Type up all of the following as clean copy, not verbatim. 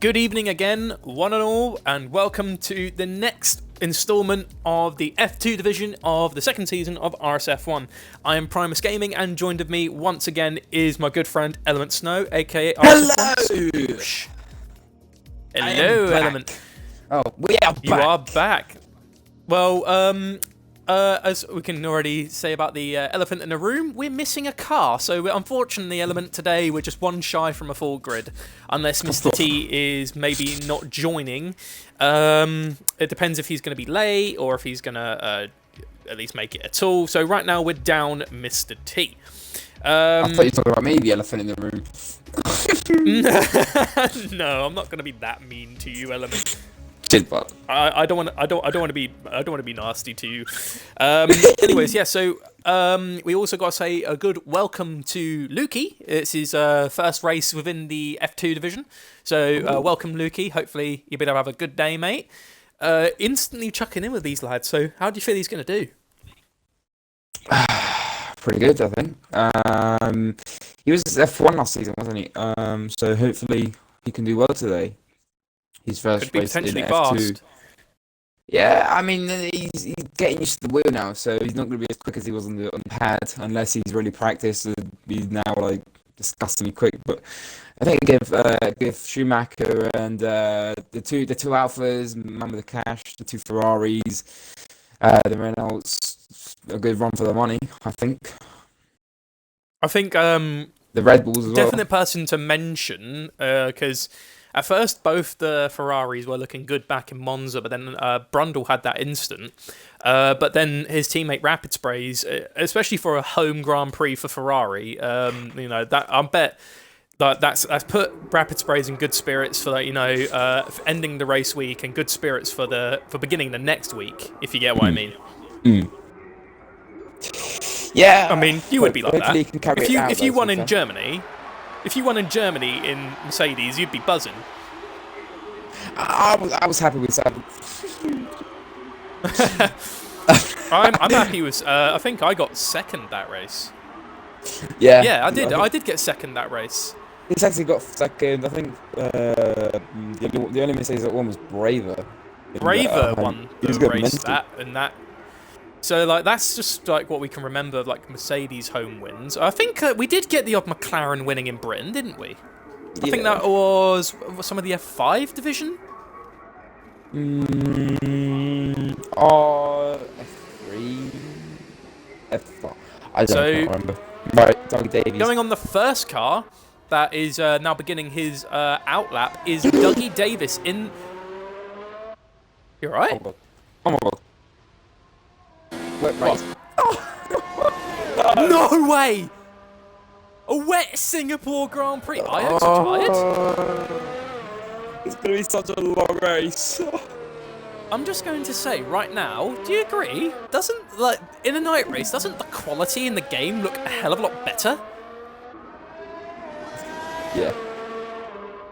Good evening again, one and all, and welcome to the next instalment of the F2 division of the second season of RSF1. I am Primus Gaming, and joined with me once again is my good friend Element Snow, aka RSF1. Hello, Element. Oh, we are back. You are back. Well, as we can already say about the elephant in the room, we're missing a car. So unfortunately, Element, today we're just one shy from a full grid, unless Mr. T is maybe not joining. It depends if he's going to be late or if he's going to at least make it at all. So right now we're down Mr. T. I thought you were talking about me, the elephant in the room. No, I'm not going to be that mean to you, Element. But I don't want to be nasty to you. Anyways, yeah. So we also got to say a good welcome to Lukey. It's his first race within the F2 division. So welcome, Lukey. Hopefully you'll be able to have a good day, mate. Instantly chucking in with these lads. So how do you feel he's going to do? pretty good, I think. He was F1 last season, wasn't he? So hopefully he can do well today. His first race in F2. Fast. Yeah, I mean, he's getting used to the wheel now, so he's not going to be as quick as he was on the pad, unless he's really practiced. He's now like disgustingly quick. But I think give Schumacher and the two alphas, man with the cash, the two Ferraris, the Renaults, a good run for the money. I think the Red Bulls as definite person to mention, because at first both the Ferraris were looking good back in Monza, but then Brundle had that instant. But then his teammate Rapid Sprays, especially for a home Grand Prix for Ferrari, that I bet that's put Rapid Sprays in good spirits for ending the race week, and good spirits for beginning the next week, if you get what I mean. Yeah, I mean, you would be like that if you won in Germany. If you won in Germany in Mercedes, you'd be buzzing. I was happy with that. I'm happy with. I think I got second that race. Yeah. Yeah, I did. I did get second that race. He's actually got second. I think the only Mercedes that won was Braver. Braver won the race that. So, that's just, what we can remember of, Mercedes home wins. I think we did get the odd McLaren winning in Britain, didn't we? I think that was some of the F5 division? F3? F4. I don't remember. Right, Dougie Davies. Going on the first car that is now beginning his outlap is Dougie Davis in... You alright? Oh my god. Wet race. No way! A wet Singapore Grand Prix. I am so tired. It's going to be such a long race. I'm just going to say right now, do you agree? In a night race, doesn't the quality in the game look a hell of a lot better? Yeah.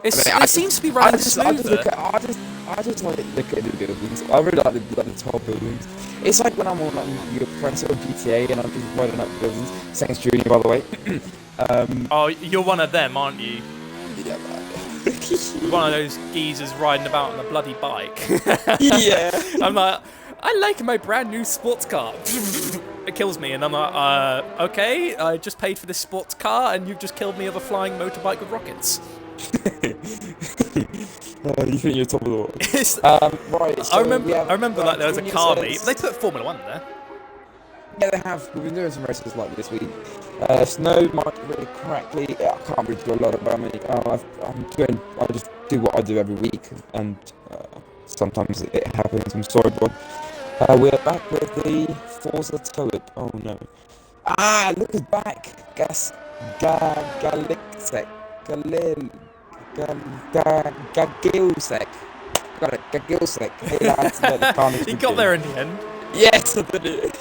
It seems to be running smoother. I just like look at the buildings. I really like the tall buildings. It's like when I'm on your press or GTA and I'm just riding up buildings. Thanks, Junior, by the way. Oh, you're one of them, aren't you? Yeah, man. One of those geezers riding about on a bloody bike. Yeah. I'm like, I like my brand new sports car. It kills me, and I'm like, okay, I just paid for this sports car, and you've just killed me with a flying motorbike with rockets. You think you're top of the world? Right. So I remember there was a car meet. They put Formula 1 there. Yeah, they have. We've been doing some races like this week. Snow might really correctly. I can't really do a lot about me. I just do what I do every week, and sometimes it happens. I'm sorry, bro. We're back with the Forza Tulip. Oh no. Look who's back. Galiksek. Gagilsek. Got it, Gagilsek. Hey lads, he got there in the end. Yes, I did it.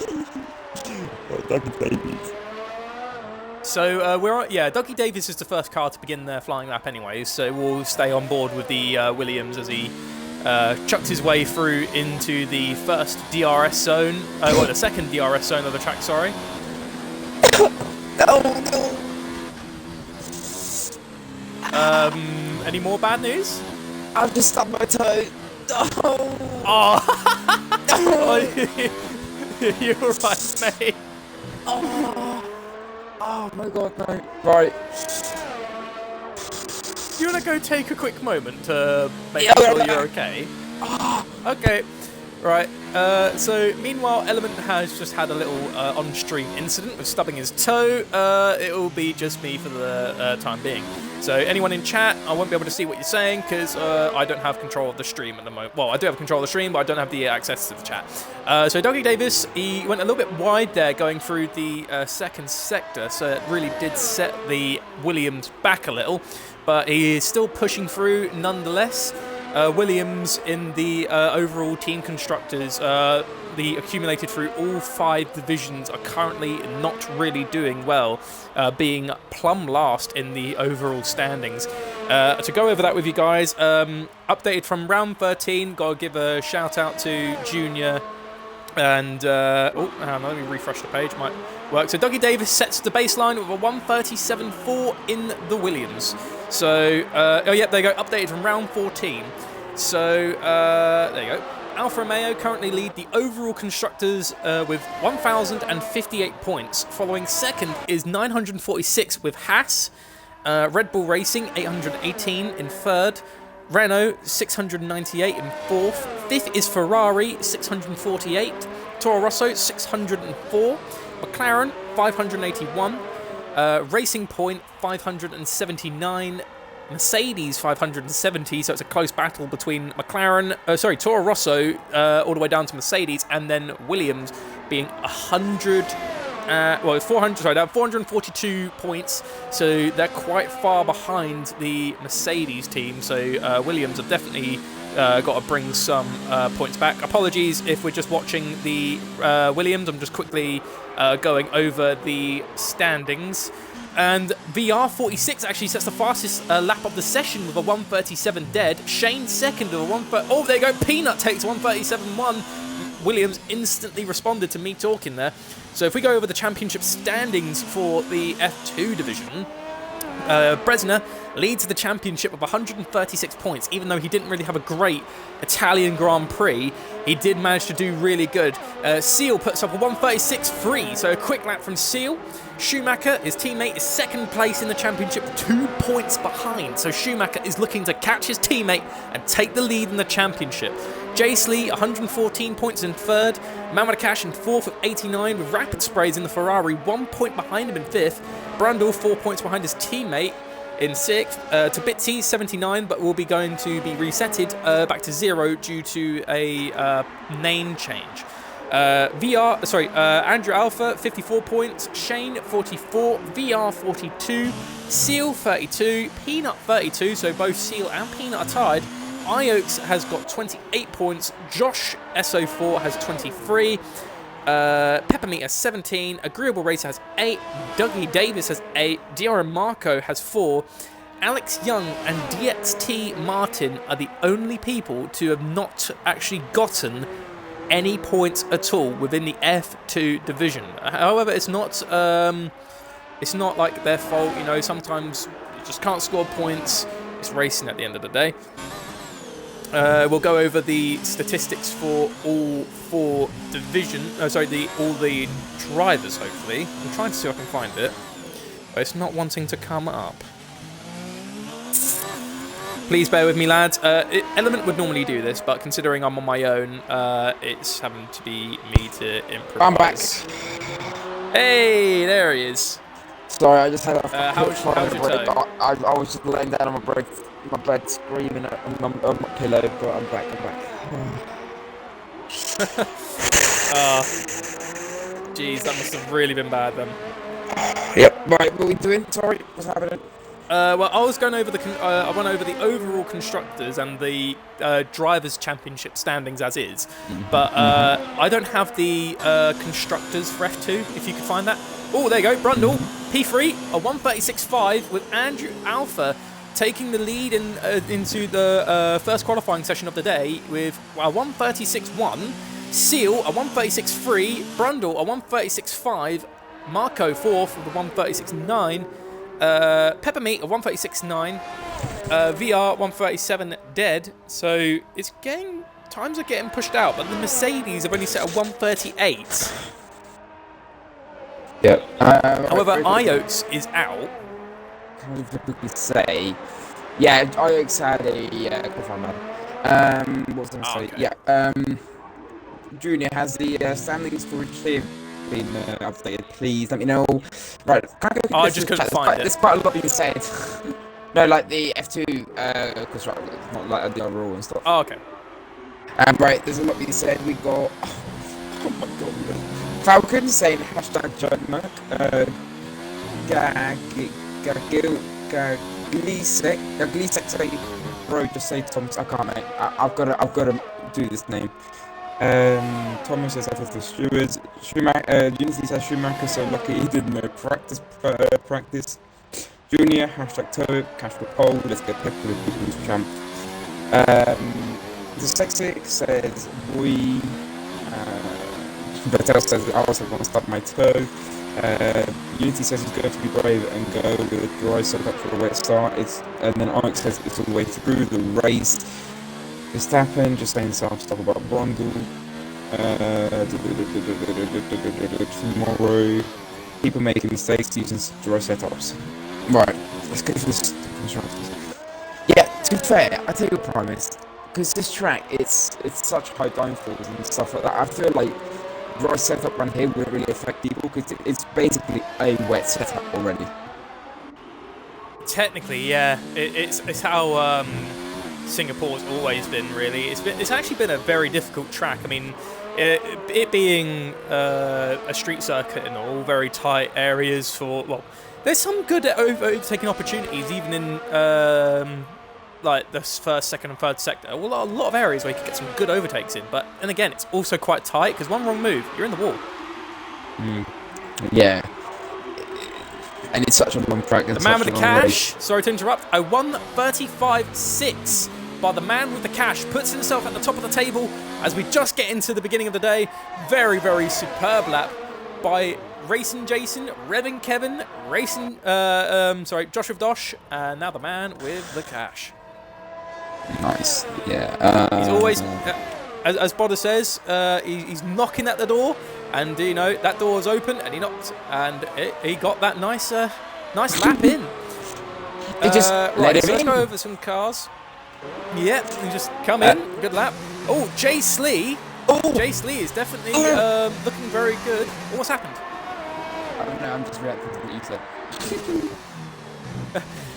Dougie Davies. So Dougie Davies is the first car to begin their flying lap anyway, so we'll stay on board with the Williams as he chucked his way through into the first DRS zone. The second DRS zone of the track, sorry. No. Any more bad news? I've just stubbed my toe. Oh, you're right, mate. Oh my god, no. Right. Do you want to go take a quick moment to make sure you're okay? Okay. Right, so meanwhile, Element has just had a little on-stream incident with stubbing his toe. It will be just me for the time being. So anyone in chat, I won't be able to see what you're saying because I don't have control of the stream at the moment. Well, I do have control of the stream, but I don't have the access to the chat. So Dougie Davis, he went a little bit wide there going through the second sector, so it really did set the Williams back a little, but he is still pushing through nonetheless. Williams in the overall team constructors, the accumulated through all 5 divisions, are currently not really doing well, being plumb last in the overall standings. To go over that with you guys, updated from round 13, gotta give a shout out to Junior and let me refresh the page, might work. So Dougie Davis sets the baseline with a 137.4 in the Williams. So there you go, updated from round 14. So there you go. Alfa Romeo currently lead the overall constructors with 1,058 points. Following second is 946 with Haas. Red Bull Racing 818 in third. Renault 698 in fourth. Fifth is Ferrari 648. Toro Rosso 604. McLaren 581. Racing Point 579. Mercedes 570, so it's a close battle between Toro Rosso all the way down to Mercedes, and then Williams being 442 points, so they're quite far behind the Mercedes team, so Williams have definitely got to bring some points back. Apologies if we're just watching the Williams, I'm just quickly going over the standings. And VR46 actually sets the fastest lap of the session with a 137 dead. Shane second with a 130. Oh, there you go. Peanut takes 137.1. Williams instantly responded to me talking there. So if we go over the championship standings for the F2 division, Bresner leads the championship with 136 points. Even though he didn't really have a great Italian Grand Prix, he did manage to do really good. Seal puts up a 136.3, so a quick lap from Seal. Schumacher, his teammate, is second place in the championship, 2 points behind. So Schumacher is looking to catch his teammate and take the lead in the championship. Jaisley, 114 points in third. Mamadakash in fourth with 89, with Rapid Sprays in the Ferrari, 1 point behind him in fifth. Brundle, 4 points behind his teammate in sixth. Tabitzi, 79, but will be going to be resetted back to 0 due to a name change. Andrew Alpha, 54 points. Shane, 44. VR, 42. Seal, 32. Peanut, 32. So both Seal and Peanut are tied. Iox has got 28 points. Josh, S04, has 23. Peppermeat has 17. Agreeable Racer has 8. Dougie Davis has 8. Diora Marco has 4. Alex Young and DXT Martin are the only people to have not actually gotten any points at all within the F2 division. However, it's not like their fault. You know, sometimes you just can't score points. It's racing at the end of the day. We'll go over the statistics for all 4 all the drivers. Hopefully, I'm trying to see if I can find it, but it's not wanting to come up. Please bear with me, lads. Element would normally do this, but considering I'm on my own, it's having to be me to improvise. I'm back. Hey, there he is. Sorry, I just had a how's your toe? I was just laying down on my bed screaming on my pillow, but I'm back. Jeez, that must have really been bad then. Yep. Right, what are we doing? Sorry, what's happening? Well, I was going over I went over the overall constructors and the drivers' championship standings as is, but I don't have the constructors for F2. If you could find that. Oh, there you go, Brundle, P3, a 136.5 with Andrew Alpha taking the lead into the first qualifying session of the day with a 136.1. Seal a 136.3. Brundle a 136.5. Marco fourth with a 136.9. Peppermeat a 136.9. VR 137 dead, so times are getting pushed out, but the Mercedes have only set a 138. Yep. However, IOTS is out. Can we typically say? Yeah, IOTS had a qualifying medal. What was I going to say? Okay. Yeah. Junior, has the standings for clear been updated? Please let me know. Right. I just couldn't find it. There's quite a lot being said. No, like the F2 constructors, not like the overall and stuff. Oh, okay. Right, there's a lot being said. We got. Oh my god. Falcon saying hashtag Giant Merc. Glisek saying, bro, just say Thomas. I can't, mate. I've got to do this name. Thomas says FF stewards. Unity says Schumacher so lucky he did no practice. Junior, hashtag toe, cash for pole, let's get picked for the people's champ. The Sexy says, boy. Vettel says, I also want to start my toe. Unity says he's going to be brave and go with a dry setup for a wet start. And then Ike says it's all the way through the race. Verstappen just saying some stuff about Brundle. Tomorrow, people making mistakes using dry setups. Right, let's go for this constructors. Yeah, to be fair, I take your promise, because this track, it's such high downfalls and stuff like that. I feel like dry setup around here wouldn't really affect people, because it's basically a wet setup already. Technically, yeah, it's how Singapore's always been. Really, it's actually been a very difficult track. I mean, it being a street circuit and all very tight areas for there's some good overtaking opportunities even in like the first, second, and third sector. Well, a lot of areas where you can get some good overtakes in, and again, it's also quite tight because one wrong move, you're in the wall. Yeah. And it's such a long track. The man with the cash, sorry to interrupt, a 1:35.6 by the man with the cash puts himself at the top of the table as we just get into the beginning of the day. Very, very superb lap by Racing Jason, Revin Kevin, Josh with Dosh, and now the man with the cash. Nice, yeah. He's always, as Bodder says, he's knocking at the door. And that door was open, and he knocked, and he got that nice lap in. Let's go over some cars. Yep, he just come in, good lap. Oh, Jay Slee. Jay Slee is definitely looking very good. What's happened? I don't know. I'm just reacting to what you said.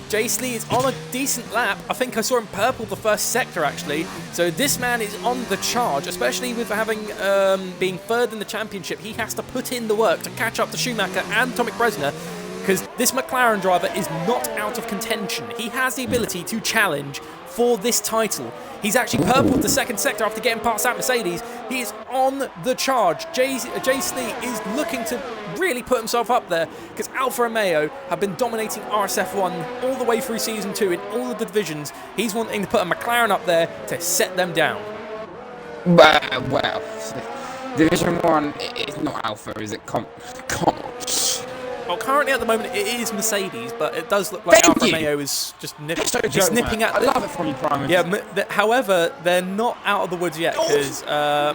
Jay Slee is on a decent lap. I think I saw him purple the first sector, actually. So this man is on the charge, especially with having being third in the championship. He has to put in the work to catch up to Schumacher and Tomic Bresner, because this McLaren driver is not out of contention. He has the ability to challenge for this title. He's actually purpled the second sector after getting past that Mercedes. He is on the charge. Jay Slee is looking to really put himself up there, because Alfa Romeo have been dominating RSF1 all the way through Season 2 in all of the divisions. He's wanting to put a McLaren up there to set them down. Well, Division 1 is not Alfa, is it? Come on. Well, currently at the moment it is Mercedes, but it does look like Alfa Romeo is just nipping at. I love it from you, Primus. Yeah, however, they're not out of the woods yet, because a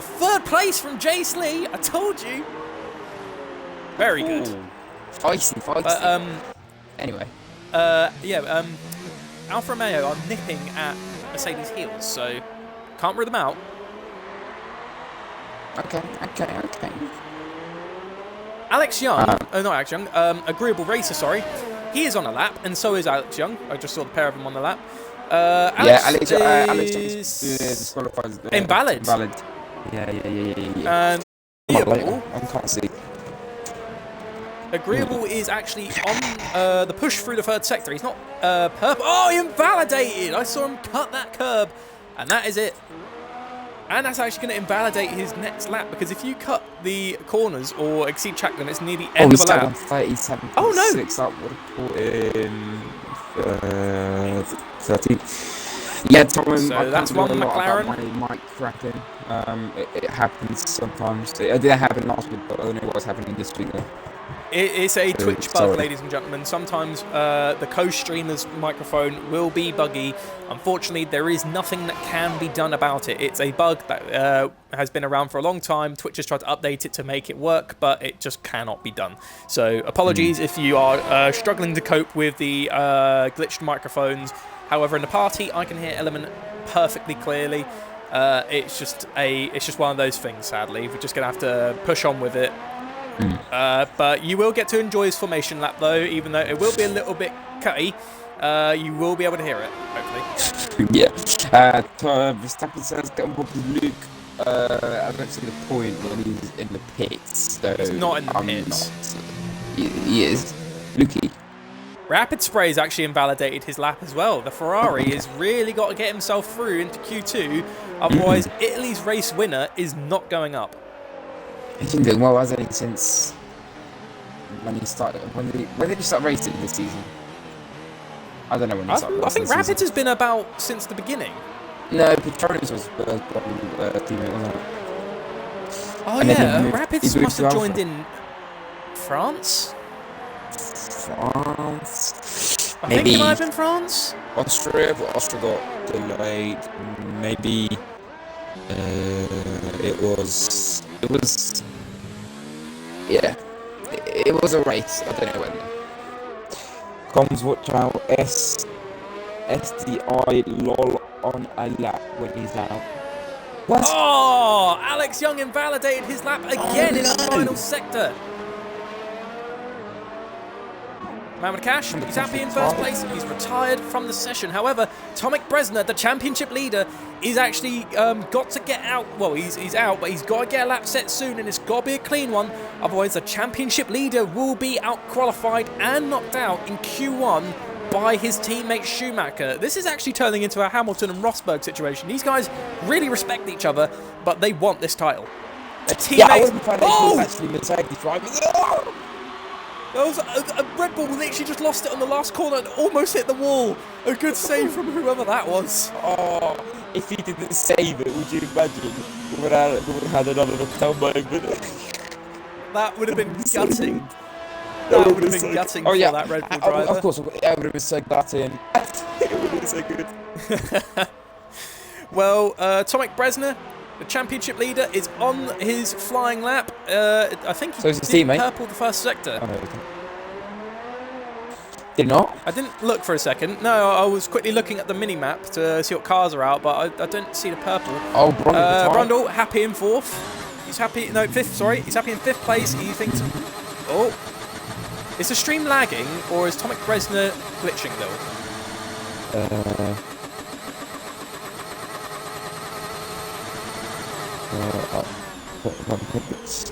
third place from Jay Slee. I told you. Very good. Feisty. But, anyway. Alfa Romeo are nipping at Mercedes' heels, so can't rule them out. Okay. Alex Young, not Alex Young, Agreeable Racer, sorry. He is on a lap, and so is Alex Young. I just saw the pair of them on the lap. Alex is disqualified. Invalid. Yeah. And Agreeable, I can't see. Agreeable is actually on the push through the third sector. He's not purple. Oh, he invalidated! I saw him cut that curb, and that is it. And that's actually going to invalidate his next lap, because if you cut the corners or exceed track limits near the end of a lap... 37.6. Oh, no! That would have put in 13. Yeah, Tom, so that's one McLaren. My mic cracking. It happens sometimes. It didn't happen last week, but I don't know what's happening this week, though. It's a Twitch bug, ladies and gentlemen. Sometimes the co-streamer's microphone will be buggy. Unfortunately, there is nothing that can be done about it. It's a bug that has been around for a long time. Twitch has tried to update it to make it work, but it just cannot be done. So apologies if you are struggling to cope with the glitched microphones. However, in the party, I can hear Element perfectly clearly. It's just one of those things, sadly. We're just going to have to push on with it. But you will get to enjoy his formation lap, though, even though it will be a little bit cutty. You will be able to hear it, hopefully. Yeah. Verstappen says, get on board with Luke. I don't see the point when he's in the pits. So he's not in the pits. He is. Lukey. Rapid Spray's actually invalidated his lap as well. The Ferrari has really got to get himself through into Q2. Otherwise, Italy's race winner is not going up. He's been doing well, hasn't he, since when he started? When did he start racing this season? I don't know when he started racing. I think Rapids has been about since the beginning. No, Petronas was probably teammate, wasn't it? Oh and yeah, Rapids must have joined in France? I think it might have been France? Austria, but Austria got delayed. Maybe it was a race. I don't know when. Comms, watch out. SDI lol on a lap when he's out. What? Oh, Alex Young invalidated his lap again in the final sector. Mohamed Cash, he's happy in first place. He's retired from the session. However, Tomek Bresner, the championship leader, is actually got to get out. Well, he's out, but he's got to get a lap set soon, and it's got to be a clean one. Otherwise, the championship leader will be out-qualified and knocked out in Q1 by his teammate Schumacher. This is actually turning into a Hamilton and Rosberg situation. These guys really respect each other, but they want this title. Their teammates... Yeah, I wasn't finding it actually Mercedes driving. There was a Red Bull literally just lost it on the last corner and almost hit the wall. A good save from whoever that was. Oh, if he didn't save it, would you imagine? We would have had another knockdown moment. That would have been gutting. That would have been gutting for that Red Bull driver. Of course, it would have been so gutting. It would have been so good. Well, Tomek Bresner, the championship leader, is on his flying lap. I think he did purple the first sector. Oh, no, did not? I didn't look for a second. No, I was quickly looking at the mini-map to see what cars are out, but I don't see the purple. Oh, Brundle, happy in fourth. He's happy... No, fifth, sorry. He's happy in fifth place. He thinks... Oh. Is the stream lagging, or is Tomek Bresner glitching, though?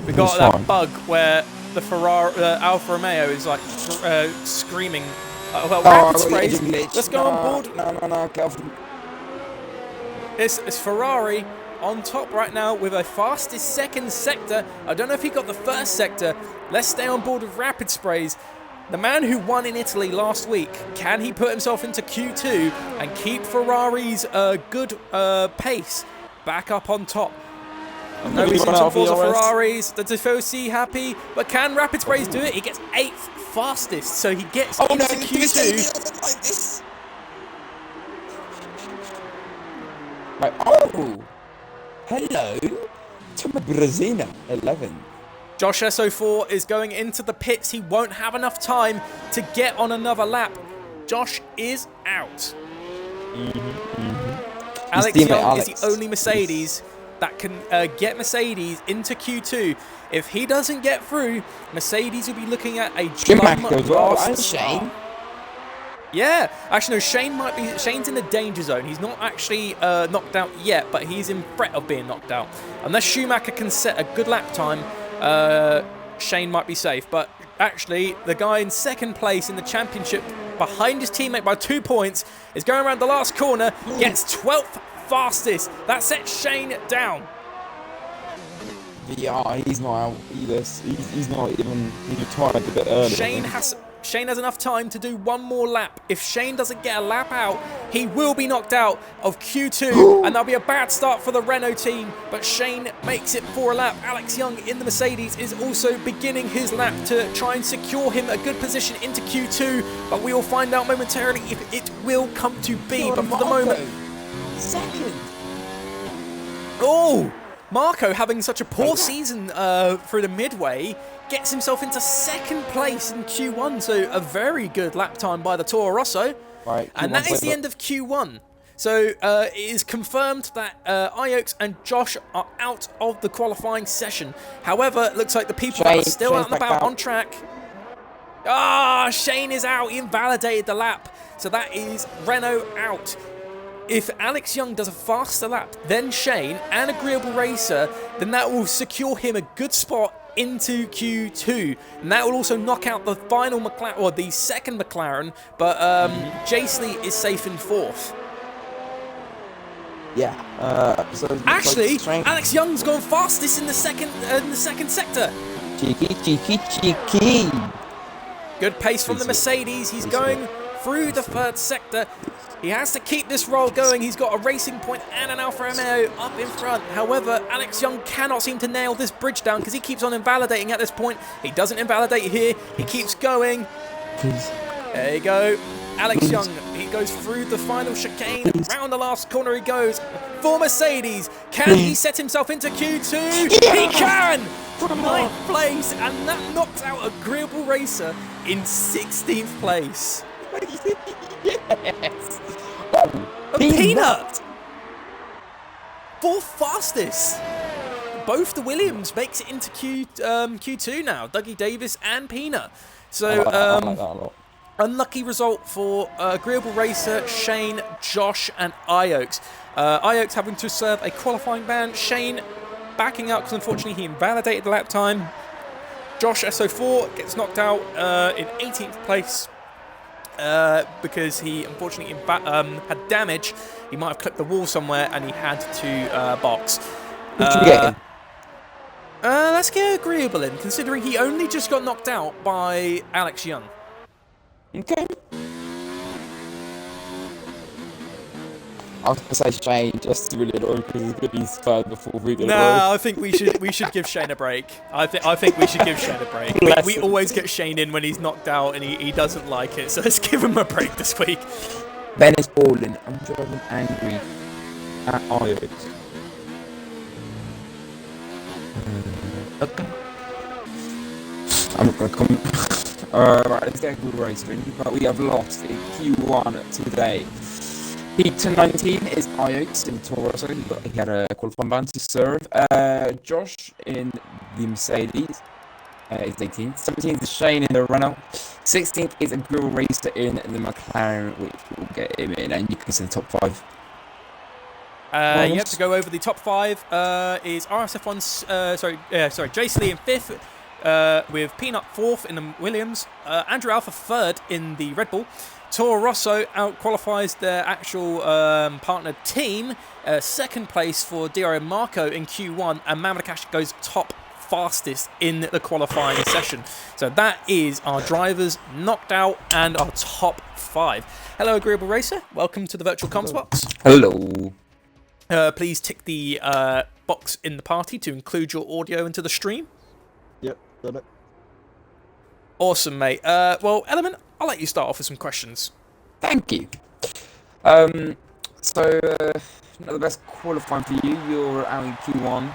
We got that bug where the Alfa Romeo is like screaming. Rapid sprays. Let's go on board. No, get off. It's Ferrari on top right now with a fastest second sector. I don't know if he got the first sector. Let's stay on board with Rapid Sprays. The man who won in Italy last week, can he put himself into Q2 and keep Ferrari's good pace back up on top? No, we've seen some falls of Ferraris. The Tifosi happy, but can Rapid Sprays do it? He gets 8th fastest, so he gets into Q2. Right. Oh, hello, Tomek Bresner, 11. Josh S04 is going into the pits. He won't have enough time to get on another lap. Josh is out. Alex Young is the only Mercedes that can get Mercedes into Q2. If he doesn't get through, Mercedes will be looking at a Schumacher as well, and Shane. Yeah, actually no, Shane's in the danger zone. He's not actually knocked out yet, but he's in threat of being knocked out. Unless Schumacher can set a good lap time, Shane might be safe. But actually, the guy in second place in the championship, behind his teammate by 2 points, is going around the last corner, gets 12th fastest. That sets Shane down. Yeah, he's not out either. He's not even. He retired a bit early. Shane has enough time to do one more lap. If Shane doesn't get a lap out, he will be knocked out of Q2, and that'll be a bad start for the Renault team, but Shane makes it for a lap. Alex Young in the Mercedes is also beginning his lap to try and secure him a good position into Q2, but we will find out momentarily if it will come to be. But for the moment... Second! Oh! Marco, having such a poor season through the midway, gets himself into second place in Q1, so a very good lap time by the Toro Rosso. Right, and that is the end of Q1. So it is confirmed that Iox and Josh are out of the qualifying session. However, it looks like the people that are still out and about on track... Shane is out. He invalidated the lap. So that is Renault out. If Alex Young does a faster lap than Shane and Agreeable Racer, then that will secure him a good spot into Q2, and that will also knock out the final McLaren, or the second McLaren, but Jaisley is safe in fourth. Yeah. So actually, Alex Young's gone fastest in the second sector. Cheeky. Good pace from the Mercedes. He's going through the third sector. He has to keep this roll going. He's got a Racing Point and an Alfa Romeo up in front. However, Alex Young cannot seem to nail this bridge down because he keeps on invalidating at this point. He doesn't invalidate here. He keeps going. There you go. Alex Young, he goes through the final chicane. Round the last corner he goes. For Mercedes, can he set himself into Q2? Yeah. He can! From ninth place, and that knocks out Agreeable Racer in 16th place. Yes! A peanut! Fourth fastest. Both the Williams makes it into Q2 now. Dougie Davis and Peanut. So, unlucky result for Agreeable Racer, Shane, Josh, and Iox. Iox having to serve a qualifying ban. Shane backing out because unfortunately he invalidated the lap time. Josh S04 gets knocked out in 18th place. Because he unfortunately had damage. He might have clipped the wall somewhere and he had to box. What you getting? Let's get Agreeable in, considering he only just got knocked out by Alex Young. Okay. I was gonna say Shane just to really annoy because he's gonna be third before we get I think we should give Shane a break. I think we should give Shane a break. We always get Shane in when he's knocked out and he doesn't like it, so let's give him a break this week. Ben is balling. I'm driving angry at Iox. Okay. I'm not gonna come. Right, let's get a good race, but we have lost in Q1 today. Heat 19 is Iox in Toro Rosso. He had a qualifying ban to serve. Josh in the Mercedes is 18th. 17th is Shane in the Renault. 16th is Agreeable Racer in the McLaren, which will get him in, and you can see the top 5. Yep, to go over the top 5 is RSF1. Jaisley in 5th, with Peanut 4th in the Williams. Andrew Alpha 3rd in the Red Bull. Toro Rosso out-qualifies their actual partner team. Second place for Dio and Marco in Q1, and Mamakash goes top fastest in the qualifying session. So that is our drivers knocked out and our top 5. Hello, Agreeable Racer. Welcome to the Virtual Comms box. Hello. Please tick the box in the party to include your audio into the stream. Yep, done it. Awesome, mate. Well, Element, I'll let you start off with some questions. Thank you. Not the best qualifying for you. You're out in Q1.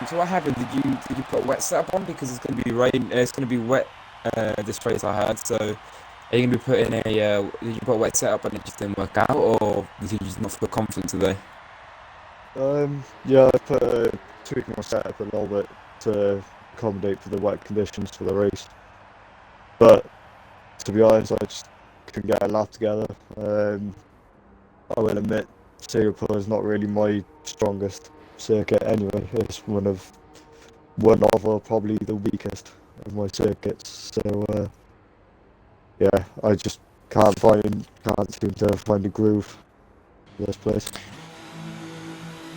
So what happened? Did you put a wet setup on because it's going to be rain? It's going to be wet this race, I heard. So are you going to be putting a? Did you put a wet setup and it just didn't work out, or did you just not feel confident today? Yeah, I put a tweak my setup a little bit to accommodate for the wet conditions for the race. But to be honest, I just couldn't get a lap together. I will admit, Singapore is not really my strongest circuit anyway. It's one of, or probably the weakest of my circuits. So yeah, I just can't seem to find a groove for this place.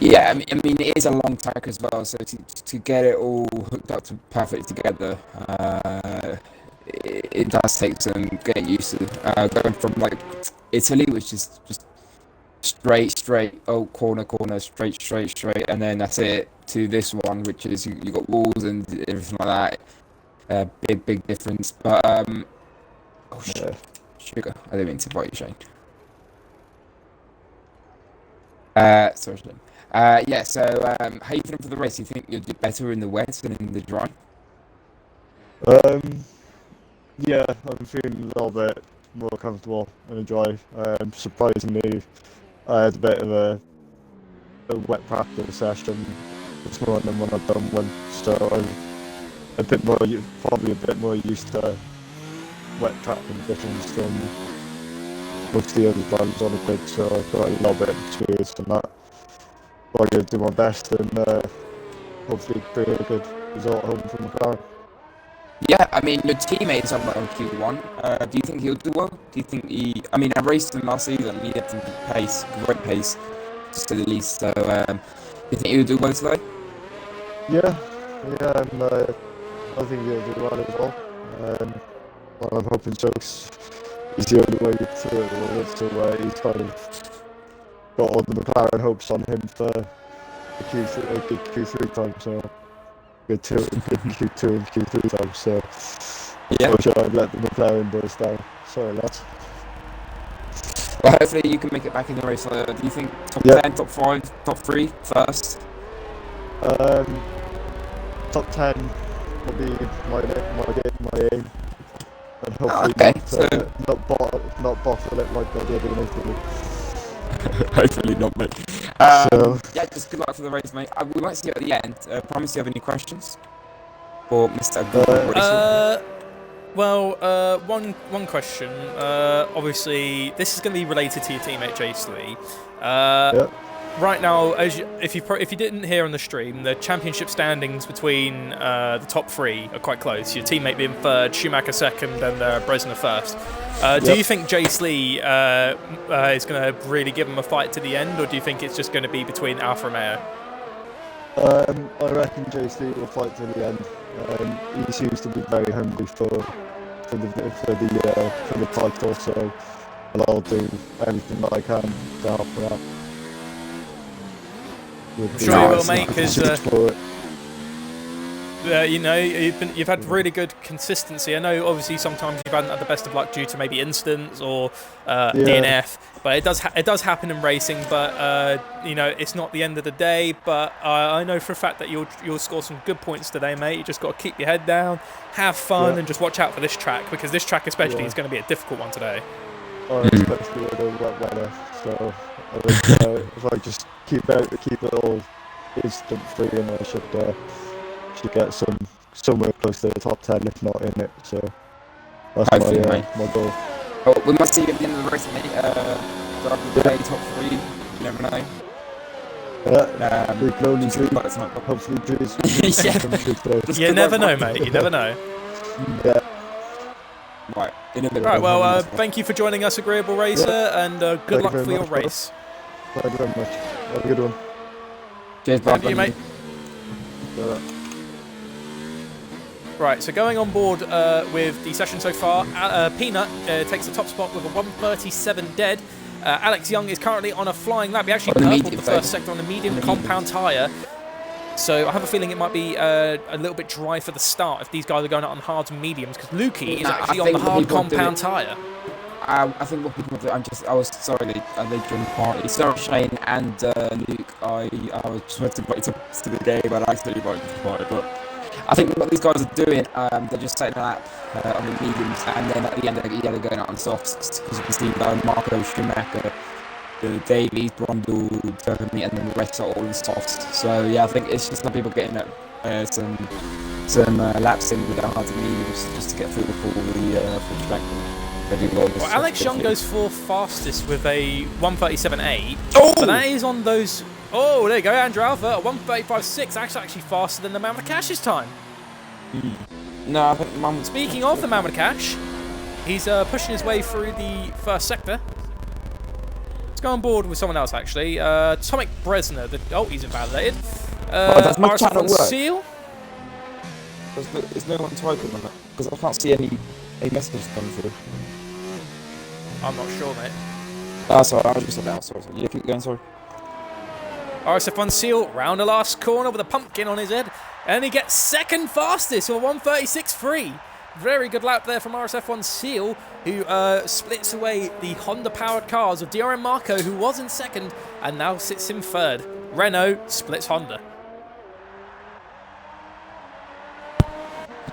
Yeah, I mean it is a long track as well, so to get it all hooked up to perfect together, it does take some getting used to. Going from like Italy, which is just straight, oh, corner, straight, and then that's it, to this one, which is you got walls and everything like that. Big difference. But oh shit, sugar. I didn't mean to invite you, Shane. Sorry, Shane. Yeah. So, how you feeling for the race? You think you'll do better in the wet than in the dry? Yeah, I'm feeling a little bit more comfortable in the dry. Surprisingly, I had a bit of a wet practice session this morning when I've done one, so I'm probably a bit more used to wet track conditions than most of the other drivers on the grid, so I've got a little bit of experience in that. I'm going to do my best and hopefully bring a good result home from McLaren. Yeah, I mean, your teammate is on Q1. Do you think he'll do well? Do you think I mean, I raced him last season. He had some great pace, to say the least. So, do you think he'll do well today? Yeah, and I think he'll do well as well. Well, I'm hoping so. He's the only way to it, so he's kind of got all the McLaren hopes on him for a good Q3 time, so good Q2 and Q3 time, so yeah. I wish I'd let the McLaren boys down. Sorry, lads. Well, hopefully you can make it back in the race. Do you think top 10, top 5, top 3 first? Top 10 will be my aim. And hopefully not bottle it like I did in Italy. Hopefully not, mate. Yeah, just good luck for the race, mate. We might see you at the end. Promise you have any questions for Mr. Racer? Well, one question. Obviously, this is going to be related to your teammate Jace Lee. Right now, if you didn't hear on the stream, the championship standings between the top 3 are quite close. Your teammate being 3rd, Schumacher 2nd, and Bresner 1st. Do you think Jace Lee is going to really give him a fight to the end, or do you think it's just going to be between Alfa Romeo? I reckon Jace Lee will fight to the end. He seems to be very hungry for the title, so I'll do everything that I can to help him out. I'm sure you will, mate, because you know, you've had really good consistency. I know obviously sometimes you haven't had the best of luck due to maybe incidents or DNF, but it does happen in racing. But you know, it's not the end of the day. But I know for a fact that you'll score some good points today, mate. You just got to keep your head down, have fun, and just watch out for this track, because this track especially is going to be a difficult one today. Especially with the wet weather. So I think, if I just keep it all instant free, and I should get somewhere close to the top 10, if not in it. So that's my goal. Oh, we must see you at the end of the race, mate. Top 3, you never know. We can only dream. Hopefully, dreams. You never know, mate. You never know. Yeah. Right. Right. Well, thank you for joining us, Agreeable Racer, and good luck for your race. Thank you very much. Have a good one. Cheers, bye. Thank you, mate. Right, so going on board with the session so far, Peanut takes the top spot with a 1:37 dead. Alex Young is currently on a flying lap. He actually purpled the first sector on the medium compound tyre. So I have a feeling it might be a little bit dry for the start if these guys are going out on hards and mediums, because Lukey is actually on the hard compound tyre. I think what people do, I was sorry they joined the party. Sorry, Shane and Luke, I was supposed to invite you to the game, but I accidentally invited you to the party. But I think what these guys are doing, they're just setting a lap on the mediums, and then at the end they're going out on the softs, because you can see Marco, Schumacher, Davies, Brundle, Jeremy, and then the rest are all in softs. So yeah, I think it's just some people getting some laps in with their hards and mediums just to get through the full track. Well, Alex Young goes for fastest with a 1:37.8. Oh! But that is on those. Oh, there you go, Andrew Alpha, a 1:35.6. Actually faster than the man with Cash's time. No, I think Speaking of the man with Cash, he's pushing his way through the first sector. Let's go on board with someone else, actually. Tomic Bresner. He's invalidated. RSF1 Seal. There's no Untitled on that, because I can't see any A message come through. I'm not sure, mate. Oh, sorry, I was just about. Sorry. You keep going, sorry. RSF1 Seal round the last corner with a pumpkin on his head, and he gets second fastest or 1:36.3. Very good lap there from RSF1 Seal, who splits away the Honda-powered cars of DRM Marco, who was in second and now sits in third. Renault splits Honda.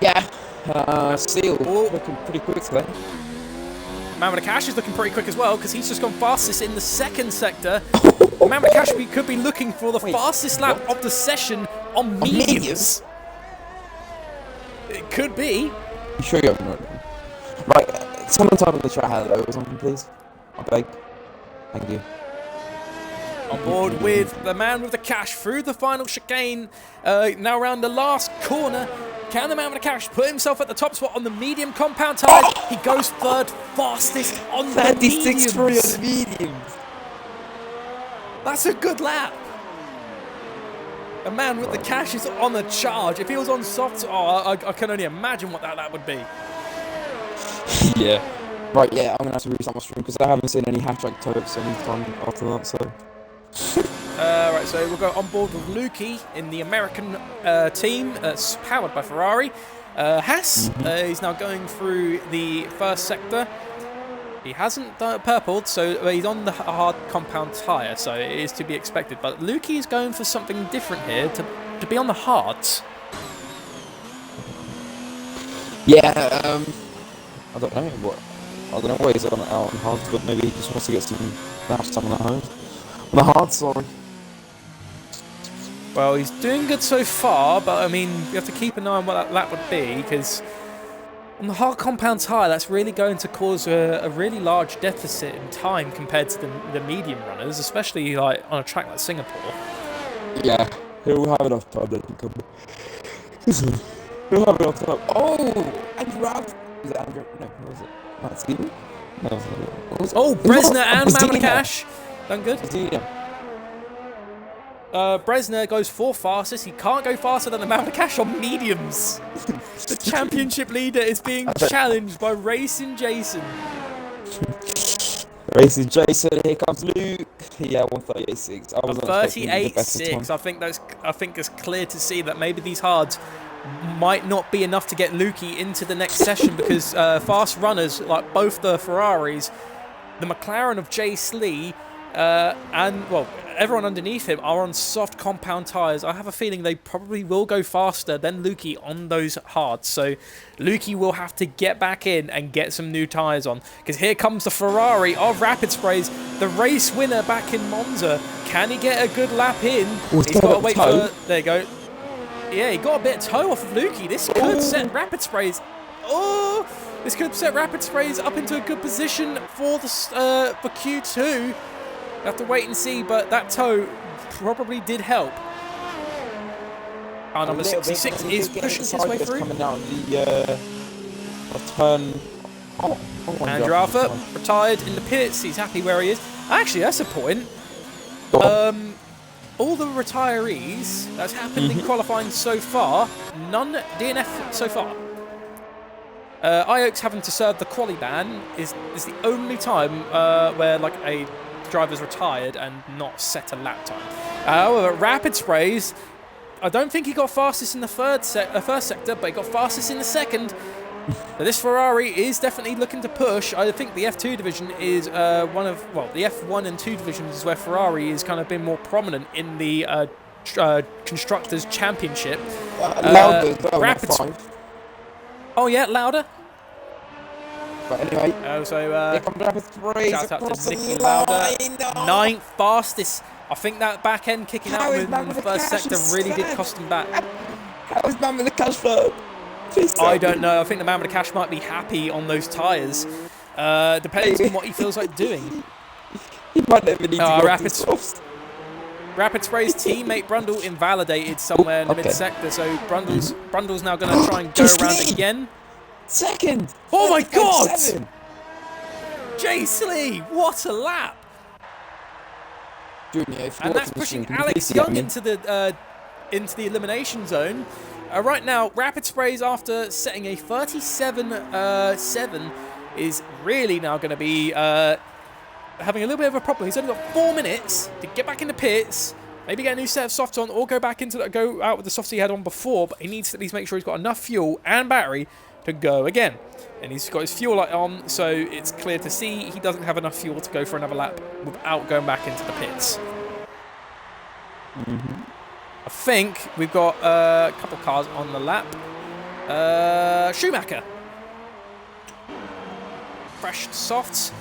Yeah, Seal looking pretty quick today. Man with the Cash is looking pretty quick as well because he's just gone fastest in the second sector. Man with the Cash could be looking for the fastest lap of the session on mediums. It could be. You sure you haven't? Right, someone type in the chat hello or something, please. I beg. Thank you. On board with the Man with the Cash through the final chicane. Now around the last corner. Can the Man with the Cash put himself at the top spot on the medium compound tyres? He goes third fastest on the mediums. 36.3 on the mediums. That's a good lap. A Man with the Cash is on a charge. If he was on soft, I can only imagine what that lap would be. Yeah. Right, yeah, I'm going to have to restart my stream because I haven't seen any hashtag turrets anytime after that, so... Right, so we'll go on board with Lukey in the American team that's powered by Ferrari. Haas is now going through the first sector. He hasn't purpled, so he's on the hard compound tyre, so it is to be expected. But Lukey is going for something different here, to be on the hards. Yeah, I don't know what he's on out on hards, but maybe he just wants to get some dash time on the hard. On the hard, sorry. Well, he's doing good so far, but I mean, you have to keep an eye on what that lap would be, because on the hard compound tyre, that's really going to cause a really large deficit in time compared to the medium runners, especially like on a track like Singapore. Yeah, he'll have enough time then to come. He'll have enough time. Oh, Andrew Rav. Was it Andrew? No, what was it? Matt Steven? No, what was it? Oh, Bresner and Mamakash. Done good. Yeah. Bresner goes fourth fastest. He can't go faster than the Mamakash on mediums. The championship leader is being challenged by Racing Jason. Racing Jason, here comes Luke. Yeah, 1:38.6. 38.6. I think it's clear to see that maybe these hards might not be enough to get Lukey into the next session because fast runners like both the Ferraris, the McLaren of Jace Lee, and well, everyone underneath him are on soft compound tyres. I have a feeling they probably will go faster than Lukey on those hards. So Lukey will have to get back in and get some new tyres on. Because here comes the Ferrari of Rapid Sprays, the race winner back in Monza. Can he get a good lap in? He's got to wait for... There you go. Yeah, he got a bit of toe off of Lukey. This could set Rapid Sprays... Oh! This could set Rapid Sprays up into a good position for the for Q2. You have to wait and see, but that toe probably did help. Car number 66 is pushing his way through. Coming out the turn. Andrew Alpha retired in the pits. He's happy where he is. Actually, that's a point. All the retirees that's happened in qualifying so far, none DNF so far. IOX having to serve the quali ban is the only time where like a driver's retired and not set a lap time. However, Rapid Sprays, I don't think he got fastest in the first sector, but he got fastest in the second. But this Ferrari is definitely looking to push. I think the F2 division is the F1 and 2 divisions is where Ferrari has kind of been more prominent in the Constructors' Championship. Rapid. Oh yeah, louder. But anyway, shout out to Nicky Lauder. 9th fastest. I think that back end kicking out in the first sector really did cost him back. How is Man with the Cash third? I don't know. I think the Man with the Cash might be happy on those tyres. Depends on what he feels like doing. He might never need to Rapid Spray's teammate Brundle invalidated somewhere in the mid-sector, so Brundle's now going to try and go around again. Second! Oh my god! Jace Lee, what a lap! Junior, and that's pushing Alex Young into the elimination zone. right now, Rapid Sprays, after setting a 37-7, is really now going to be having a little bit of a problem. He's only got 4 minutes to get back in the pits, maybe get a new set of softs on, or go out with the softs he had on before, but he needs to at least make sure he's got enough fuel and battery to go again. And he's got his fuel light on, so it's clear to see he doesn't have enough fuel to go for another lap without going back into the pits. I think we've got a couple of cars on the lap. Schumacher. Fresh softs.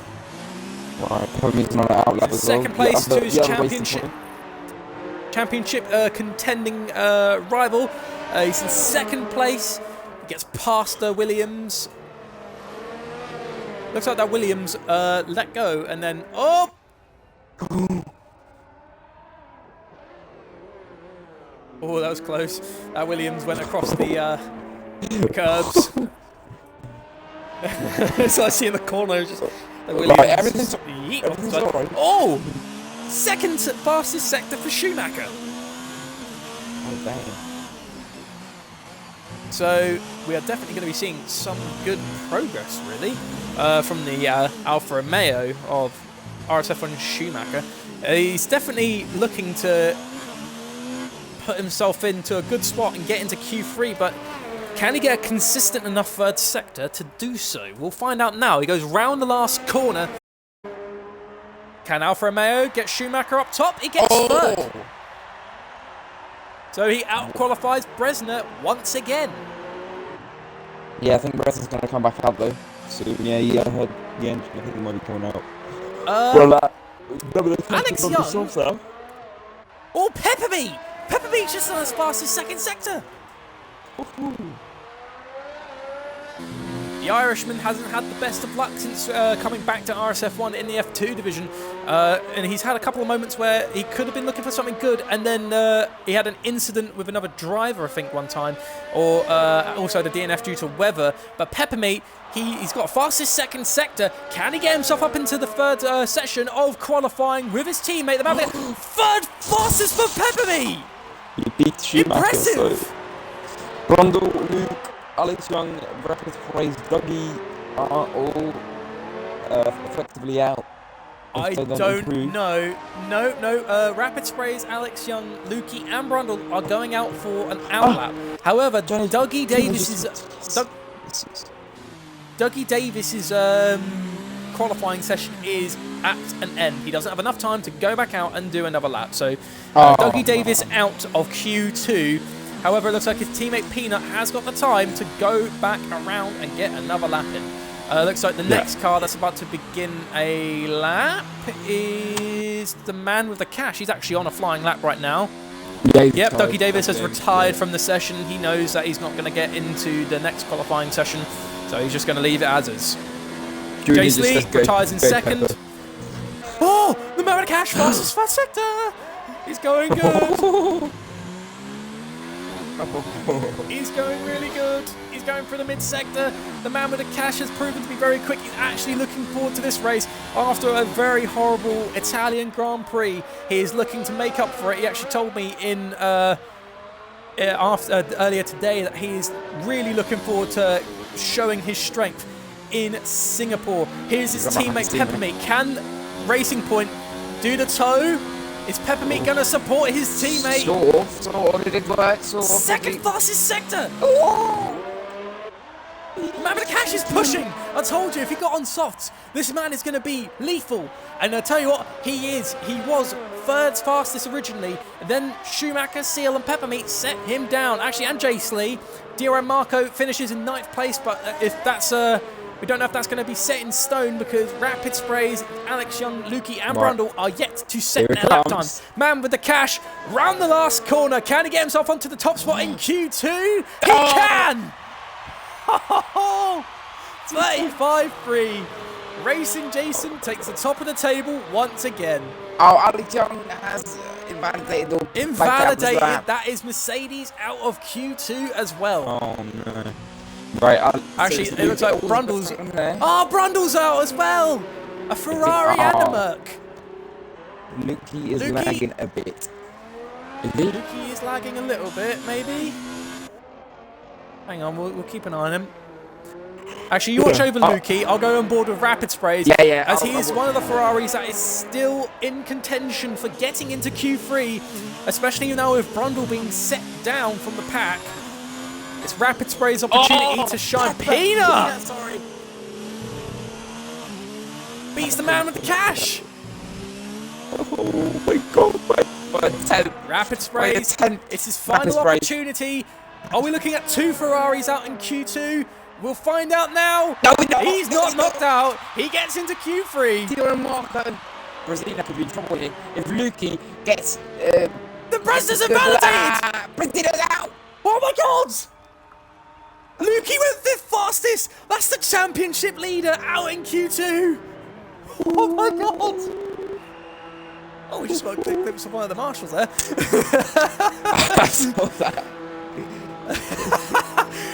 Right, probably not out lap as Second well. place to his championship contending rival. He's in second place. He gets past Williams. Looks like that Williams let go and then oh. Oh, that was close. That Williams went across the curbs. So I see in the corner just the Williams. Everything's all right. Oh! Second fastest sector for Schumacher. Oh, damn. So we are definitely going to be seeing some good progress, really, from the Alfa Romeo of RSF1 Schumacher. He's definitely looking to put himself into a good spot and get into Q3, but can he get a consistent enough third sector to do so? We'll find out now. He goes round the last corner. Can Alfa Romeo get Schumacher up top? He gets third. So he out-qualifies Bresner once again. Yeah, I think Bresner's going to come back out though. So yeah, I heard the engine. I think he might be coming out. Alex Young. Oh, Peppermeat! Peppermeat's just on as fast as second sector. The Irishman hasn't had the best of luck since coming back to RSF1 in the F2 division, and he's had a couple of moments where he could have been looking for something good, and then he had an incident with another driver, I think, one time, or also the DNF due to weather. But Peppermeat, he's got fastest second sector. Can he get himself up into the third session of qualifying with his teammate? The third fastest for Peppermeat! He beat Schumacher. Impressive! So. Brundle, Luke, Alex Young, Rapid Sprays, Dougie are all effectively out. I don't know. No. Rapid Sprays, Alex Young, Lukey, and Brundle are going out for an outlap. However, Dougie Davis's qualifying session is at an end. He doesn't have enough time to go back out and do another lap. So Dougie Davis out of Q2. However, it looks like his teammate Peanut has got the time to go back around and get another lap in. Looks like the next car that's about to begin a lap is the man with the cash. He's actually on a flying lap right now. Yep, Dougie Davis has retired from the session. He knows that he's not going to get into the next qualifying session, so he's just going to leave it as is. Jace Lee retires in second. Oh, the man with the cash, fastest first sector. He's going good. He's going really good. He's going for the mid-sector. The man with the cash has proven to be very quick. He's actually looking forward to this race. After a very horrible Italian Grand Prix, he is looking to make up for it. He actually told me in earlier today that he is really looking forward to showing his strength in Singapore. Here's his teammate Peppermeat. Can Racing Point do the tow? Is Peppermeat going to support his teammate? Second fastest sector! Man with the cash is pushing! I told you, if he got on softs, this man is going to be lethal. And I tell you what, he is. He was third fastest originally. Then Schumacher, Seal and Peppermeat set him down. Actually, and Jace Lee. Dio Marco finishes in 9th place, but if that's... we don't know if that's going to be set in stone because Rapid Sprays, Alex Young, Lukey and Brundle are yet to set their lap times. Man with the cash, round the last corner. Can he get himself onto the top spot in Q2? He can! 35-3. Racing Jason takes the top of the table once again. Oh, Alex Young has invalidated. That is Mercedes out of Q2 as well. Oh, no. Right, actually, it looks like Brundle's... Oh, Brundle's out as well! A Ferrari and a Merc. Lukey is lagging a bit. Lukey is lagging a little bit, maybe? Hang on, we'll keep an eye on him. Actually, you watch over Lukey. I'll go on board with Rapid Sprays. Yeah. As he is one of the Ferraris that is still in contention for getting into Q3, especially now with Brundle being set down from the pack. It's Rapid Spray's opportunity to shine. Peanut! Sorry. Beats the man with the cash. Oh my god, Rapid Sprays. It's his final opportunity. Are we looking at 2 Ferraris out in Q2? We'll find out now. No, he's not knocked out. He gets into Q3. Brezina could be in trouble here. If Lukey gets... the Bresna's invalidated! Brezina's out! Oh my god! Lukey went 5th fastest. That's the championship leader out in Q2. Oh my god! Oh, we just got a glimpse of one of the marshals there. I saw that.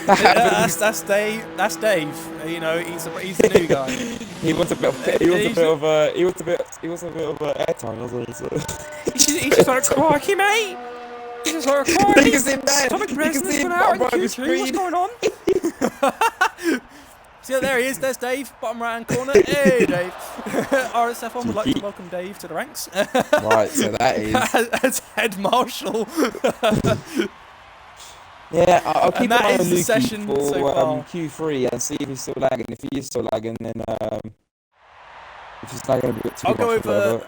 That's Dave. That's Dave. You know, he's the new guy. He wants a bit of airtime, wasn't he? So. He's just like, crikey, mate. He's just like, crikey. Tommy Bresna's gone out in Q2. What's going on? See, there he is. There's Dave, bottom right-hand corner. Hey, Dave. RSF1 would like to welcome Dave to the ranks. Right, so that is... as head marshal. Yeah, I'll keep an eye on Lukey for so Q3 and see if he's still lagging. If he is still lagging, then if he's lagging a bit too much, go over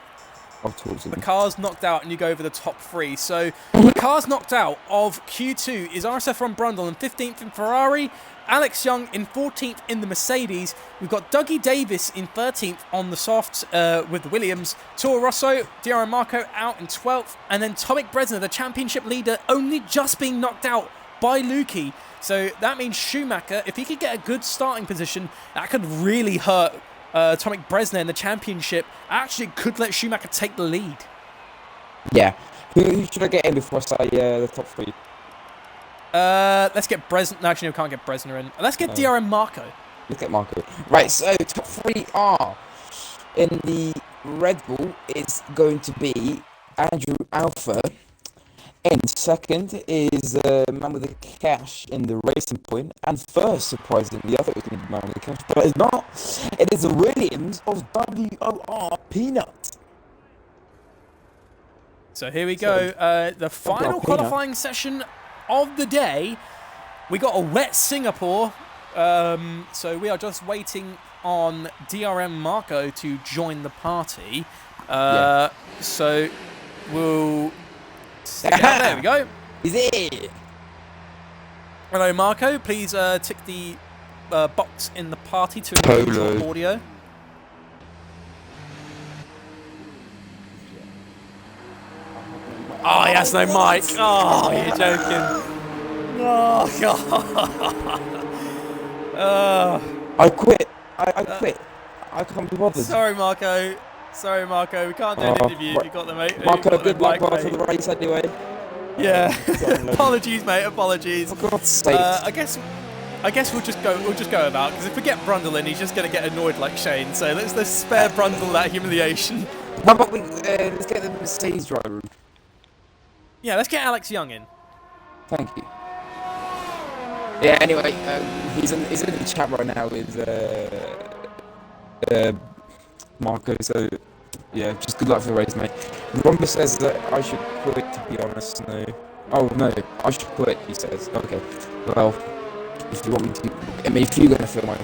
I'll talk to the him. cars knocked out, and you go over the top 3. So the cars knocked out of Q2 is RSF1 Brundle in 15th in Ferrari, Alex Young in 14th in the Mercedes. We've got Dougie Davis in 13th on the softs with the Williams. Toro Rosso, DRM Marco out in 12th, and then Tomic Bresna, the championship leader, only just being knocked out by Lukey. So that means Schumacher, if he could get a good starting position, that could really hurt Tomic Bresna in the championship. Actually, it could let Schumacher take the lead. Yeah. Who should I get in before I say the top 3? Let's get Bresna. No, actually, no, we can't get Bresna in. Let's get DRM Marco. Look at Marco. Right, so top 3 are in the Red Bull is going to be Andrew Alpha. And second is man with the cash in the Racing Point, and first, surprisingly, I thought it was going to be man with the cash, but it's not. It is the Williams of WOR Peanut. So here we go. The final qualifying session of the day. We got a wet Singapore, so we are just waiting on DRM Marco to join the party. So we'll. Yeah, there we go. He's here. Hello, Marco. Please tick the box in the party to engage your audio. Oh, he has no mic. Oh, you're joking. Oh, God. I quit. I quit. I can't be bothered. Sorry, Marco. We can't do an interview if you got the mate. Marco, good luck for the race anyway. Yeah. Apologies, mate. Apologies. For God's sake. I guess we'll just go about, because if we get Brundle in, he's just going to get annoyed like Shane. So let's spare Brundle that humiliation. How about let's get the Mercedes driver? Yeah, let's get Alex Young in. Thank you. Yeah. Anyway, he's in the chat right now with Marco. So yeah, just good luck for the race, mate. Romba says that I should quit. To be honest, no. Oh no, I should quit. He says. Okay. Well, if you want me to, I mean, if you're gonna film my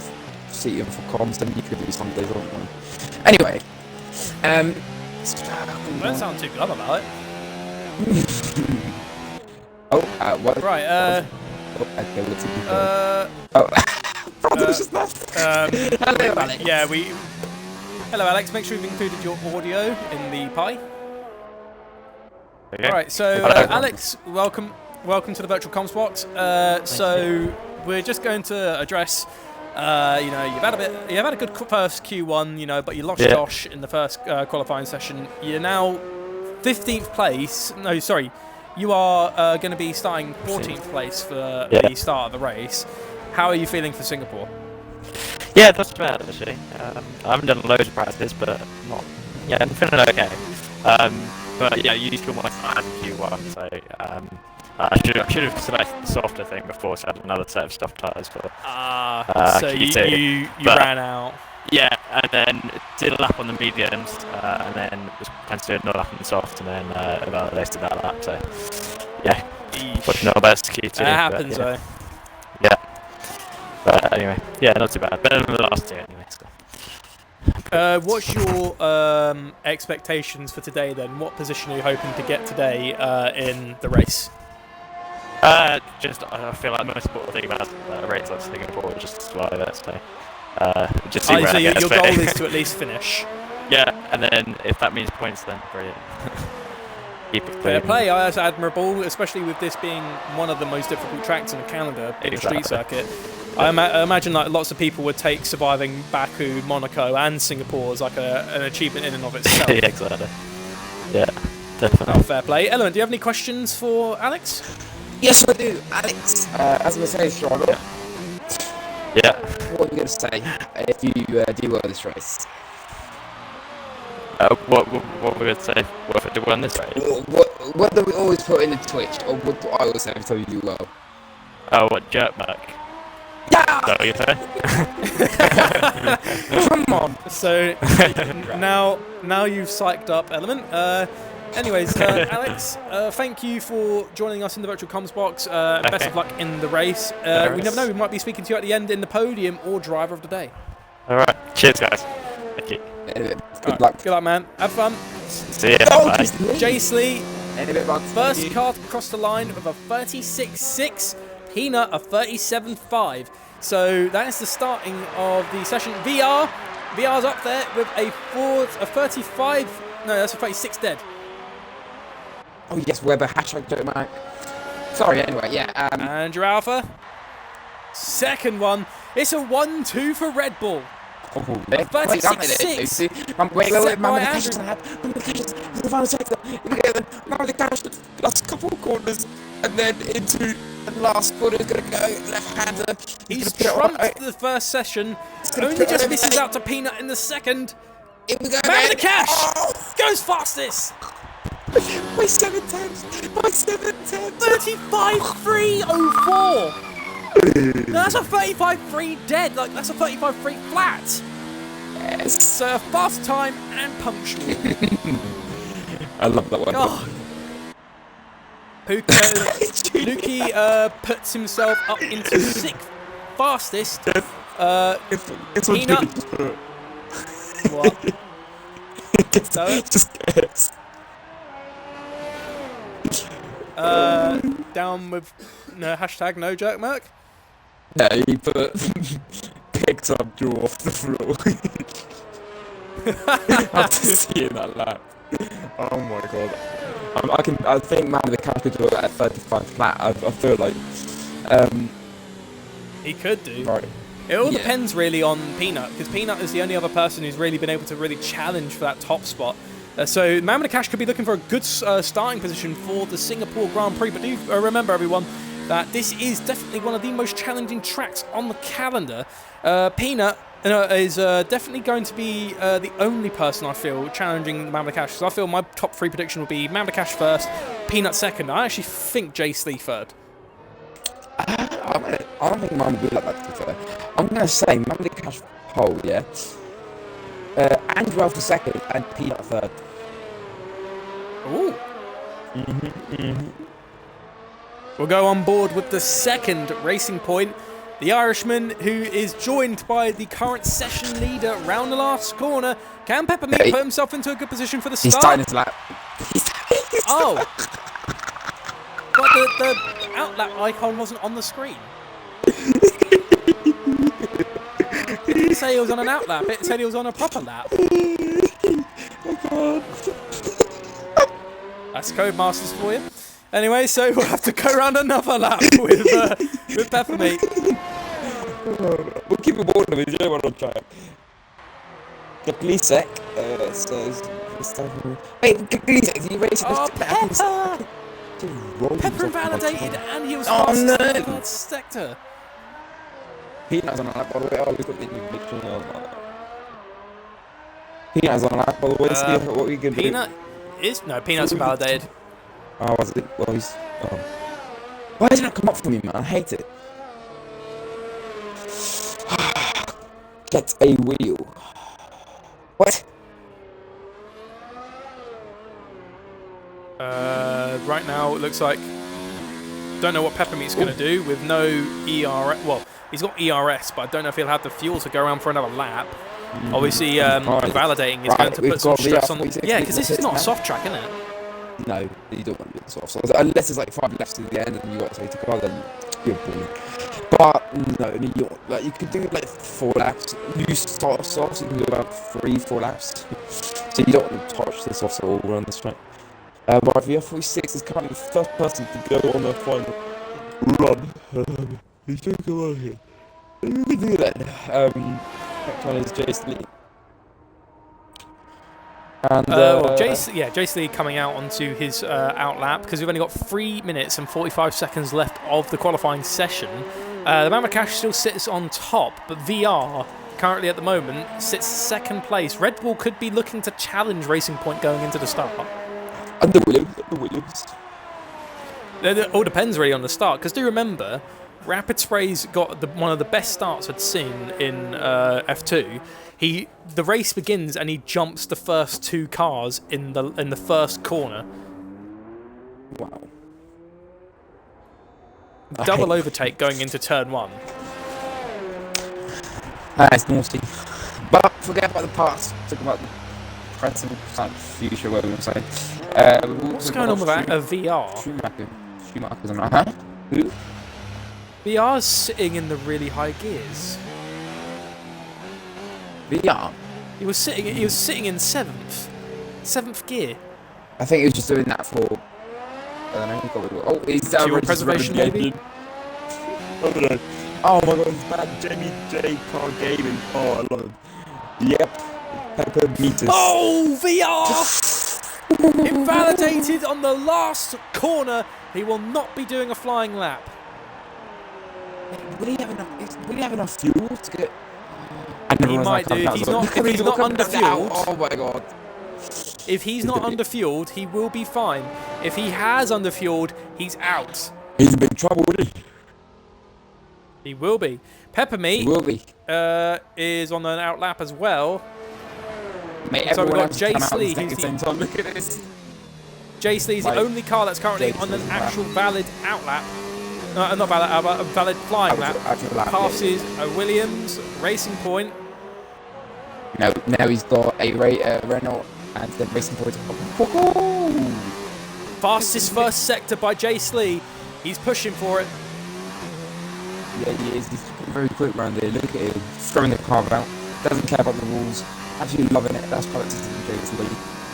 seat in for comms, then you could do some days on one. Anyway, Don't sound too glum about it. What? Right. Okay, let's see. Brother's just left. Hello, Alex. Yeah, Hello, Alex. Make sure you've included your audio in the party. Okay. All right. So, Alex, welcome to the virtual comms box. So we're just going to address. You've had a good first Q1, but you lost Josh in the first qualifying session. You're now 15th place. No, sorry. You are going to be starting 14th place for the start of the race. How are you feeling for Singapore? Yeah, that's too bad actually. I haven't done loads of practice, but not. Yeah, I'm feeling okay. But yeah, you still want to start Q1, so I should have selected the softer thing before, so I had another set of soft tyres for. So Q2. you ran out. Yeah, and then did a lap on the mediums, and then was planning to do another lap on the soft, and then validated that lap. So yeah, pushing our best Q2. That happens though. Yeah. But anyway, yeah, not too bad. Better than the last two anyway. So. What's your expectations for today then? What position are you hoping to get today in the race? Just I feel like the most important thing about a race like Singapore is just to survive it. So just see where so I your get goal is to at least finish. Yeah, and then if that means points, then brilliant. Keep it Fair clean. play, that's admirable, especially with this being one of the most difficult tracks in the calendar, in the street circuit. I imagine like lots of people would take surviving Baku, Monaco, and Singapore as like an achievement in and of itself. Yeah, exactly. Yeah, definitely. Oh, fair play. Ellen, do you have any questions for Alex? Yes, I do, Alex. As I say, Charlotte. Yeah. What are you going to say if you do well this race? What we're going to say? What if I do well in this race? What do we always put in the Twitch, or what do I always say every time you do well? Oh, what jerk back? Yeah! Is that what you say? Come on! So now you've psyched up Element. Anyways, Alex, thank you for joining us in the virtual comms box. Best of luck in the race. We never know, we might be speaking to you at the end in the podium or driver of the day. Alright, cheers guys. Thank you. Good luck. Good luck, man. Have fun. See ya. Bye. Jace Lee, First first car to cross the line with a 36.6, Peanut a 37.5. So that is the starting of the session. VR's up there with a 35. No, that's a 36 dead. Oh yes, Weber, hashtag Joe Mac. Sorry, anyway, yeah. Andrew Alpha. Second one. It's a 1-2 for Red Bull. Oh, 36.6. Wait, Mama the Cash doesn't have. Mama the Cash is the final sector. Mama the Cash, last couple of corners, and then into the last corner is going to go left-hander. He's trumped the first session. Only just misses out to Peanut in the second. Here we go. Mama the Cash goes fastest. By 7 tenths. 35.304. Now that's a 35.3 dead. Like that's a 35.3 flat. Yes. So fast time and punctual. I love that one. Oh. Luki puts himself up into 6th fastest. It's Peanut. What? Just guess. Down with no hashtag no jerk Merc. Yeah, he picked up Drew off the floor. After seeing that lap. Oh my god. I think Man of the Cash could do it at 35 flat. I feel like. He could do. Right. It all depends really on Peanut, because Peanut is the only other person who's really been able to really challenge for that top spot. So Man with the Cash could be looking for a good starting position for the Singapore Grand Prix. But do remember, everyone, that this is definitely one of the most challenging tracks on the calendar. Peanut is definitely going to be the only person I feel challenging Man with the Cash. So I feel my top 3 prediction will be Man with the Cash first, Peanut second. I actually think Jace Lee third. I don't think mine would be like that, to be fair. I'm going to say Man with the Cash pole, yeah? Andrew Alpha second and Peanut third. Ooh. We'll go on board with the second racing point. The Irishman, who is joined by the current session leader round the last corner. Can Peppermeat put himself into a good position for the start? He's starting his lap. Oh. But the outlap icon wasn't on the screen. It didn't say he was on an outlap, it said he was on a proper lap. Oh god. That's Codemasters for you. Anyway, so we'll have to go around another lap with Peppermeat. We'll keep it bored of it, you know what I'll try. Glisek says... Wait, Glisek, did you race it? Oh, Pepper! Pepper invalidated and he was fast in the third sector. Peanut's on a lap, by the way. Oh, we've got the new picture on that. Peanut's on a lap, by the way. See what we can do. Peanut's invalidated. Oh, was it? Well, he's... Oh. Why didn't it come up for me, man? I hate it. Get a wheel. What? Right now, it looks like... Don't know what Peppermeat's going to do with no ERS. Well, he's got ERS, but I don't know if he'll have the fuel to go around for another lap. Obviously, validating is going to put some stress on... Yeah, because this is not a soft track, isn't it? No, you don't want to do the soft. So unless there's like 5 laps to the end and you got to safety car, then you're boring. But no, I mean, you could do like 4 laps. You start off soft, so you can do about 3-4 laps. So you don't want to touch the soft at all around this track. But RSF1 is currently the first person to go on the final run. He's going to go on here. We can do that. Next one is Jace Lee. And Jace Lee coming out onto his out lap because we've only got 3 minutes and 45 seconds left of the qualifying session. The Mamakash still sits on top, but VR currently at the moment sits second place. Red Bull could be looking to challenge Racing Point going into the start. Under Williams. It all depends really on the start, because do remember, Rapid Spray's got one of the best starts I'd seen in F2. The race begins and he jumps the first 2 cars in the first corner. Wow. Double overtake going into turn 1. That's naughty. But forget about the past. Talk about the present, future, whatever you want to say. What's going on with VR? Schumacher's on, huh? Who? VR's sitting in the really high gears. VR? He was sitting in 7th gear. I think he was just doing that for... I don't know. Oh, he's fuel preservation, maybe? Oh my god, it's bad. Jamie J. Car Gaming. Oh, I love him. Yep. Pepper meters. Oh, VR! Invalidated on the last corner. He will not be doing a flying lap. Will he have enough fuel to get... He might do. If he's not underfueled... Oh my god. If he's not underfueled, he will be fine. If he has underfueled, he's out. He's in big trouble, isn't he? He will be. Peppermeat is on an out lap as well. Mate, so we've got Jace Lee. Look at this. Jace Lee is the only car that's currently on an actual valid out lap. No, not valid out lap, a valid flying lap. Passes a Williams, Racing Point. No, now he's got a Renault and then Racing Point. Fastest first sector by Jace Lee. He's pushing for it. Yeah, he is. He's very quick around there. Look at him. Throwing the car out. Doesn't care about the rules. Absolutely loving it. That's quite Jace Lee.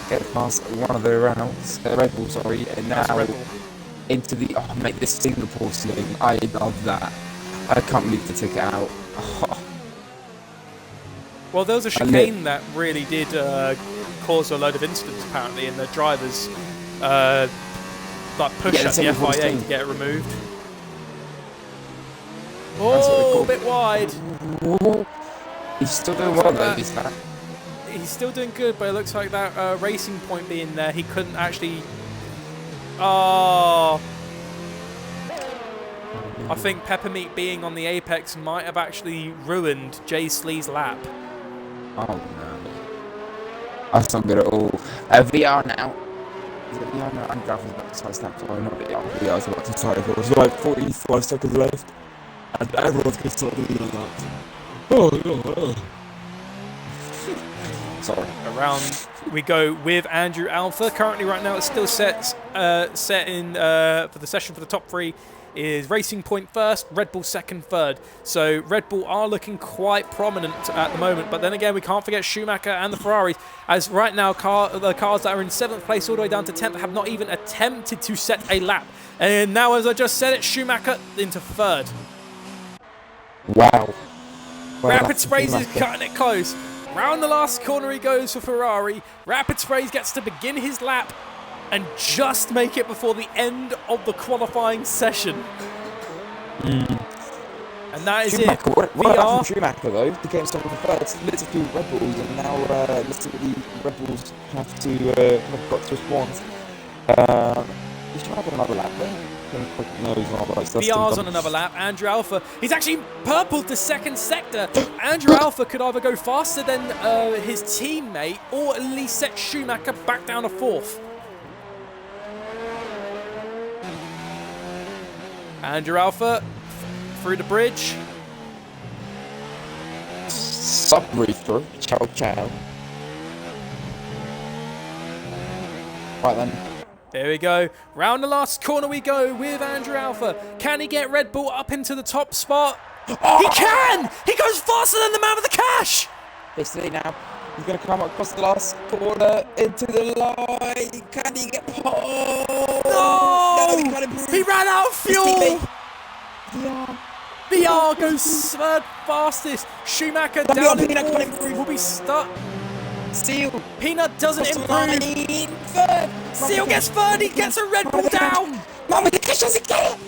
Get past one of the Renaults. Red Bull, sorry. And now into the... Oh, mate, this Singapore sling. I love that. I can't believe they took it out. Oh. Well, there was a chicane that really did cause a load of incidents, apparently, and the drivers push at the FIA to get it removed. Oh, a bit wide. He's still doing well, though, He's still doing good, but it looks like that Racing Point being there, he couldn't actually... Oh... I think Peppermeat being on the apex might have actually ruined Jace Lee's lap. Oh no. That's not good at all. VR now. Is it VR now? And Graph is about to start snap. Sorry, not VR. VR is about to start. There's like 45 seconds left. And everyone's going to start doing that. Oh. Sorry. Around we go with Andrew Alpha. Currently, right now, it's still set in for the session for the top 3. Is Racing Point first, Red Bull second, third. So Red Bull are looking quite prominent at the moment. But then again, we can't forget Schumacher and the Ferraris. As right now, the cars that are in 7th place all the way down to 10th have not even attempted to set a lap. And now, as I just said it, Schumacher into 3rd. Wow. Rapid Sprays is cutting it close. Round the last corner he goes for Ferrari. Rapid Sprays gets to begin his lap and just make it before the end of the qualifying session. And that is Schumacher, it. What about Schumacher, though? The game's started with first. Let's do Red Bulls, and now let's see what the Red Bulls have got to respond. He's trying to have another lap there. No, he's not. Right, so VR's on another lap. Andrew Alpha, he's actually purpled the second sector. Andrew Alpha could either go faster than his teammate or at least set Schumacher back down to fourth. Andrew Alpha through the bridge. Sup, Reefer. Ciao, ciao. Right then. There we go. Round the last corner we go with Andrew Alpha. Can he get Red Bull up into the top spot? Oh! He can! He goes faster than the man with the cash! Basically now, he's going to come across the last corner into the line. Can he get pole? No! He can't improve. He ran out of fuel! VR. VR goes third fastest. Schumacher down in fourth will be stuck. Seal. Peanut doesn't improve. Third. Seal gets third. He gets a Red Bull down. Man with the cash doesn't get it.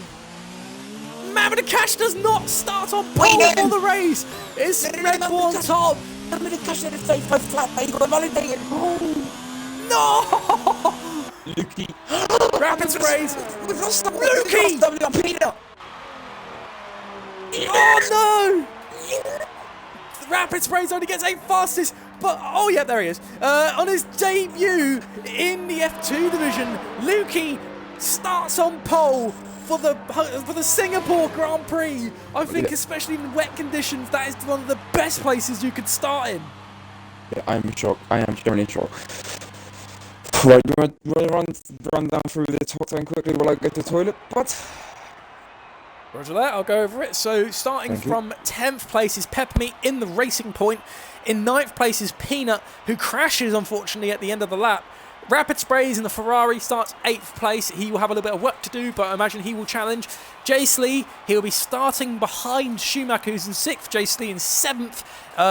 Man with the cash does not start on pole for the race. It's Red Bull on top. Man with the cash did a 35 flat, mate. He got validated. No! Lukey. Rapid sprays. We've lost the Lukey. Peanut. Oh no! Rapid sprays only gets 8th fastest. But, oh yeah, there he is. On his debut in the F2 division, Lukey starts on pole for the Singapore Grand Prix. I think, especially in wet conditions, that is one of the best places you could start in. Yeah, I am shocked. I am genuinely shocked. Right, we'll run down through the top 10 quickly while I go to the toilet, but... Roger that, I'll go over it. So, starting from 10th place is Peppermeat in the Racing Point. In 9th place is Peanut, who crashes, unfortunately, at the end of the lap. Rapid Sprays in the Ferrari starts 8th place. He will have a little bit of work to do, but I imagine he will challenge. Jace Lee, he'll be starting behind Schumacher, who's in 6th. Jace Lee in 7th.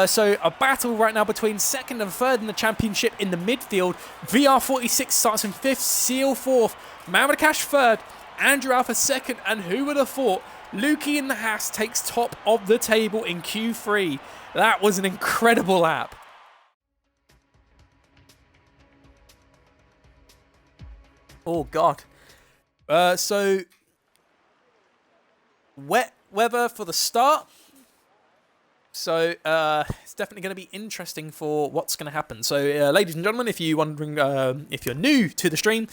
So a battle right now between 2nd and 3rd in the championship in the midfield. VR46 starts in 5th, Seal 4th. Mamadacash 3rd. Andrew Alpha 2nd, and who would have thought Lukey in the Haas takes top of the table in Q3. That was an incredible lap. Oh, God. So, wet weather for the start. So, it's definitely going to be interesting for what's going to happen. So, ladies and gentlemen, if you're wondering, if you're new to the stream,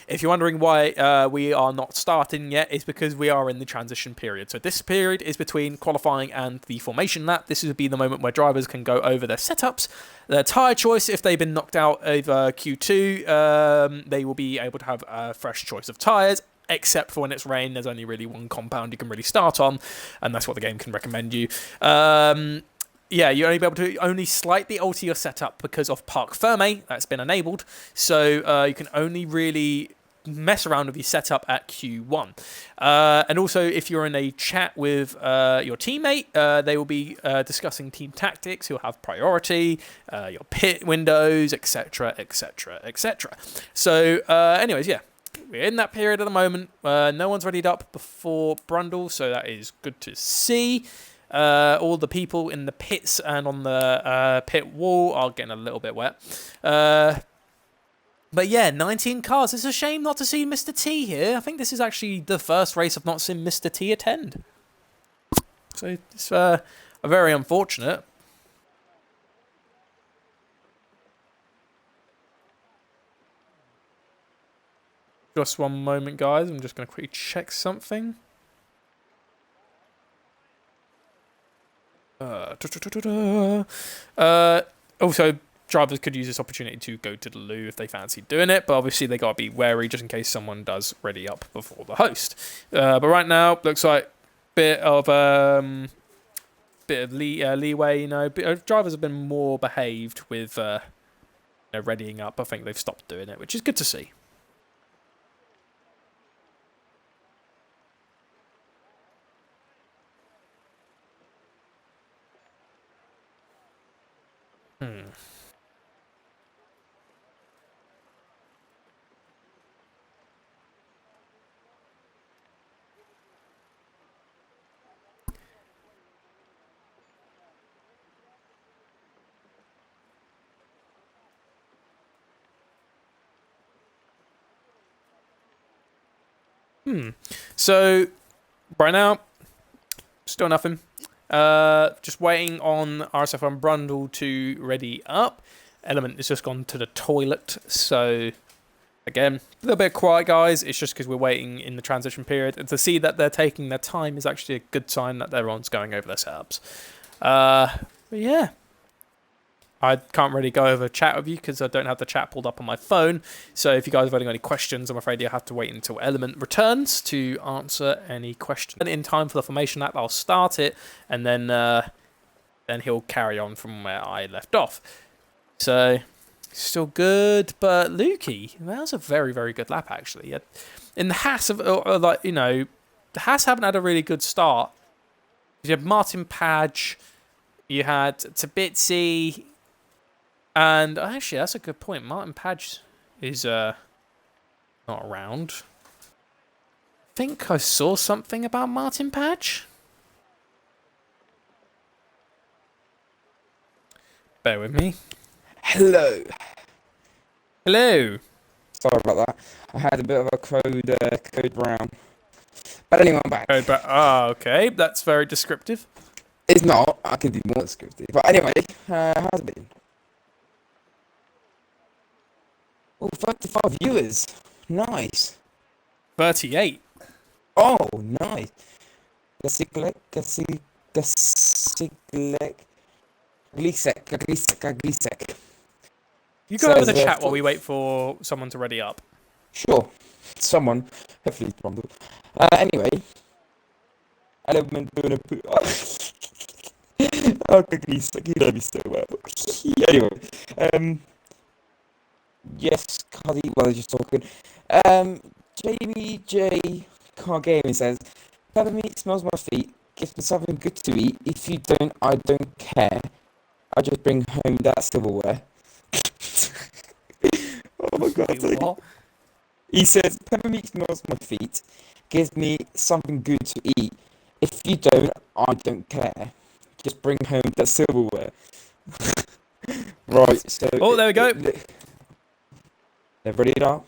if you're wondering why we are not starting yet, it's because we are in the transition period. So this period is between qualifying and the formation lap. This would be the moment where drivers can go over their setups, their tyre choice. If they've been knocked out over Q2, they will be able to have a fresh choice of tyres. Except for when it's rain, there's only really one compound you can really start on, and that's what the game can recommend you. Yeah, you're only be able to only slightly alter your setup because of Parc Ferme. That's been enabled. So you can only really mess around with your setup at Q1. And also, if you're in a chat with your teammate, they will be discussing team tactics. You'll have priority, your pit windows, etc., etc., etc. So anyways, yeah. We're in that period at the moment. No one's readied up before Brundle, so that is good to see. All the people in the pits and on the pit wall are getting a little bit wet. But yeah, 19 cars. It's a shame not to see Mr. T here. I think this is actually the first race I've not seen Mr. T attend. So it's very unfortunate. Just one moment, guys. I'm just going to quickly check something. Also, drivers could use this opportunity to go to the loo if they fancy doing it, but obviously they got to be wary just in case someone does ready up before the host. But right now, looks like bit of leeway. You know, drivers have been more behaved with readying up. I think they've stopped doing it, which is good to see. So, right now, still nothing. Just waiting on RSF1 Brundle to ready up. Element has just gone to the toilet, so again, a little bit quiet, guys. It's just because we're waiting in the transition period. And to see that they're taking their time is actually a good sign that everyone's going over their setups. But yeah. I can't really go over chat with you because I don't have the chat pulled up on my phone. So if you guys have got any questions, I'm afraid you'll have to wait until Element returns to answer any questions. And in time for the formation lap, I'll start it, and then he'll carry on from where I left off. So still good, but Lukey, that was a very, very good lap actually. In the Haas, the Haas haven't had a really good start. You had Martin Page, you had Tabitzi. And actually, that's a good point. Martin Page is not around. I think I saw something about Martin Page. Bear with me. Hello. Hello. Sorry about that. I had a bit of a code brown. But anyway, I'm back. Okay. That's very descriptive. It's not. I can be more descriptive. But anyway, how's it been? Oh, 35 viewers. Nice. 38. Oh, nice. Glisek. You go over the chat while we wait for someone to ready up. Sure. Someone. Hopefully it's Brundle. Anyway. Element doing a poo. Oh, Glisek. You know me so well. Anyway. Yes, Cuddy, well, I was just talking. JBJ Car Gaming says, Peppermeat smells my feet, gives me something good to eat. If you don't, I don't care. I just bring home that silverware. Oh my god. He says, Peppermeat smells my feet, gives me something good to eat. If you don't, I don't care. Just bring home that silverware. Right, so... Oh, there we go. They've ready it up.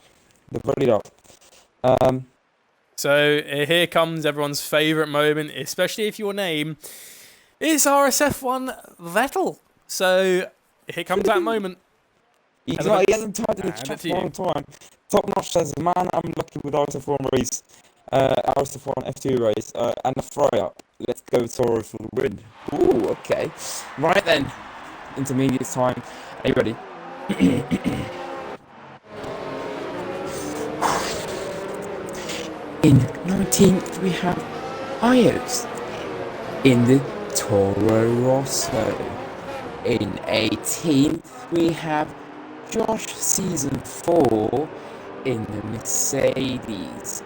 So here comes everyone's favourite moment, especially if your name is RSF1 Vettel. So here comes that moment. He hasn't typed in the chat for a long time. Top Notch says, man, I'm lucky with RSF1 race, RSF1 F2 race, and the fry up. Let's go Toro for the win. Ooh, okay. Right then. Intermediate time. Are you ready? In 19th, we have Ios in the Toro Rosso. In 18th, we have Josh Season 4 in the Mercedes.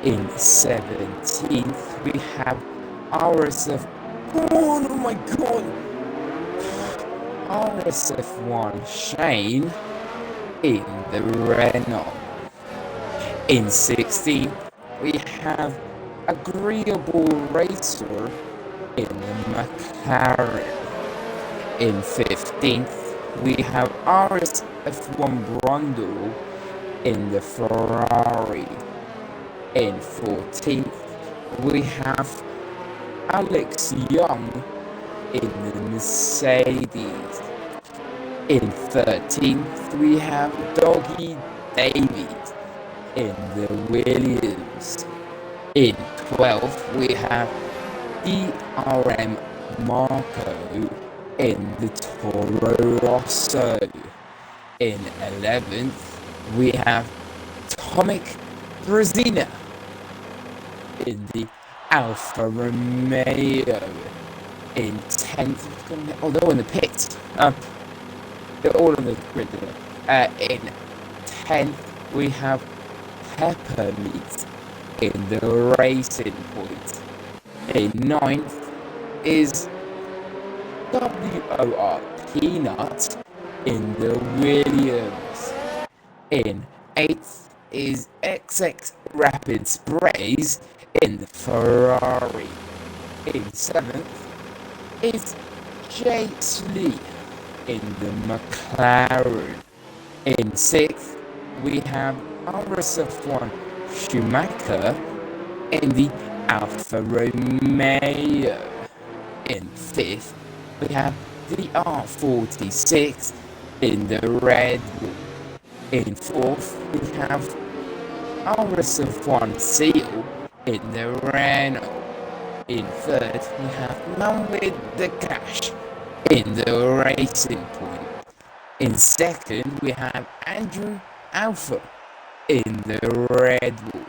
In 17th, we have RSF. Oh my god! RSF1 Shane in the Renault. In 16th, we have Agreeable Racer in the McLaren. In 15th, we have RSF1 Brundle in the Ferrari. In 14th, we have Alex Young in the Mercedes. In 13th, we have Doggy David in the Williams. In 12th, we have DRM Marco in the Toro Rosso. In 11th, we have Tomic Brezina in the Alfa Romeo. In 10th, oh, they're all in the pits. They're all in the grid. In 10th, we have Peppermeat in the Racing Point. In 9th is WOR Peanut in the Williams. In 8th is XX Rapid Sprays in the Ferrari. In 7th is Jay Slee in the McLaren. In 6th we have RSF1 Schumacher in the Alfa Romeo. In 5th, we have the R46 in the Red Bull. In 4th, we have RSF1 Seal in the Renault. In 3rd, we have Man with the Cash in the Racing Point. In 2nd, we have Andrew Alpha in the Red Bull.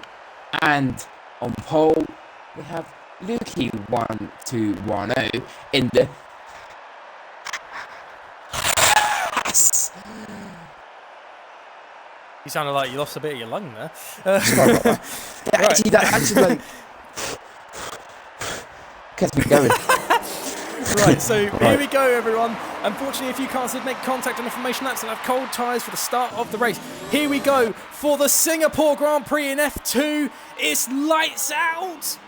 And on pole, we have Lukey1210 in the Haas. You sounded like you lost a bit of your lung there. Actually, like gets me going. Right, so here we go, everyone. Unfortunately, a few cars did make contact on the formation laps and have cold tyres for the start of the race. Here we go for the Singapore Grand Prix in F2. It's lights out.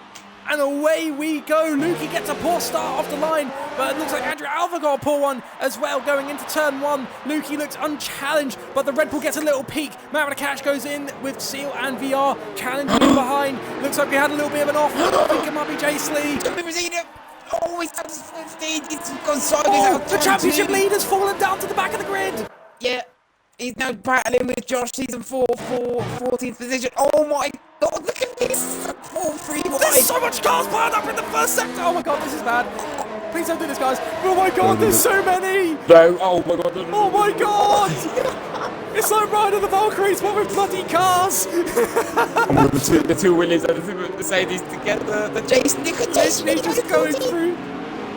And away we go. Lukey gets a poor start off the line, but it looks like Andrew Alva got a poor one as well going into turn 1. Lukey looks unchallenged, but the Red Bull gets a little peak. Marrakesh goes in with Seal and VR challenging him behind. Looks like we had a little bit of an off. I think it might be Jace Lee. Oh, he's done 15. He's gone sideways. The championship leader's fallen down to the back of the grid. Yeah, he's now battling with Josh, season 4 for 14th position. Oh my god, look at this! 4-3 wide. There's so much cars piled up in the first sector. Oh my god, this is bad. Please don't do this, guys. Oh my god, there's so many. No, oh my god. No. Oh my god. It's like Ride of the Valkyries, but with bloody cars. the two Williams and the Mercedes together. The Jason Jace Lee just going through.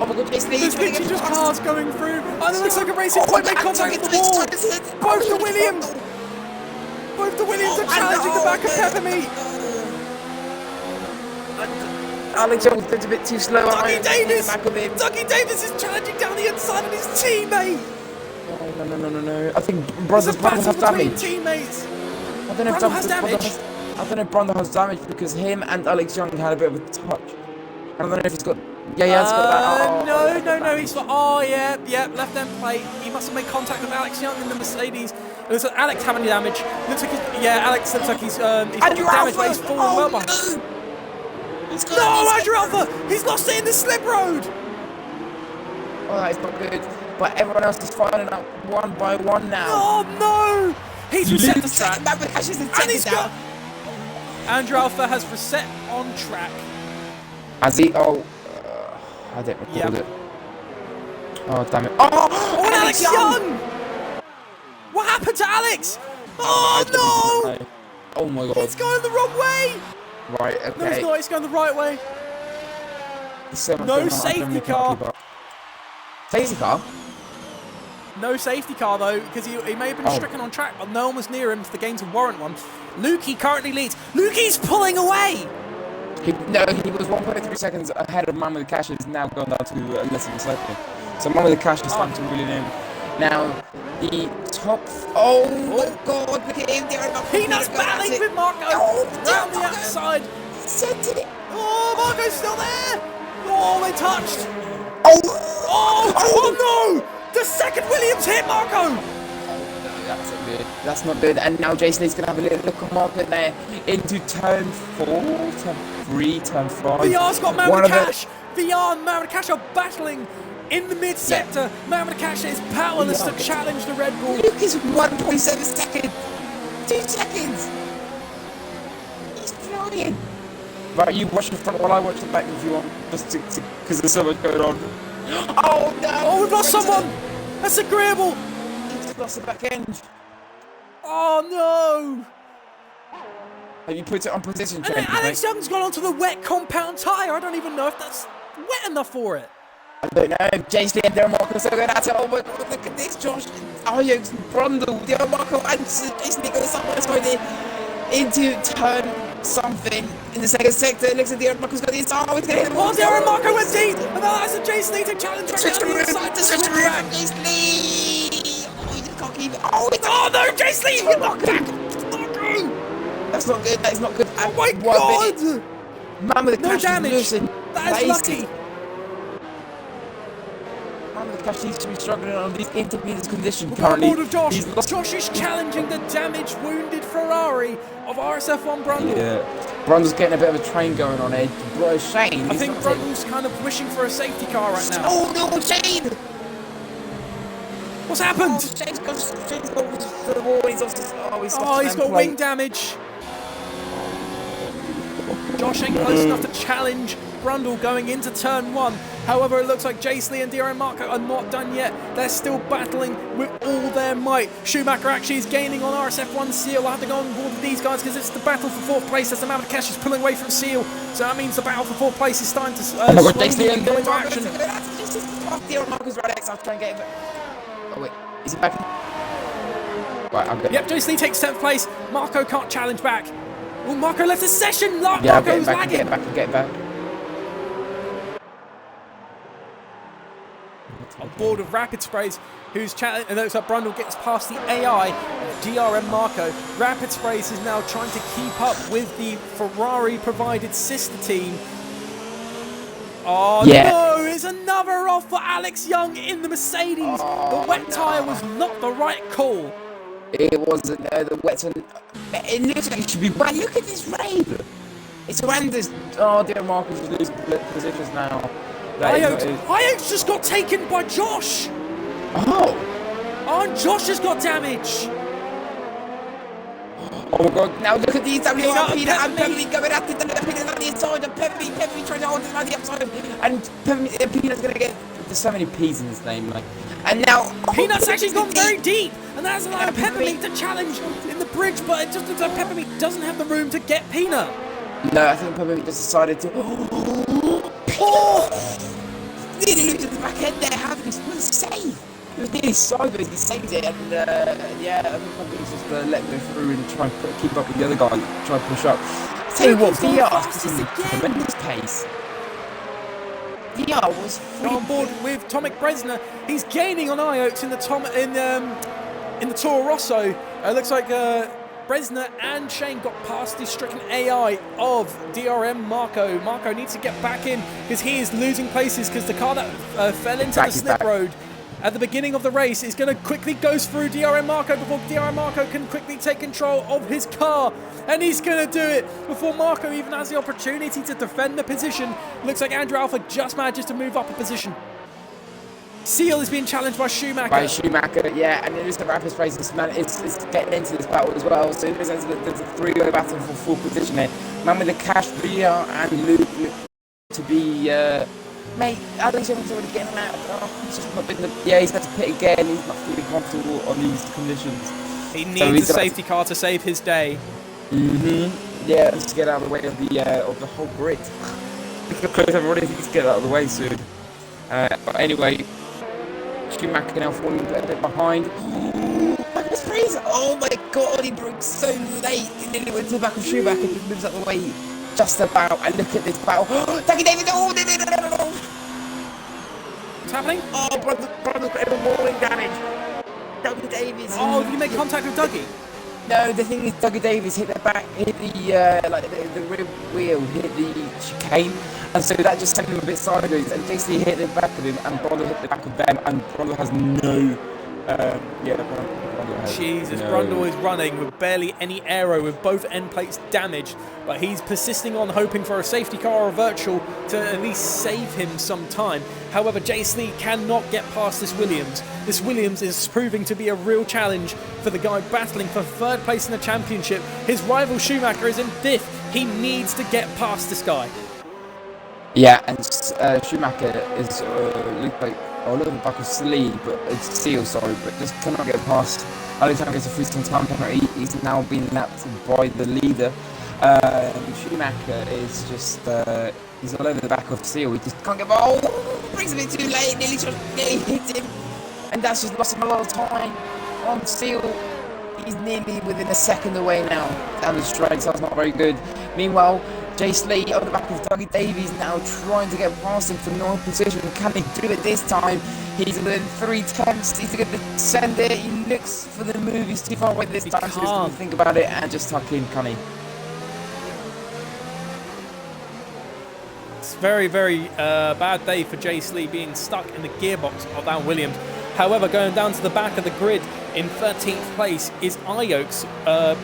Oh my god, Jason Lee. There's literally just cars going through. And it looks like a racing point made contact with the wall. Both the Williams. Both the Williams are challenging the back of Peppermeat. Alex Jones a bit too slow. Dougie Davis is challenging down the inside of his teammate. Oh, no. I think Brundle has damage. Teammates. I don't know Brundle has damage. I don't know if Brundle has damage because him and Alex Young had a bit of a touch. I don't know if he's got. Yeah, he has got that. No. He's got. Oh, yeah. Left end plate. He must have made contact with Alex Young in the Mercedes. It looks like Alex having damage. Looks like Alex looks like he's got damage, but he's fallen well behind. No, Andrew Alpha! He's lost it in the slip road! Oh, that is not good. But everyone else is firing up one by one now. Oh, no! He's reset the track. And he's got... Andrew Alpha has reset on track. Has he? Oh, I didn't record it. Oh, damn it. Oh, and Alex Young! What happened to Alex? Oh, no! Oh, my God. It's going the wrong way! Right, okay. No, it's not. It's going the right way. No safety car. Safety car? No safety car, though, because he may have been stricken on track, but no one was near him for the game to warrant one. Lukey currently leads. Lukey's pulling away! He was 1.3 seconds ahead of Man with the Cash. He's now gone down to less than a second. So Man with the Cash is starting to really in. Now, the top... Oh, my God, look at him. Peanuts battling with Marco. Round the outside. Sent it. Oh, Marco's still there. Oh, they touched. Oh, no. The second Williams hit Marco. No, that's not good. That's not good. And now Jason is going to have a little look at Marco there into turn 4, turn 3, turn 5. VR's got Marrakesh. VR and Marrakesh are battling in the mid-sector. Marrakesh is powerless to challenge the Red Bull. Luke is 1.7 seconds. 2 seconds. He's flying. Right, you watch the front while I watch the back if you want. Just because there's so much going on. Oh, no. Oh, we've lost someone. That's agreeable. He's lost the back end. Oh, no. Have you put it on position change? And then Alex Young's gone onto the wet compound tyre. I don't even know if that's wet enough for it. I don't know. James Lee and Darren Marco so good at it. Oh my God, look at this, Josh. Ajax, Brundle, Darren Marco, and Jason Lee goes somewhere going into turn something in the second sector. It looks like Darren Marco's got the inside. Oh, he's going to hit the wall. Darren Marco went deep. And that's a Jason Lee to challenge right down the inside to switch back. Jason Lee. Oh, he just can't keep it. Oh, no, Jason Lee. You're not back. That's not good. That is not good. Oh my God. Man with the no damage. That is lucky. Cash seems to be struggling on these intermediate conditions We're on currently. board of Josh. Josh is challenging the damaged, wounded Ferrari of RSF1 Brundle. Yeah. Brundle's getting a bit of a train going on here. Bro, Shane. I think Brundle's kind of wishing for a safety car right now. Oh no, Shane! What's happened? Oh, Shane's got the wall. He's got wing damage. Josh ain't close enough to challenge Brundle going into turn 1. However, it looks like Jace Lee and DRM Marco are not done yet. They're still battling with all their might. Schumacher actually is gaining on RSF1 Seal. I'll have to go on board with these guys because it's the battle for 4th place as the Mavakash is pulling away from Seal. So that means the battle for 4th place is starting to slowly go into action. DRM Marco's right next. I'll try and get him. Oh wait, is he back? Right, I'm good. Yep, Jace Lee takes 7th place. Marco can't challenge back. Oh, Marco left the session. Yeah, Marco's lagging. Get back. On board of Rapid Sprays, who's chatting, and looks like Brundle gets past the AI of DRM Marco. Rapid Sprays is now trying to keep up with the Ferrari-provided sister team. Oh yeah. No, it's another off for Alex Young in the Mercedes. The wet tyre was not the right call. It wasn't the wet one. It looks like it should be wet. Look at this rain. It's horrendous. Oh, dear, Marcus is losing positions now. Iote's just got taken by Josh. Oh, and Josh has got damage. Oh my god, now look at these WR, Peter and Pemmy going at it, and Peter's on the inside, and Pemmy trying to hold it on the upside, and Peanut's going to get, there's so many P's in his name, like, and now... Peanut's actually gone very deep, and that's allowed Peppermeat to challenge in the bridge, but it just looks like Peppermeat doesn't have the room to get Peanut. No, I think Peppermeat just decided to... Nearly loses the back end there, having his full save. It was nearly sideways, he saved it, and yeah, I think probably just let go through and try and keep up with the other guy, try and push up. I tell you what, VR is a tremendous pace. VR was on board with Tomek Bresner. He's gaining on Iotes in the Toro Rosso. It looks like Bresner and Shane got past the stricken AI of DRM Marco. Marco needs to get back in because he is losing places because the car that fell into the slip road at the beginning of the race is going to quickly go through DRM Marco before DRM Marco can quickly take control of his car. And he's going to do it before Marco even has the opportunity to defend the position. Looks like Andrew Alpha just manages to move up a position. Seal is being challenged by Schumacher. Yeah, and it is the rapid race. It's getting into this battle as well. So there's a three-way battle for full position here. Man with the cash, VR, and Luke to be... Mate, Alex Young's already getting out. He's just not been he's had to pit again. He's not feeling comfortable on these conditions. He needs a safety car to save his day. Yeah, let's get out of the way of the whole grid. Everybody needs to get out of the way soon. But anyway, Schumacher now falling a bit behind. Magnus Fraser! Oh my god, he broke so late. He nearly went to the back of Schumacher and moves out of the way. Just about, and look at this battle. Dougie Davis! Oh, no. What's happening? Oh, brother's got even more wing damage. Dougie Davis. Oh, did you make contact with Dougie? No, the thing is, Dougie Davis hit the back, hit the rear wheel, hit the chicane, and so that just sent him a bit sideways. And JC hit the back of him, and Brundle hit the back of them, and Brundle has no. Brundle is running with barely any aero, with both end plates damaged, but he's persisting on hoping for a safety car or a virtual to at least save him some time. However, Jace Lee cannot get past this Williams. This Williams is proving to be a real challenge for the guy battling for third place in the championship. His rival Schumacher is in fifth. He needs to get past this guy. Yeah, and Schumacher is looked like a little bit back of Seal, but just cannot get past. Alexander gets a free time penalty. He's now been lapped by the leader. Schumacher is just he's all over the back of Seal. He just can't get brings him in too late. Nearly hit him, and that's just lost him a lot of time on Seal. He's nearly within a second away now down the straight, so that's not very good. Meanwhile, Jace Lee on the back of Dougie Davies now trying to get past him for 9th position. Can he do it this time? He's within 3 attempts. He's going to send it. He looks for the move. He's too far away this time, so he's going to think about it and just tuck in, can he? Very, very bad day for Jace Lee being stuck in the gearbox of that Williams. However, going down to the back of the grid in 13th place is Iox,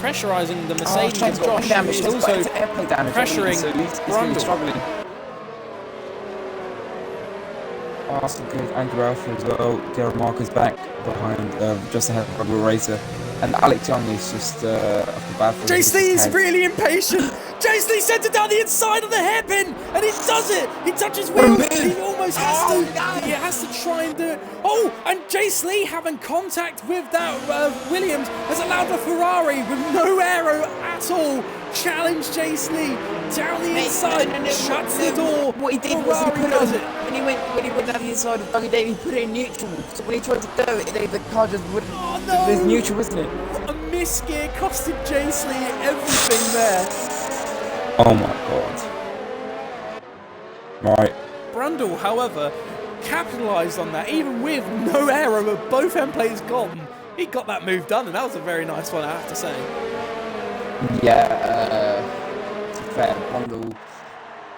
pressurising the Mercedes. Josh is also pressuring Brundle. Awesome, good. Andrew Alpha as well. Darren Marker's back behind, just ahead of Rebel Racer. And Alex Young is just off the bat. Jace Lee is really impatient. Jace Lee sent it down the inside of the hairpin, and he does it. He touches wheels. He almost has to. He has to try and do it. Oh, and Jace Lee having contact with that Williams has allowed the Ferrari with no aero at all challenge Jace Lee down the inside, shuts the door. What he did was he put it when he went down the inside of Dougie Davey, he put it in neutral. So when he tried to go, the car just wouldn't. Oh no! There's neutral, isn't it? What a misgear costed Jace Lee everything there. Oh my god. Right. Brundle, however, capitalised on that, even with no aero, but both end plates gone. He got that move done, and that was a very nice one, I have to say. Yeah, fair. Brundle,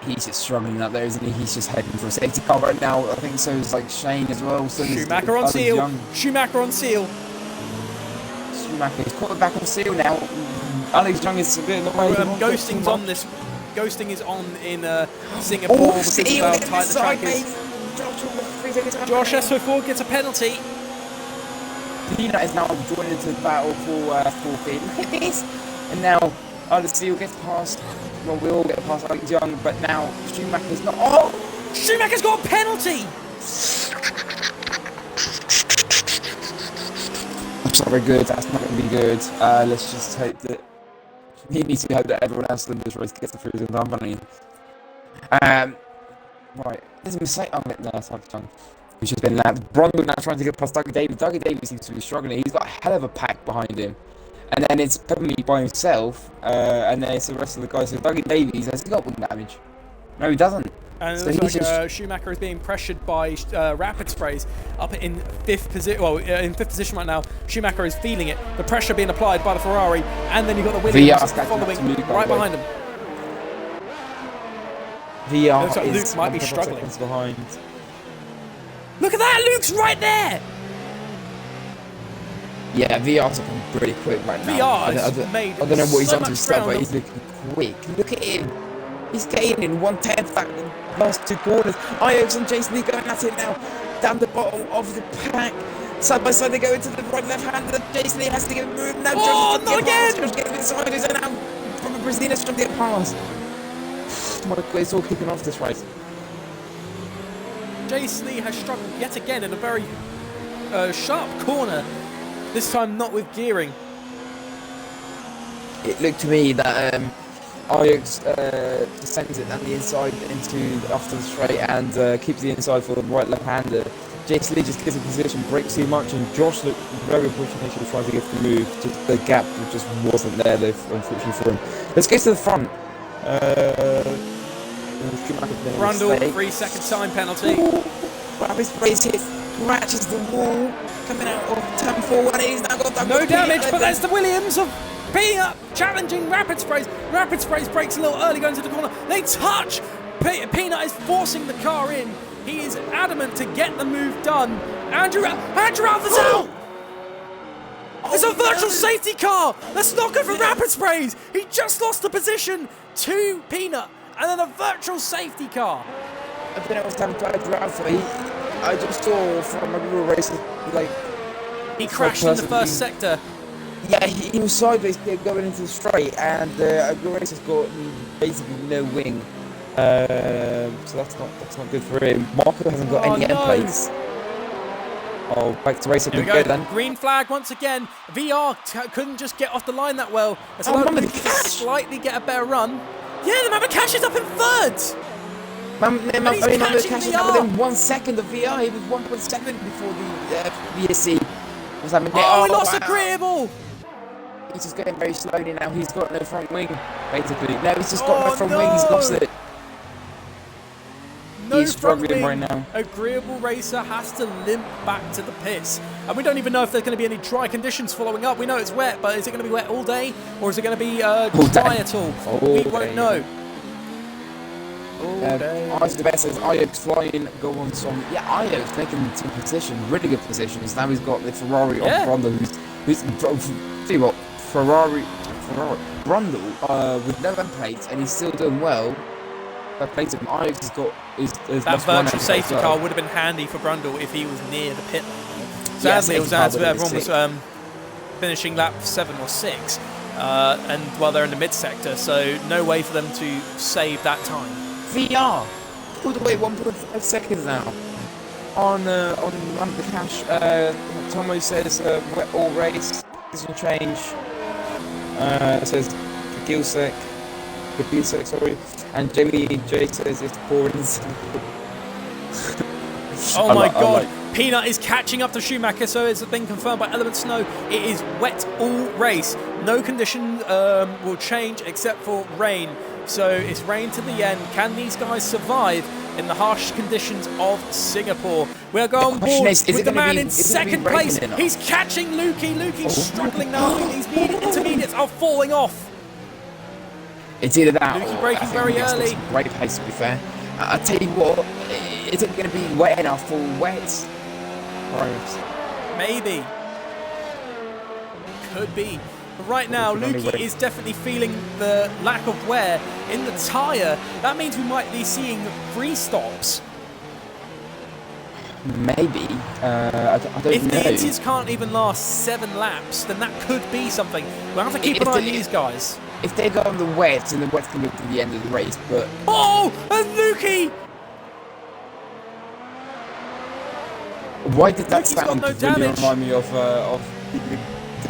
he's just struggling up there, isn't he? He's just heading for a safety car right now. I think so is like Shane as well. So Schumacher on seal. Young. Schumacher on seal. Schumacher, he's caught back on seal now. Alex Young is a bit in the way. Ghosting's on this. Ghosting is on in Singapore because of how tight the track is. Josh S04 gets a penalty. Peanut is now joined into the battle for fourth. Look at this. And now Alex Seal gets past. Well, we all get past Alex Young, but now Schumacher's not. Oh! Schumacher's got a penalty! That's not very good. That's not going to be good. Let's just hope that. He needs to hope that everyone else in this race gets the freezing company. Right. There's a mistake on it there, Alex Young. Which has been lapped. Brundle now trying to get past Dougie Davies. Dougie Davies seems to be struggling. He's got a hell of a pack behind him. And then it's Peppermeat by himself, and then it's the rest of the guys. So Dougie Davies, has he got wing damage? No, he doesn't. And it so looks like Schumacher is being pressured by Rapid Sprays up in 5th position. Well, in 5th position right now. Schumacher is feeling it. The pressure being applied by the Ferrari, and then you've got the Williams following right behind him. VR looks like Luke might be struggling. Behind. Look at that! Luke's right there! Yeah, VR's looking pretty quick right now. VR has made I don't know what he's so up to his stuff, but he's looking quick. Look at him. He's gaining 1/10 back in the last two corners. Iox and Jason Lee going at it now. Down the bottom of the pack. Side by side they go into the right left hand. Jason Lee has to get a move now. Oh, not again! Josh getting inside. He's now from a Brazilian trying to get past. My God, it's all kicking off this race. Jace Lee has struggled yet again in a very sharp corner. This time not with gearing. It looked to me that Iox sends it down the inside into after the straight and keeps the inside for the right left-hander. Jace Lee just gets in position, breaks too much, and Josh looked very unfortunate. He was trying to get the move. Just the gap just wasn't there, unfortunately for him. Let's get to the front. Brundle, 3-second time penalty. Rapid Sprays hit, scratches the wall, coming out of turn 4, and he's now got that. No damage, but there's the Williams of Peanut challenging Rapid Sprays. Rapid Sprays breaks a little early going to the corner. They touch. Peanut is forcing the car in. He is adamant to get the move done. Andrew Alpha's out. It's a virtual safety car. That's not good for Rapid Sprays. He just lost the position to Peanut. And then a virtual safety car. I don't know what's happened to Andrew Alpha. I just saw from a real race, like... He crashed in the first sector. Yeah, he was sideways going into the straight, and a real race has got basically no wing. So that's not good for him. Marco hasn't got any end plates. Oh, back to racing again then. Green flag once again. VR couldn't just get off the line that well. It's allowed him to slightly get a better run. Yeah, the Cash is up in 3rd. Remember Cash is up within 1 second of VR. He was 1.7 before the VSC was happening. Oh, he lost a Grable. He's just going very slowly now. He's got no front wing, basically. No, he's just got no front wing. He's lost it. He's struggling right now. Agreeable Racer has to limp back to the pits. And we don't even know if there's going to be any dry conditions following up. We know it's wet, but is it going to be wet all day? Or is it going to be dry at all? We won't know. Isaac the Best says Ajax flying, go on some. Yeah, Ajax making some position, really good positions. Now he's got the Ferrari of Brundle, who's see what Ferrari Brundle with no end plates, and he's still doing well. That plates him. Ajax has got that virtual safety car would have been handy for Brundle if he was near the pit lane. Sadly, it was everyone was finishing lap 7 or 6, and while they're in the mid sector, so no way for them to save that time. VR pulled away 1.5 seconds now on Run the Cash. Tomo says wet all race doesn't change. It says Kagilsek, sorry, and Jamie J says it's pouring. Oh my God! Peanut is catching up to Schumacher, so it's been confirmed by Element Snow. It is wet all race. No condition will change except for rain. So it's rain to the end. Can these guys survive in the harsh conditions of Singapore? We're going on board with the man in second place. He's catching Lukey. Lukey's struggling now. These intermediates are falling off. It's either that Lukey braking very early. Great pace, to be fair. I tell you what, is it going to be wet enough for wet? Maybe. Could be. But right now, Lukey is definitely feeling the lack of wear in the tyre. That means we might be seeing restops. Maybe. I don't know. If the Intis can't even last 7 laps, then that could be something. We'll have to keep an eye on these guys. If they go on the wet, and the wet can go to the end of the race, but... Oh! And Lukey! Why did that sound really remind me of the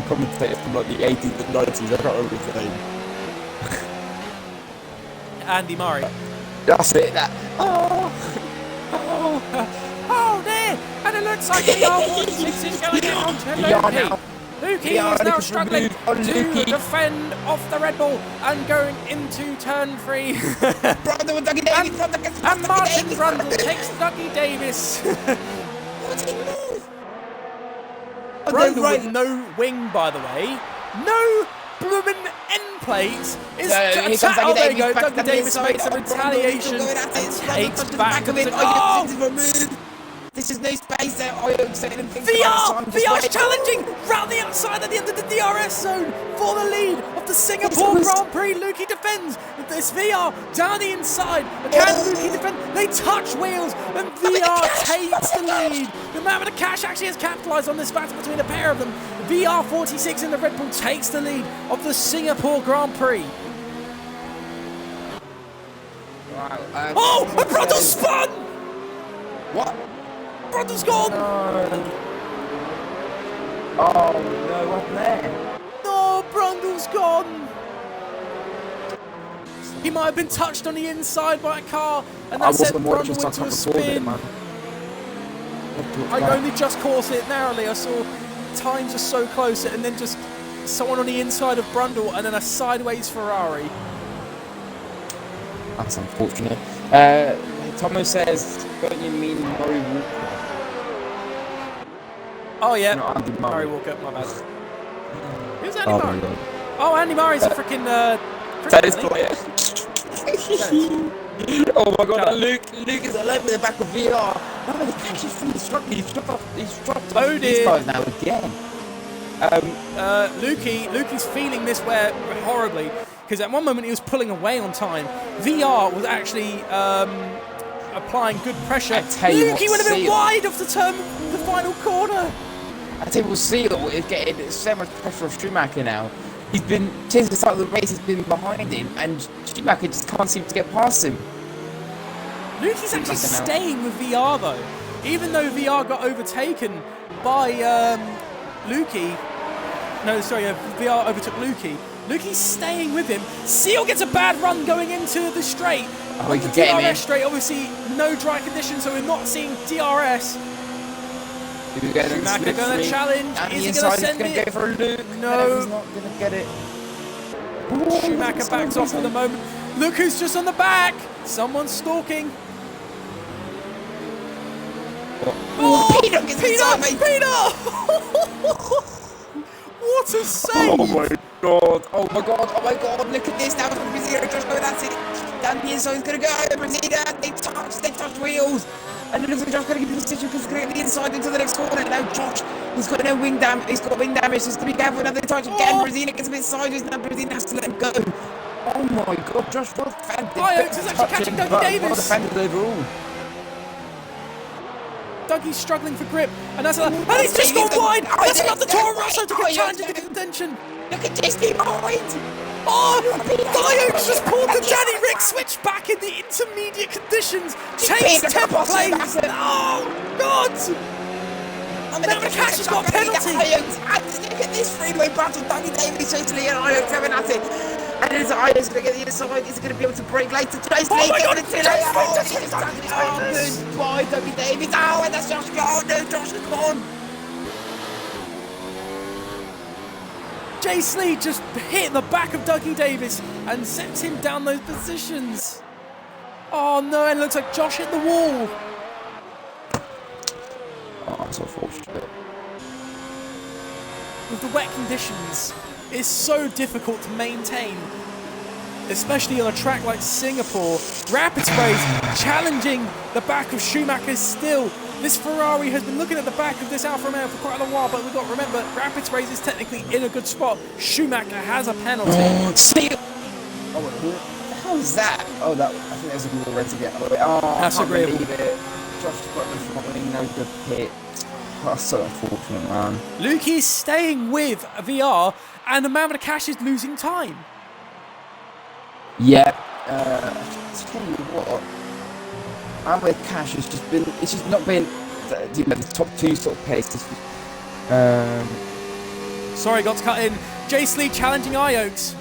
commentator from like the 80s and 90s? I can't remember his name. Andy Murray. That's it. Oh, there! And it looks like the R46 is going on to Lukey. Lukey is now struggling to defend off the Red Bull and going into turn 3. and Martin Brundle takes Dougie Davis. Brundle with no wing, by the way. No bloomin' end plates. There you go. Dougie Davis makes a retaliation and takes back of it. Oh! This is no space there. VR's challenging round the outside at the end of the DRS zone for the lead of the Singapore Grand Prix. Lukey defends. This VR down the inside. Can Lukey defend? They touch wheels and VR takes the lead. The man with the cash actually has capitalised on this battle between a pair of them. VR46 in the Red Bull takes the lead of the Singapore Grand Prix. Oh, and Brundle spun! What? Brundle's gone! No. Oh no, what there? No, Brundle's gone! He might have been touched on the inside by a car, and that sent Brundle into a spin. I only just caught it narrowly. I saw times are so close, and then just someone on the inside of Brundle, and then a sideways Ferrari. That's unfortunate. Tomo says, don't you mean Murray Walker? Oh yeah, no, Andy Murray Walker, my bad. Who's Andy Murray? Oh, Andy Murray's a freaking... Tennis player. Oh my god, Luke is alive in the back of VR. Oh, he's actually he's dropped off these guys now again. Lukey's feeling this wear horribly, because at one moment he was pulling away on time. VR was actually applying good pressure. Lukey would have been wide off the final corner. I tell you what, Seal is getting so much pressure off Schumacher now. He's been, since the start of the race, he's been behind him, and Schumacher just can't seem to get past him. Lukey's actually staying with VR though. Even though VR got overtaken by Lukey. No, sorry, VR overtook Lukey. Lukey's staying with him. Seal gets a bad run going into the straight. Oh, he can get him in. DRS straight, obviously no dry conditions, so we're not seeing DRS. Schumacher going to challenge. Is he going to send it? Go for a loop. No. He's not going to get it. Schumacher backs off for the moment. Look who's just on the back. Someone's stalking. Oh, Peter! Peter! What a save! Oh my God. Oh my God. Oh my God. Look at this. Now from Brazil. Josh, go. That's it. Down the inside. He's going to go. Brazil. They touched wheels. And it looks like Josh going to get the decision because he's going to get the inside into the next corner. Now Josh, he's got no wing damage. He's got wing damage. He's going to be careful. Another touch again. Brazil gets a bit sideways. Now Brazil has to let him go. Oh my God. Josh, well defended. Ajax is actually catching Dougie Davis. Well defended overall. Dougie's struggling for grip, and that's and he's just gone wide. That's another Toro Rosso to get challenged into contention. Look at this behind. Oh, Ajax just pulled the Danny Rick switch back in the intermediate conditions. Chase 10th place. Oh, God. Now Cash has got a penalty. Look at this freeway battle. Dougie Davis, Chase Lee and Ajax having at it. And it's Ajax going to get the inside. Is he going to be able to break later? Chase Lee gets it. Oh, goodbye, Dougie Davis. Oh, and that's Josh gone. No, Josh is gone. Chase Lee just hit the back of Dougie Davis and sets him down those positions. Oh no, and it looks like Josh hit the wall. Oh, that's unfortunate. With the wet conditions, it's so difficult to maintain, especially on a track like Singapore. Rapid Sprays challenging the back of Schumacher still. This Ferrari has been looking at the back of this Alfa Romeo for quite a long while, but we've got to remember, Rapid Sprays is technically in a good spot. Schumacher has a penalty. Oh, what the hell is that? Oh, I think there's a rule red to get. Oh, that's agreeable. Josh got the front wing, no good hit. That's so unfortunate, man. Lukey is staying with VR, and the man with the cash is losing time. Yeah. Tell you what. And with Cash, it's just not been the top two sort of pace. Sorry, got to cut in. Jace Lee challenging Ajax.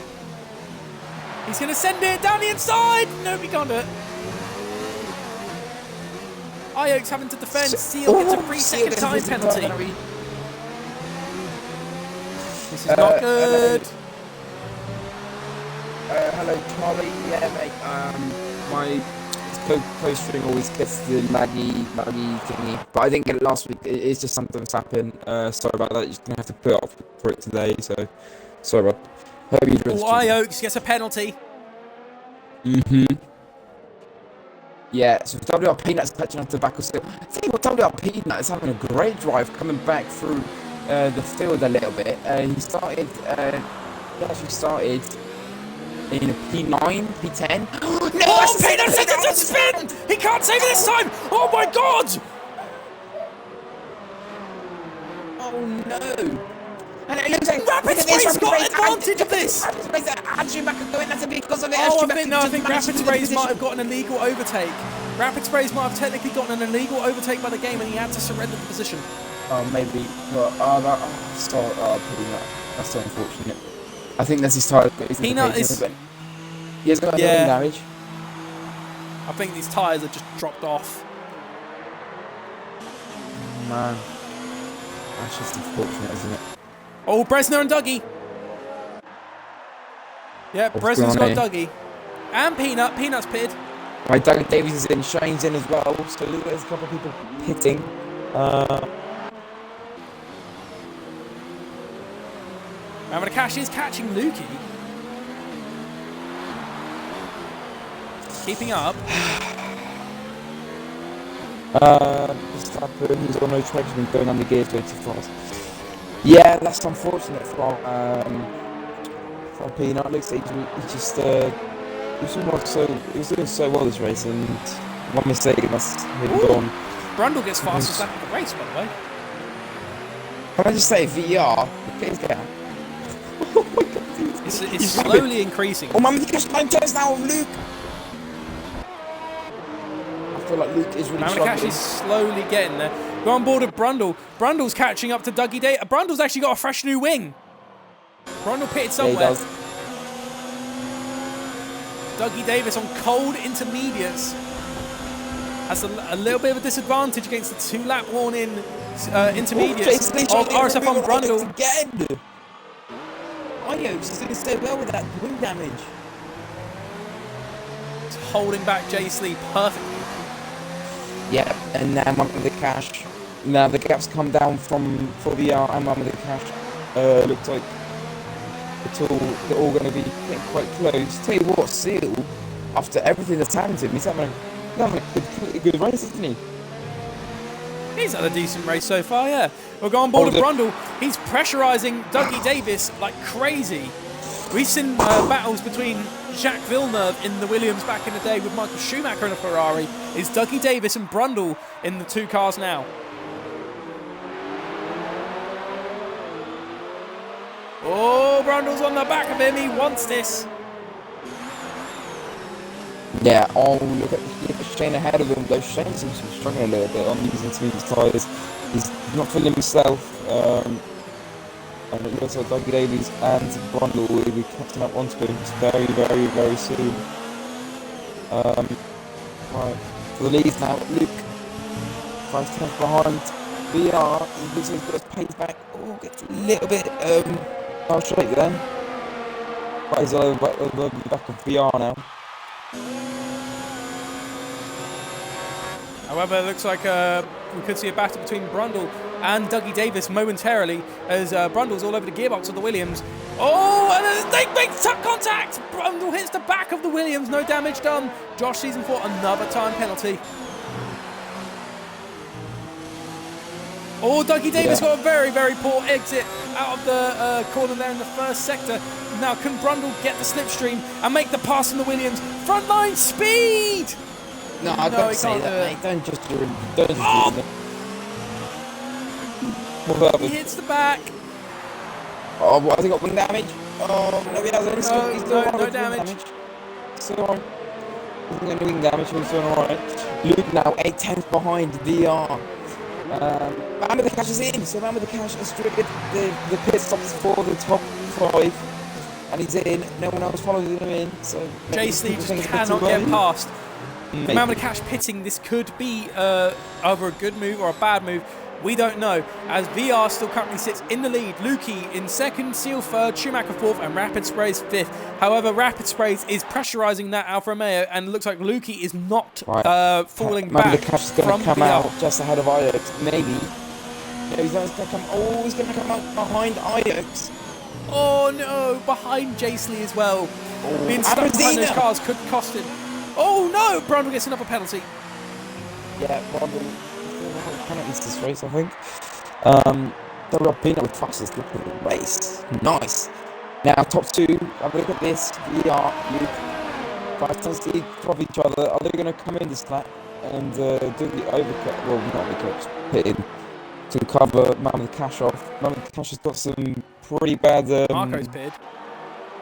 He's going to send it down the inside. No, he can't do it. Ajax having to defend. Seal gets a 3-second time penalty. This is not good. Hello, Charlie. Yeah, mate. My close string always gets the laggy thingy, but I didn't get it last week. It's just something that's happened. Sorry about that. You're just gonna have to put up for it today. So sorry about. Hope you enjoyed. Ajax gets a penalty. Yeah, so WR Peanut's catching up to the back of still. I tell you what, WR Peanut is having a great drive coming back through the field a little bit. He actually started in a P9, P10. No, oh, Peanut sends it to spin! He can't save it this time! Oh my God! Oh no! And it looks like Rapid Spray's got advantage of this! Oh, I think Rapid Sprays might have gotten an illegal overtake. Rapid Sprays might have technically gotten an illegal overtake by the game and he had to surrender the position. Oh, maybe. But, Peanut. That's so unfortunate. I think that's his tyre. Peanut is... He has got a little damage. I think these tyres have just dropped off. Oh, man. That's just unfortunate, isn't it? Oh, Bresner and Dougie. Yeah, Bresner's got Dougie. And Peanut. Peanut's pitted. Right, Dougie Davies is in. Shane's in as well. So there's a couple of people pitting. Cash is catching Lukey. Keeping up. Verstappen, he's on no traction and going under gears way too fast. Yeah, that's unfortunate for Peanut. Looks like he was doing so well this race, and one mistake and that's maybe gone. Brundle gets fastest lap of the race, by the way. Can I just say VR? Please down. Oh my God, it's slowly increasing. Oh, man, just my turns now of Luke. I feel like Luke is really struggling. Is slowly getting there. Go on board with Brundle. Brundle's catching up to Dougie Davis. Brundle's actually got a fresh new wing. Brundle pitted somewhere. Yeah, he does. Dougie Davis on cold intermediates has a little bit of a disadvantage against the 2-lap warning intermediates of RSF1 Brundle. Again. Ajax is doing so well with that wing damage. It's holding back Jace Lee perfectly. Yeah, and now I'm with the cash. Now the gap's come down for the I'm with the cash. Looks like They're all going to be getting quite close. Tell you what, Seal, after everything that's happened to him, he's having a good race, isn't he? He's had a decent race so far, yeah. We'll go on board with Brundle. He's pressurising Dougie Davis like crazy. We've seen battles between Jacques Villeneuve in the Williams back in the day with Michael Schumacher in a Ferrari. It's Dougie Davis and Brundle in the two cars now. Oh, Brundle's on the back of him. He wants this. Yeah, oh, look at Shane ahead of him, though. Shane seems to be struggling a little bit on using some of his tyres. He's not feeling himself. And it looks like Dougie Davies and Brundle will be catching up onto him very, very, very soon. Right, for the lead now, Luke. 5 tenths behind VR. He looks like he's got his pace back. Oh, gets a little bit I'll shake then. But he's over the back of VR now. However, it looks like we could see a battle between Brundle and Dougie Davis momentarily as Brundle's all over the gearbox of the Williams. Oh, and they make contact! Brundle hits the back of the Williams, no damage done. Josh Season 4, another time penalty. Oh, Dougie Davis got a very, very poor exit out of the corner there in the first sector. Now, can Brundle get the slipstream and make the pass from the Williams? Frontline speed! No, don't say that, mate. Don't just do it. He hits the back. Oh, what, has he got wing damage? Oh, no, he hasn't. He's still no damage. Still on. He's going to wing damage, he's doing alright. Luke now 8 tenths behind VR. Man with the Cash is in, so Man with the Cash has stripped the pit stops for the top 5. And he's in, no one else following him in. So J-Sleeve just cannot get past. The Man with the Cash pitting, this could be either a good move or a bad move. We don't know, as VR still currently sits in the lead. Lukey in second, Seal third, Schumacher fourth, and Rapid Sprays fifth. However, Rapid Sprays is pressurising that Alfa Romeo, and it looks like Lukey is not falling back the Cash is going to come VR. out just ahead of Iox, maybe. No, he's going to come. Oh, he's going to come out behind Iox. Oh no, behind J-Sleeve as well. Oh, Being stuck behind those cars could cost him. Oh no, Brundle gets another penalty. Yeah, Brundle. Penalties this race, I think. Double up Pino with fastest look at the race. Nice. Now, top 2. Have a look at this. VR, Luke. 5 tenths lead from each other. Are they going to come in this lap and do the overcut? Well, not overcut, pit in to cover Man with the Cash off. Man with the Cash has got some pretty bad. Marco's pitted.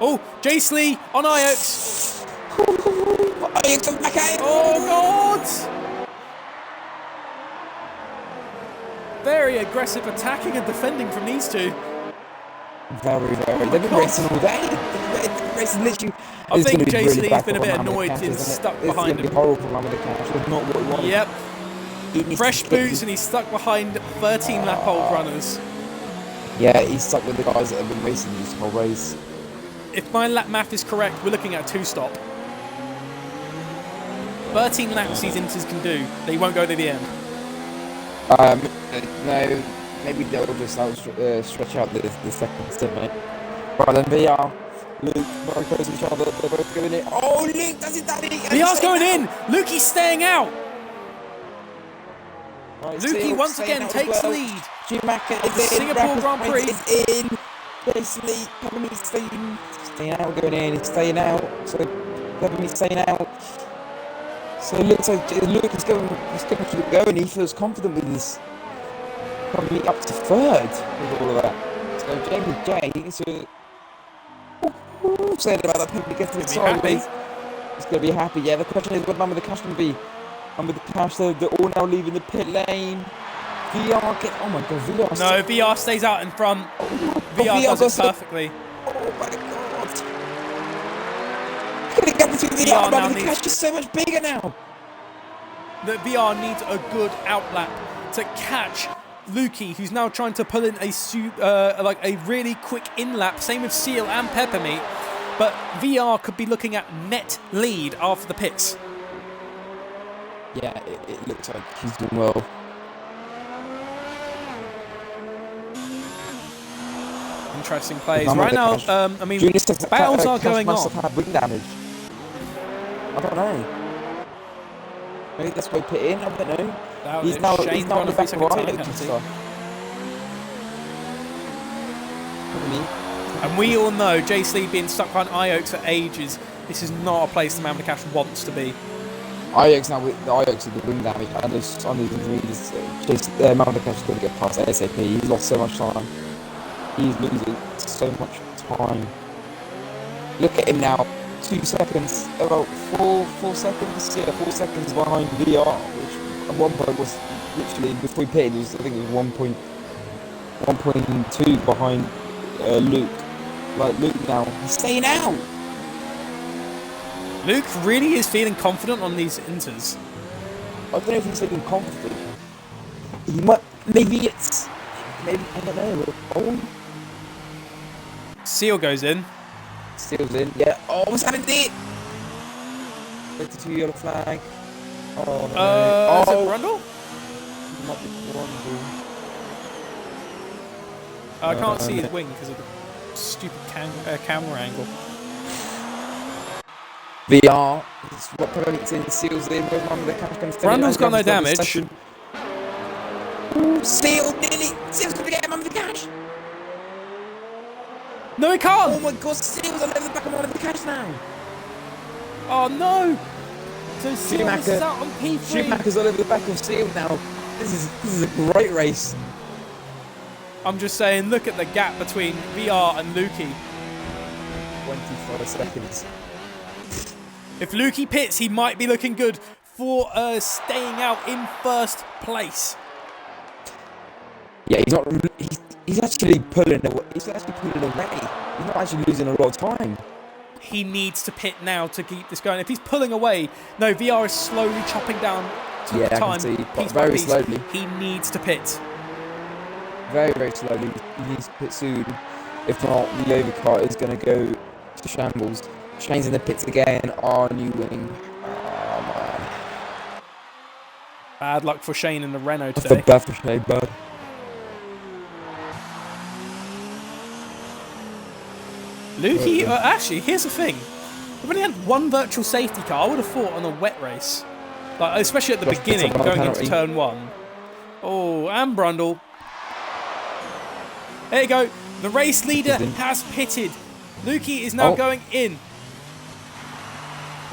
Oh, J-Sleeve on Iox. Iox back at him. Oh God! Very aggressive attacking and defending from these two. Very, very. They've been racing all day. They've been racing literally. I think J-Sleeve's been a bit annoyed being stuck behind him. It's going to be horrible for Man with the Cash. It's not what he wanted. Yep. Fresh boots and he's stuck behind 13 lap old runners. Yeah, he's stuck with the guys that have been racing this whole race. If my lap math is correct, we're looking at a 2-stop. 13 laps these Inters can do. They won't go to the end. No, maybe they'll just stretch out the second stint, mate. Right then, VR, Luke, very close to each other, they're both going in. Oh, Luke does it, daddy! VR's going in! Lukey's staying out! Right, Lukey once again takes the lead. Schumacher is in, Singapore Grand Prix is in. Basically, Peppermeat's staying out, going in, he's staying out. So, Peppermeat's staying out. So it looks like Luke is going to keep going. He feels confident with this. Probably up to 3rd with all of that. So Jamie J is saying about that people getting it sideways. He's going to be happy. Yeah, the question is what Man with the Cash going to be. Man with the Cash, they're all now leaving the pit lane. VR get. Oh my God, VR. No, VR stays out in front. VR does it perfectly. Oh my God. The gap between VR and the Cash is so much bigger now. The VR needs a good outlap to catch Lukey, who's now trying to pull in a really quick in-lap. Same with Seal and Peppermeat. But VR could be looking at net lead after the pits. Yeah, it looks like he's doing well. Interesting plays. Right now, I mean, battles are going on. Have wing damage. I don't know. Maybe that's why put in, I don't know. He's now on the back of Idox and stuff. And we all know, Jace Lee being stuck behind Iox for ages, this is not a place the Mammoth Cash wants to be. Iox now with the Iox with the wing damage and this on his readers, Mammoth Cash is going to get past ASAP. He's lost so much time. He's losing so much time. Look at him now. 2 seconds, about 4 seconds, yeah, 4 seconds behind VR, which at one point was literally, before he pitted, I think it was 1.2 behind Luke. Like, Luke now, he's staying out! Luke really is feeling confident on these inters. I don't know if he's feeling confident. He might, maybe, I don't know, oh. Seal goes in. Seal's in, yeah. Oh, what's happening there? 52 yellow flag. Oh, no. Is it Brundle? Might be Brundle. I can't see his wing because of the stupid camera angle. VR. What promotes in, Seal's in. Brundle's got no damage. Ooh, Seal, nearly. Seal's going to get him under the cash. No, he can't! Oh my god, Seal's on the back of one of the cash now! Oh no! So Seal is out on P3. Schumacher's all over the back of Seal now. This is a great race. I'm just saying, look at the gap between VR and Lukey. 25 seconds. If Lukey pits, he might be looking good for staying out in first place. Yeah, he's actually pulling away. He's not actually losing a lot of time. He needs to pit now to keep this going. If he's pulling away, no, VR is slowly chopping down to time. I can see, piece very by piece. slowly. He needs to pit. Very, very slowly. He needs to pit soon. If not, the overcut is going to go to shambles. Shane's in the pits again. Oh, new wing. Oh, man. Bad luck for Shane in the Renault today. Bad for Shane, bad. Lukey, actually, here's the thing. We've only had one virtual safety car. I would have thought on a wet race. Like, especially at the beginning, going into turn 1. Oh, and Brundle. There you go. The race leader has pitted. Lukey is now going in.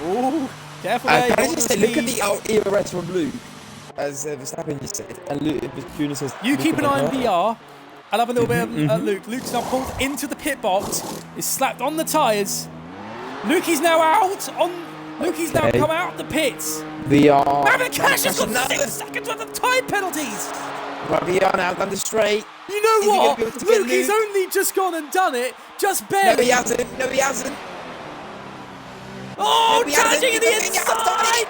Oh, careful there. Can I just say, look at the ERS from Luke, as Verstappen just said. And Junior says, you keep an eye on VR. I'll have a little bit of Luke. Luke's now pulled into the pit box. Is slapped on the tyres. Lukey's now out. Lukey's now come out the pits. VR. Mammoth Cash has got 6 seconds worth of tyre penalties. Right, VR now down the straight. You know what? Lukey's only just gone and done it. Just barely. No, he hasn't. No, he hasn't. Oh, charging in the inside.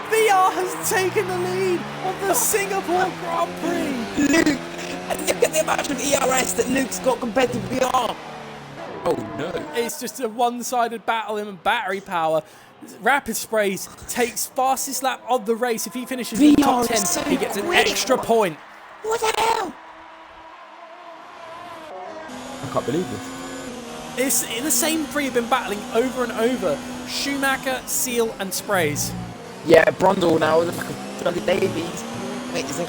VR has taken the lead of the Singapore Grand Prix. Luke, and look at the amount of ERS that Luke's got compared to VR. Oh no. It's just a one-sided battle in battery power. Rapid Sprays takes fastest lap of the race. If he finishes in the top 10, he gets an extra point. What the hell? I can't believe this. It's the same 3 have been battling over and over. Schumacher, Seal and Sprays. Yeah, Brundle now with the back of Johnny Davies. Wait, there's a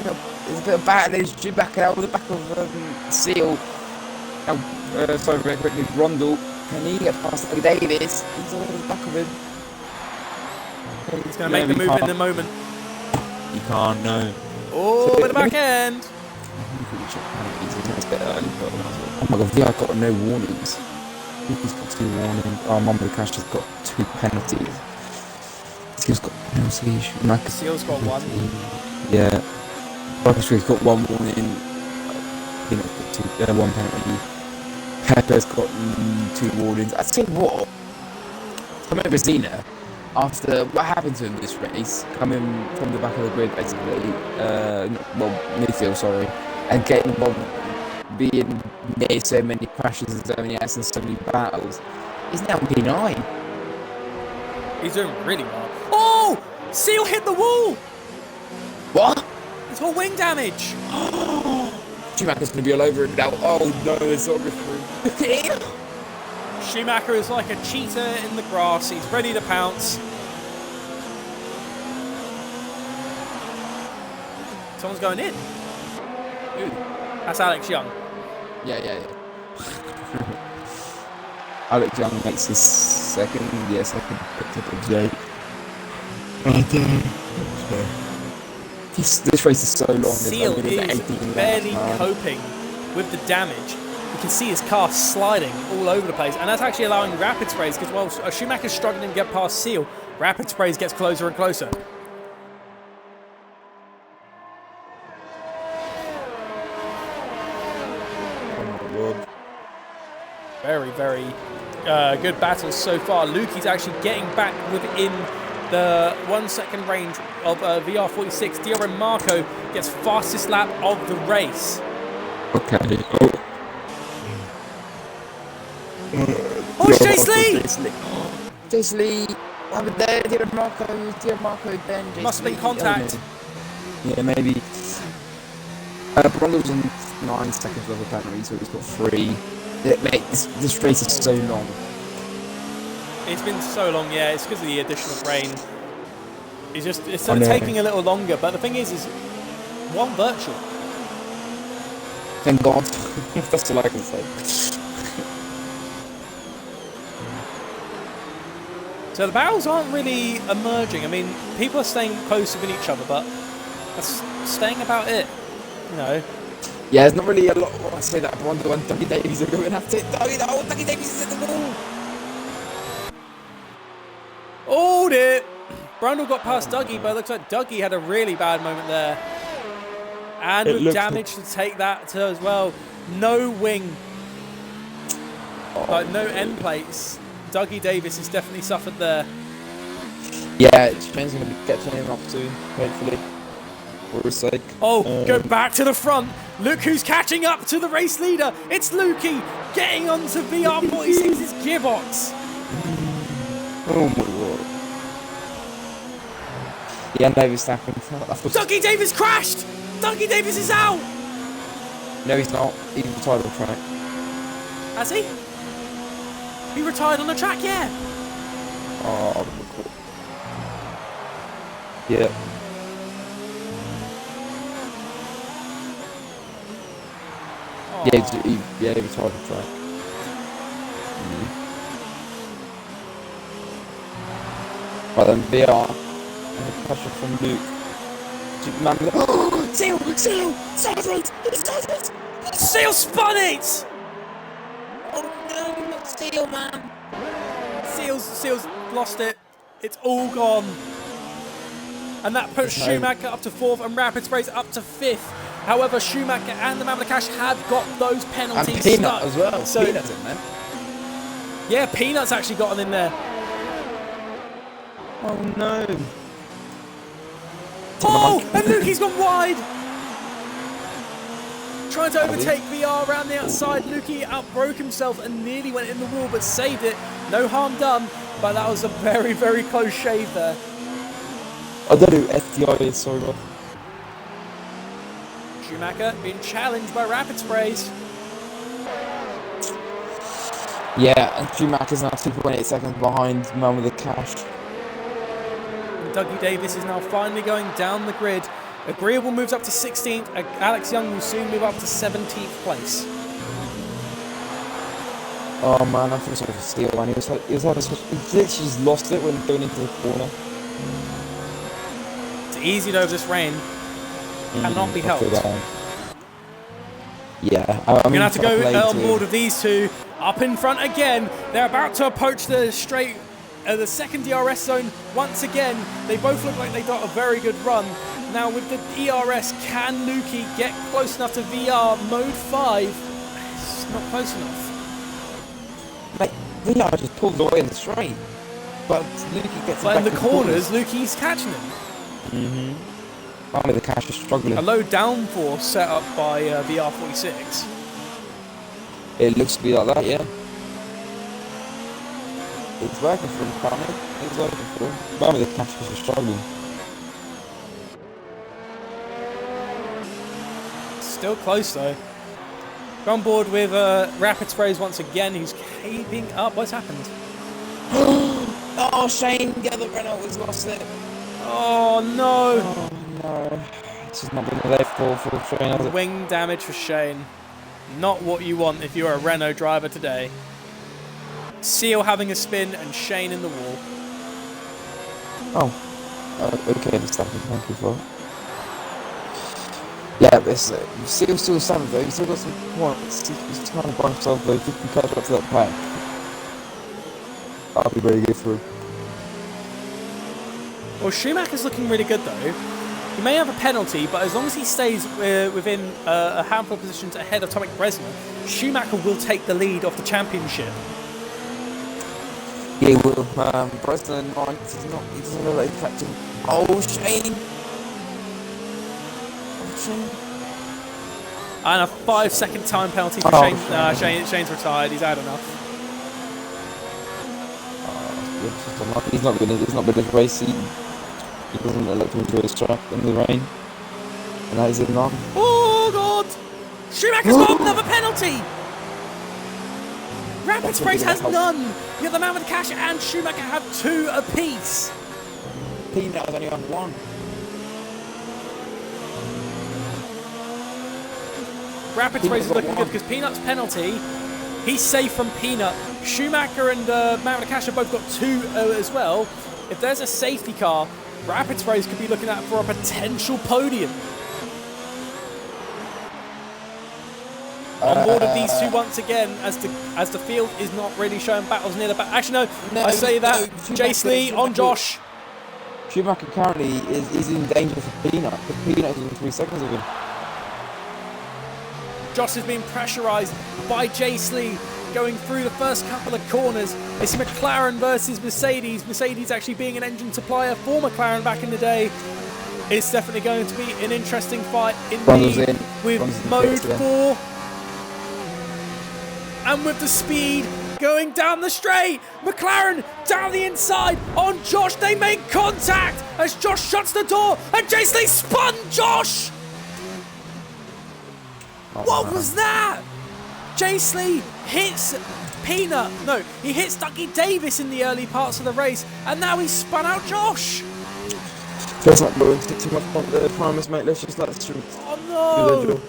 bit of battle. There's Schumacher out with the back of Seal. Now, sorry, very quickly, Brundle. Can he get past Johnny Davies? He's all over the back of him. He's going to make the move in the moment. You can't, no. Oh, with the back end. Oh my god, VR got no warnings. He's got 2 warnings. Oh, Mammoth Cash has got 2 penalties. Seal's got penalties. Seal's got 1. Yeah. Orchestra's got 1 warning. Got 1 penalty. Pepper's got 2 warnings. I tell you what, coming over Zena, after what happened to him this race, coming from the back of the grid basically, midfield, sorry, and getting being near so many crashes and so many accidents and so many battles, he's now P9. He's doing really well. Oh! Seal hit the wall! What? It's got wing damage. Schumacher's going to be all over him now. Oh no, it's not good for him. Look at him! Schumacher is like a cheetah in the grass. He's ready to pounce. Someone's going in. Who? That's Alex Young. Yeah. Alex Young makes his second picked up of the This race is so long. Seal is barely coping with the damage. You can see his car sliding all over the place, and that's actually allowing rapid sprays because while Schumacher's struggling to get past Seal, rapid sprays gets closer and closer. Very, very good battles so far. Lukey's actually getting back within the 1 second range of VR46. Dior Marco gets fastest lap of the race. Okay. Oh, it's Chase Lee! Chase Lee! Over there, Dior Marco, then Chase Must have been contact. Yeah, maybe. Brundle's on 9 seconds of the penalty, so he's got 3. Mate, this race is so long. It's been so long, yeah. It's because of the addition of rain. It's sort of taking a little longer, but the thing is one virtual. Thank God. That's all I can say. So the battles aren't really emerging. I mean, people are staying closer with each other, but that's staying about it. You know. Yeah, there's not really a lot. I say that Brundle and Dougie Davies are going after it. Dougie Davies is at the wall. Hold it! Brundle got past Dougie, but it looks like Dougie had a really bad moment there. And with damage to take that to as well. No wing. Like, no end plates. Dougie Davis has definitely suffered there. Yeah, Shane's going to be catching him up soon, hopefully. For his sake. Oh, go back to the front. Look who's catching up to the race leader. It's Lukey getting onto VR46's gearbox. Oh my word. Yeah, Davis snapping. Dougie Davis crashed! Dougie Davis is out! No, he's not. He's retired on track. Has he? He retired on the track, yeah. Oh, yeah. Yeah, he retired on track. Right then, VR. And the pressure from Luke. Seal! Seal spun it! Oh no, not Seal, man. Seal's lost it. It's all gone. And that puts Schumacher up to 4th and Rapid Sprays up to 5th. However, Schumacher and the Mamlakash have got those penalties and Peanut stuck. as well. So, Peanut's in there. Yeah, Peanut's actually gotten in there. Oh no. Oh, and Lukey's gone wide. Trying to overtake VR around the outside. Lukey outbroke himself and nearly went in the wall, but saved it. No harm done, but that was a very, very close shave there. I don't know who STI is, sorry, bro. Schumacher being challenged by Rapid Sprays. Yeah, and Schumacher's now 2.8 seconds behind man with the cash. And Dougie Davis is now finally going down the grid. Agreeable moves up to 16th. Alex Young will soon move up to 17th place. Oh man, I feel sorry for Steele, man. He literally just lost it when going into the corner. It's easy though, this rain cannot be helped. Yeah, I'm going to have to go on board with these two. Up in front again. They're about to approach the straight, the second DRS zone once again. They both look like they got a very good run. Now with the ERS, can Lukey get close enough to VR mode 5? It's not close enough. Mate, VR just pulls away in the straight. But Lukey gets But in the corners, Lukey's catching him. Army the cash is struggling. A low downforce set up by VR46. It looks to be like that, yeah. It's working for him, Barney. It's working for him. Barney the cash is struggling. Still close though. On board with Rapid Sprays once again. He's keeping up. What's happened? Oh, Shane, the other Renault has lost it. Oh, no. Oh, no. This has not been a day for Shane, has it? Wing damage for Shane. Not what you want if you're a Renault driver today. Seal having a spin and Shane in the wall. Oh, okay, thank you for it. Yeah, but Seal's still 7th though, he's still got some points. He's trying to buy himself though, if he can catch up to that pack. That'll be very good for him. Well, Schumacher's looking really good though. He may have a penalty, but as long as he stays within a handful of positions ahead of Tomek Bresner, Schumacher will take the lead of the championship. Yeah, he will. Bresner 9th, he doesn't know that he's catching. Oh, Shane! And a 5-second time penalty for Shane. Shane's retired. He's had enough. He's not been in his race. He doesn't like to enjoy his track in the rain. And that is enough. Oh God! Schumacher's got another penalty. Rapid Sprays has none. You have the man with the cash and Schumacher have 2 apiece. Peanut has only had 1. Rapid Sprays is looking good because Peanut's penalty, he's safe from Peanut. Schumacher and Man with the Cash have both got 2 as well. If there's a safety car, Rapid Sprays could be looking at for a potential podium. On board of these 2 once again, as the field is not really showing battles near the back. Actually, no, I say that. Jace Lee on Josh. Schumacher currently is in danger for Peanut, because Peanut is in 3 seconds of him. Josh is being pressurised by Jace Lee going through the first couple of corners. It's McLaren versus Mercedes. Mercedes actually being an engine supplier for McLaren back in the day. It's definitely going to be an interesting fight indeed with Mode 4. And with the speed going down the straight, McLaren down the inside on Josh. They make contact as Josh shuts the door and Jace Lee spun Josh. What was that? Jace Lee hits Peanut. No, he hits Dougie Davis in the early parts of the race, and now he's spun out Josh. Feels like we're too much on the promise, mate. Let's just let the street. Oh no!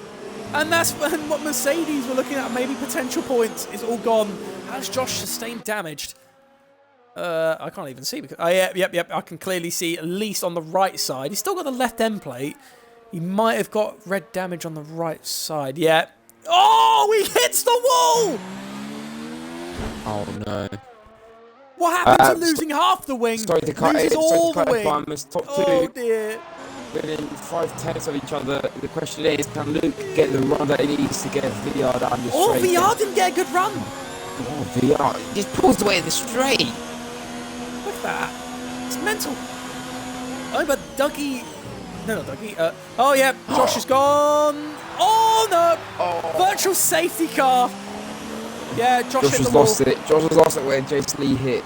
And that's when what Mercedes were looking at, maybe potential points, is all gone. Has Josh sustained damage? I can't even see because yep. I can clearly see at least on the right side. He's still got the left end plate. He might have got red damage on the right side. Yeah. Oh, he hits the wall! Oh, no. What happened to losing half the wing? Loses all the wing. Top 2. Oh, dear. Within 5 tenths of each other. The question is, can Luke get the run that he needs to get VR down the straight? Oh, VR didn't get a good run. Oh, VR. He just pulls away the straight. Look at that. It's mental. Oh, but Dougie... No, not Dougie. Oh, yeah. Josh is gone. Oh, no. Oh. Virtual safety car. Yeah, Josh hit the wall. Lost it. Josh has lost it where Jace Lee hit.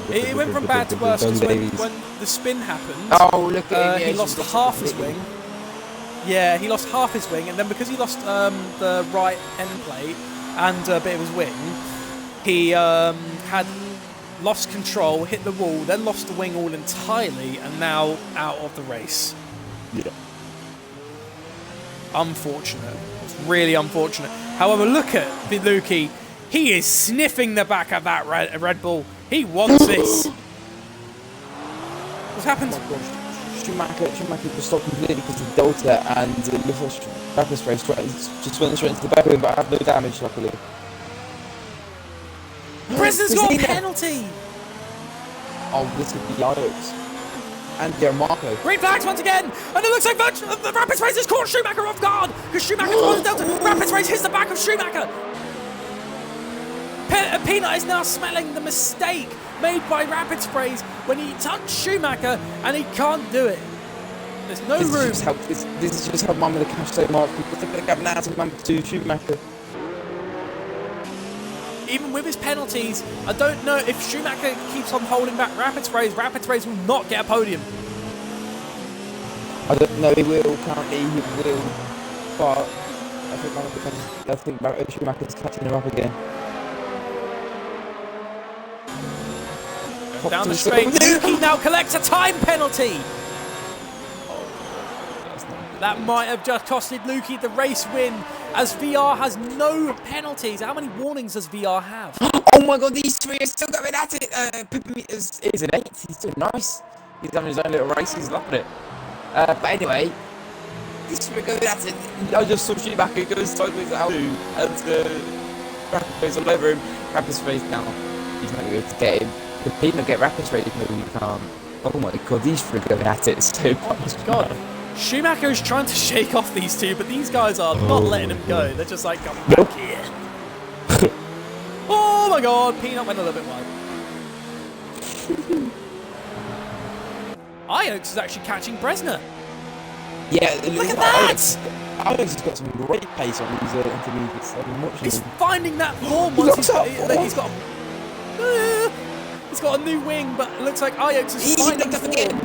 It went from bad to worse because when the spin happened, look at he lost half his wing. Yeah, he lost half his wing, and then because he lost the right end plate and a bit of his wing, he had lost control, hit the wall, then lost the wing all entirely, and now out of the race. Yeah. Unfortunate. It's really unfortunate. However, look at Lukey. He is sniffing the back of that Red Bull. He wants this. What's happened? Oh my gosh. Schumacher just stopped completely because of Delta and the Rapid Sprays just went straight into the back of him, but I have no damage, luckily. Bresner's got a penalty. Oh, this could be Yikes. And Marco. Green flags once again, and it looks like the Rapid Sprays has caught Schumacher off guard because Schumacher's on the Delta. Rapid Sprays hits the back of Schumacher. Peanut is now smelling the mistake made by Rapid Sprays when he touched Schumacher, and he can't do it. There's no room. This is just how Man with the Cash so much. People think they're going to Man with 2 Schumacher. Even with his penalties, I don't know if Schumacher keeps on holding back Rapid Sprays will not get a podium. I don't know, he will, currently, he will, but I think Schumacher's catching him up again. Down the straight, Yuki now collects a time penalty. That might have just costed Luki the race win, as VR has no penalties. How many warnings does VR have? Oh my god, these three are still going at it. Pippa is an 8. He's doing nice. He's having his own little race. He's loving it. But anyway, these three are going at it. I just saw Schumacher goes sideways out and Rapid goes all over him. Rapid's face now. He's not going to be able to get him. The Peanut get Rapid's ready, maybe he can't. Oh my god, these three are going at it so much. Oh my god. Schumacher is trying to shake off these two, but these guys are not letting him go. They're just like, come back here. Oh my god, Peanut went a little bit wide. Iox is actually catching Bresner. Yeah, look at that! Iox has got some great pace on these intermediates. He's finding that form once he's got a new wing, but it looks like Iox is finding form. Again.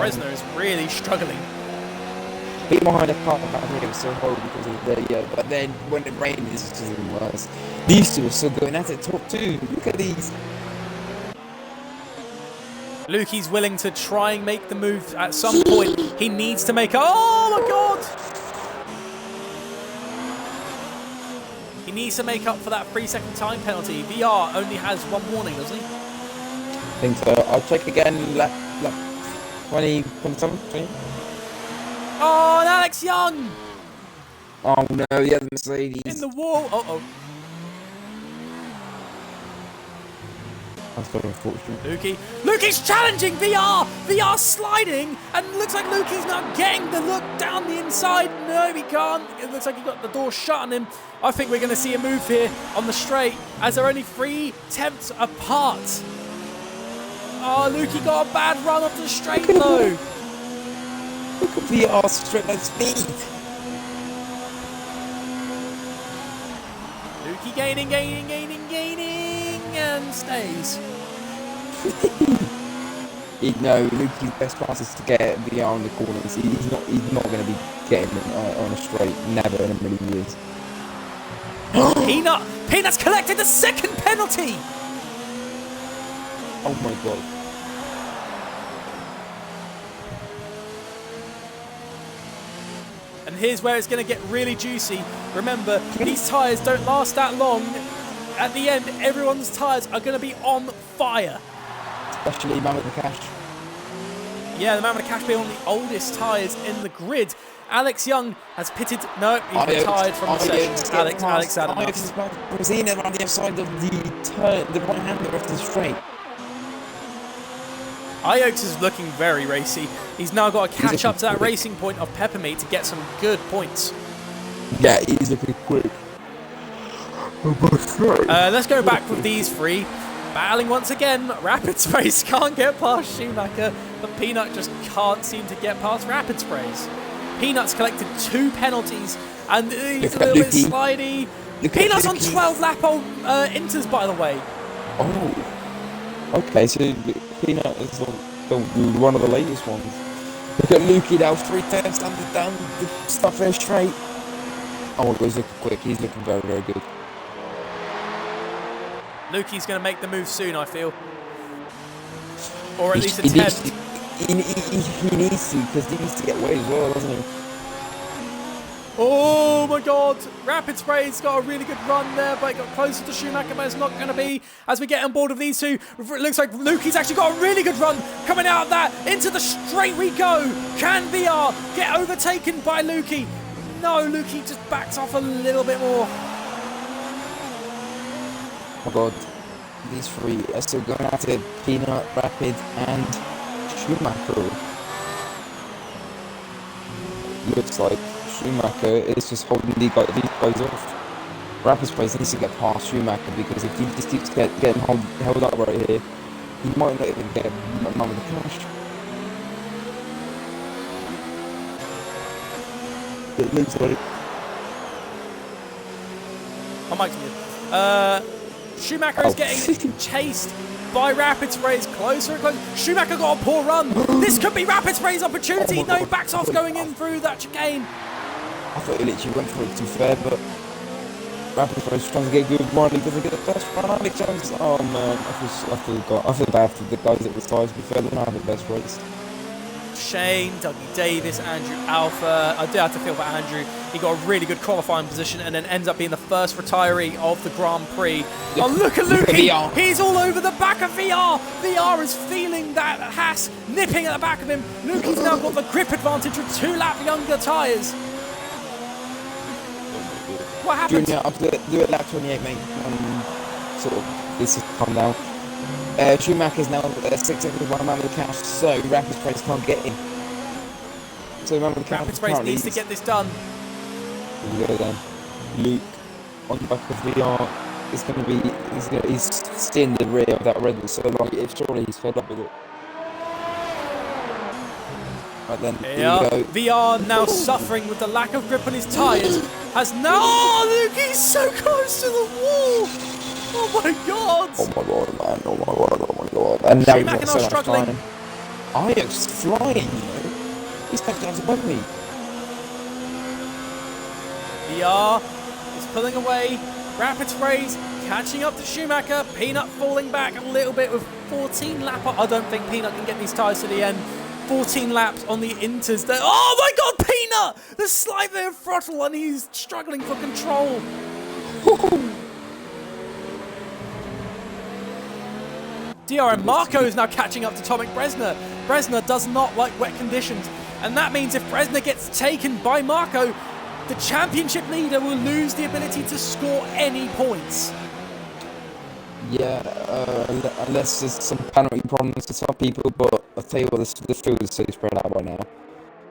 Bresner is really struggling. Being behind a car, I think it was so horrible because of the but then when it rained, it's just even worse. These two are still going at it, top two. Look at these. Luki's willing to try and make the move at some point. He needs to make. Oh my god! He needs to make up for that 3-second time penalty. VR only has one warning, doesn't he? I think so. I'll check again. Lap 20, 27, 20. Oh, and Alex Young! Oh no, the other Mercedes. In the wall. Uh-oh. That's very unfortunate. Luki's challenging VR! VR sliding, and it looks like Luki's now getting the look down the inside. No, he can't. It looks like he got the door shut on him. I think we're going to see a move here on the straight, as they're only 3 tenths apart. Oh, Luki got a bad run off the straight though. Look at VR straight line speed. Luki gaining, and stays. No, Luki's best pass is to get VR on the corners. He's not going to be getting on a straight. Never in a million years. Peanut's collected the second penalty. Oh my god. And here's where it's going to get really juicy. Remember, these tyres don't last that long. At the end, everyone's tyres are going to be on fire. Especially Man with the Cash. Yeah, the Man with the Cash being one of the oldest tyres in the grid. Alex Young has pitted. No, he's retired from the session. Alex had enough. Was in around the outside of the turn, the right hander off the straight. Iox is looking very racy. He's now got to catch up to that racing point of Peppermeat to get some good points. Yeah, he's looking quick. Let's go back with these three. Battling once again. Rapid Sprays can't get past Schumacher, but Peanut just can't seem to get past Rapid Sprays. Peanut's collected 2 penalties, and he's a little bit slidey. Peanut's on 12 lap old inters, by the way. Oh. Okay, so Peanut is one of the latest ones. Look at Lukey now, 3 turns down the stuff there straight. Oh my god, he's looking quick. He's looking very, very good. Lukey's going to make the move soon, I feel. Or at least attempt. He needs to, because he needs to get away as well, doesn't he? Oh my god, Rapid Spray's got a really good run there, but it got closer to Schumacher, but it's not going to be as we get on board of these two. It looks like Lukey's actually got a really good run coming out of that. Into the straight we go. Can VR get overtaken by Lukey? No, Lukey just backs off a little bit more. Oh my god, these 3 are still going at it. Peanut, Rapid, and Schumacher. Looks like Schumacher is just holding these guys off. Rapid Sprays needs to get past Schumacher, because if he just keeps getting held up right here, he might not even get a Man with the Cash. It looks like. I might Schumacher is getting chased by Rapid Sprays closer and closer. Schumacher got a poor run. This could be Rapid Spray's opportunity. No, he backs off going in through that chicane. I thought he literally went for it, to be fair, but Rapid Sprays trying to get good. Marley doesn't get the first run. Chance. Oh man, I feel bad for the guys that were tires. To be fair, they don't have the best race. Shane, Dougie Davis, Andrew Alpha. I do have to feel for Andrew. He got a really good qualifying position and then ends up being the first retiree of the Grand Prix. Oh, look at Lukey! He's all over the back of VR. VR is feeling that Haas nipping at the back of him. Lukey's now got the grip advantage with 2 lap younger tyres. What happened? Junior, I'll do it lap 28, mate. Sort of, this has come down. Schumacher's now 6 seconds behind man with the cash, so Rapid Sprays can't get in. So man with the Rapid Sprays needs to get this done. Here we go then. Luke on the back of VR is going to be, he's steering the rear of that Red Bull so long, surely he's fed up with it. Right then, here we go. VR now suffering with the lack of grip on his tyres. Has now. Oh, Luke, he's so close to the wall. Oh my god! Oh my god, man! Oh my god! Oh my god! And now Schumacher now struggling. Ajax flying, you know. He's back down above me. VR is pulling away. Rapid Sprays catching up to Schumacher. Peanut falling back a little bit with 14 lap. I don't think Peanut can get these tyres to the end. 14 laps on the Inters there. Oh my god, Peanut! The slight bit of throttle and he's struggling for control. DRM Marco is now catching up to Tomek Bresner. Bresner does not like wet conditions, and that means if Bresner gets taken by Marco, the championship leader will lose the ability to score any points. Yeah, unless there's some penalty problems for some people, but I'll tell you what, the field is so spread out right now.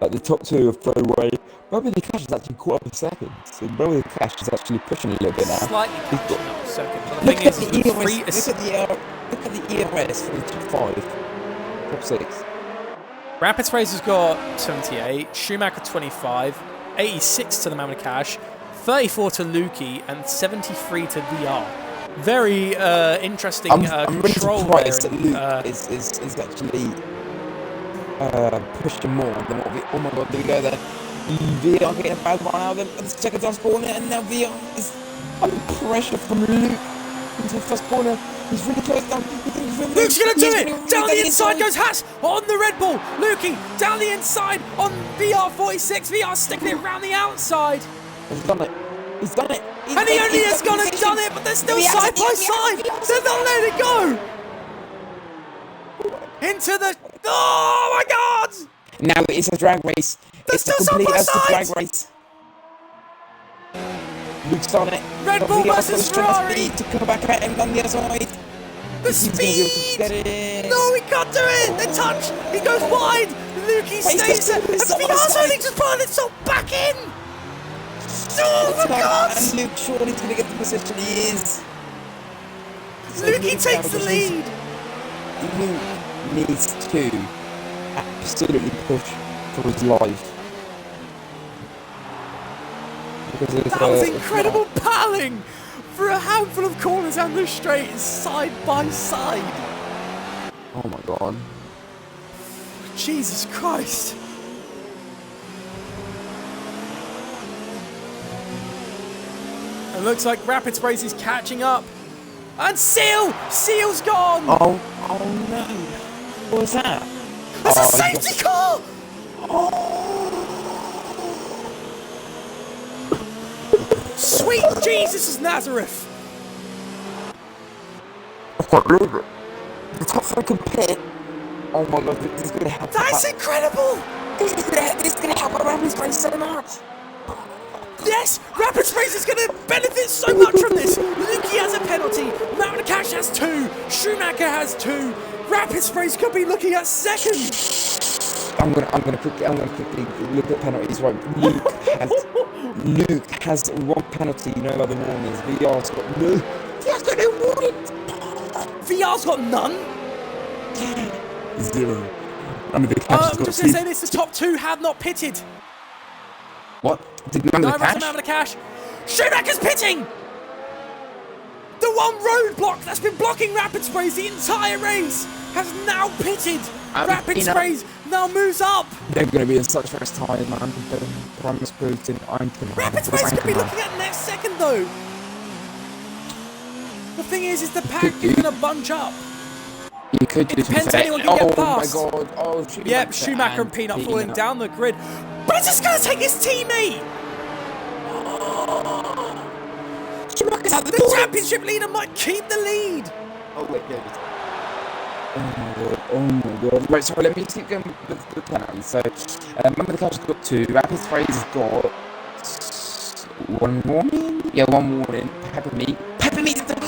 Like the top 2 are thrown away. Robert the Cash is actually caught up a second, so Robert the Cash is actually pushing a little bit now. Slightly catching up a second, but the thing is, look at the ERS for the top 5, top 6. Rapid Sprays has got 78, Schumacher 25, 86 to the man with cash, 34 to Lukey, and 73 to VR. Very interesting I'm control really there. surprised that Luke is actually pushing more than what we. Oh my god, there we go there. VR getting a bad one out of the second down corner, and now VR is under pressure from Luke into the first corner. He's really close down. Luke's going to do it! Down the inside goes Haas on the Red Bull. Lukey down the inside on VR46. VR sticking it around the outside. He's done it. He's done it. And he only has gone and done it, but they're still side by side. They're not letting it go. Into the. Oh my god! Now it's a drag race. It's a complete drag race. Luke's done it. Red Bull versus Ferrari. To come back at him on the other side. The speed! No, he can't do it! They touch! He goes wide! Lukey stays there! And Viar's only just pulling itself back in! Oh my god! And Luke surely is going to get the position he is. Lukey takes the lead! Luke needs to absolutely push for his life. That was incredible paddling for a handful of corners and the straight side by side. Oh my god. Jesus Christ. It looks like Rapid Sprays is catching up. And Seal's gone! Oh no. What was that? It's a safety car! Sweet Jesus of Nazareth! I can't believe it. The top fucking pit. Oh my god, this is going to help. That's incredible! This is going to help our Rapid Sprays so much. Yes! Rapid Sprays is going to benefit so much from this! Lukey has a penalty, Cash has 2, Schumacher has 2, Rapid Sprays could be looking at second! I'm gonna quickly look at penalties. Right, Luke has 1 penalty, no other warnings. VR's got no. VR's got no warnings. VR's got none. 0. I'm just gonna say this: the top 2 have not pitted. What? Did man with the cash? Man with the cash. Schumacher's pitting. The The one roadblock that's been blocking Rapid Sprays the entire race has now pitted. Rapid Sprays now moves up. They're going to be in such fast tires, man. Promise Putin, Rapid Sprays could be looking at next second, though. The thing is the pack is going to bunch up. You could. It depends anyone can get past. Oh my god! Oh, Schumacher and Peanut falling down the grid. But it's just going to take his teammate. The championship leader might keep the lead. Oh wait, oh my god. Right, sorry, let me keep going with the plan. So, remember the car's got 2. Rapid Sprays has got 1 warning? Yeah, 1 warning. Peppermeat's at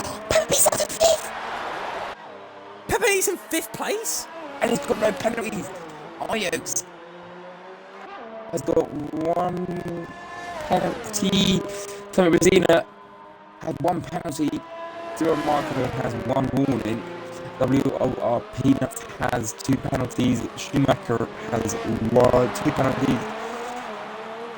5th! Peppermeat's in 5th place? And he's got no penalties. Ajax has got 1 penalty. Tommy Benzina had 1 penalty. Zero Marco has 1 warning. WOR Peanut has 2 penalties. Schumacher has 2 penalties.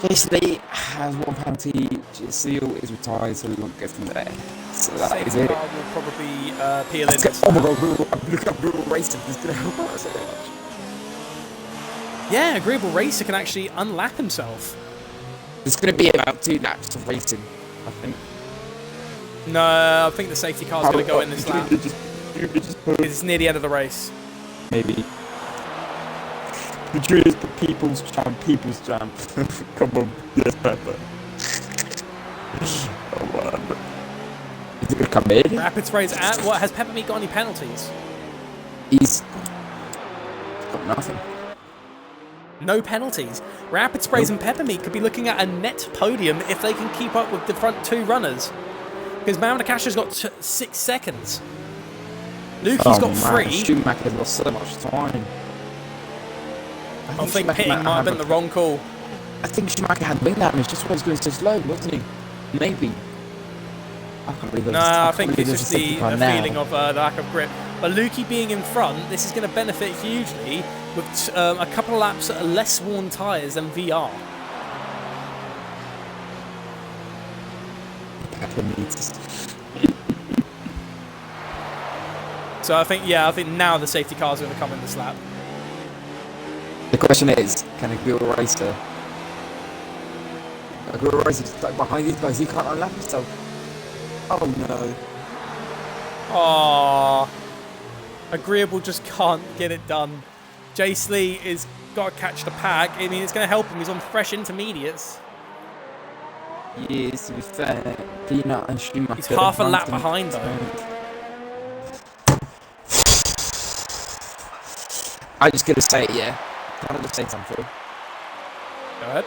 J.C. has 1 penalty. Seal is retired, so we won't go from there. So that is it. Will probably peel in. Oh my god, look at Brutal Racer. This is going to help out so much. Yeah, Agreeable Racer can actually unlap himself. It's going to be about 2 laps of racing, I think. No, I think the safety car's going to go in this lap. It's near the end of the race. Maybe. The truth is the people's champ. Come on, yes, Pepper. Oh man. Is it going to come in? Rapid Sprays at what? Has Peppermeat got any penalties? He's got nothing. No penalties. Rapid Sprays and Peppermeat could be looking at a net podium if they can keep up with the front 2 runners. Because Mamadakasha's got 6 seconds. Lukey's got 3. Schumacher's lost so much time. I think pitting might have been the wrong call. I think Schumacher had wing damage, just why he was going so slow, wasn't he? Maybe. I can't believe No, I think it's just the feeling of the lack of grip. But Lukey being in front, this is going to benefit hugely with a couple of laps of less worn tyres than VR. So I think now the safety cars are going to come in this lap. The question is, can Agreeable Racer stuck behind these guys? He can't unlap himself. Oh no. Aww. Agreeable just can't get it done. Jace Lee is got to catch the pack. I mean, it's going to help him. He's on fresh intermediates. Yes, to be fair, Peanut and Schumacher. He's half a lap behind though. I'm just going to say it, yeah. Can I just say something? Go ahead.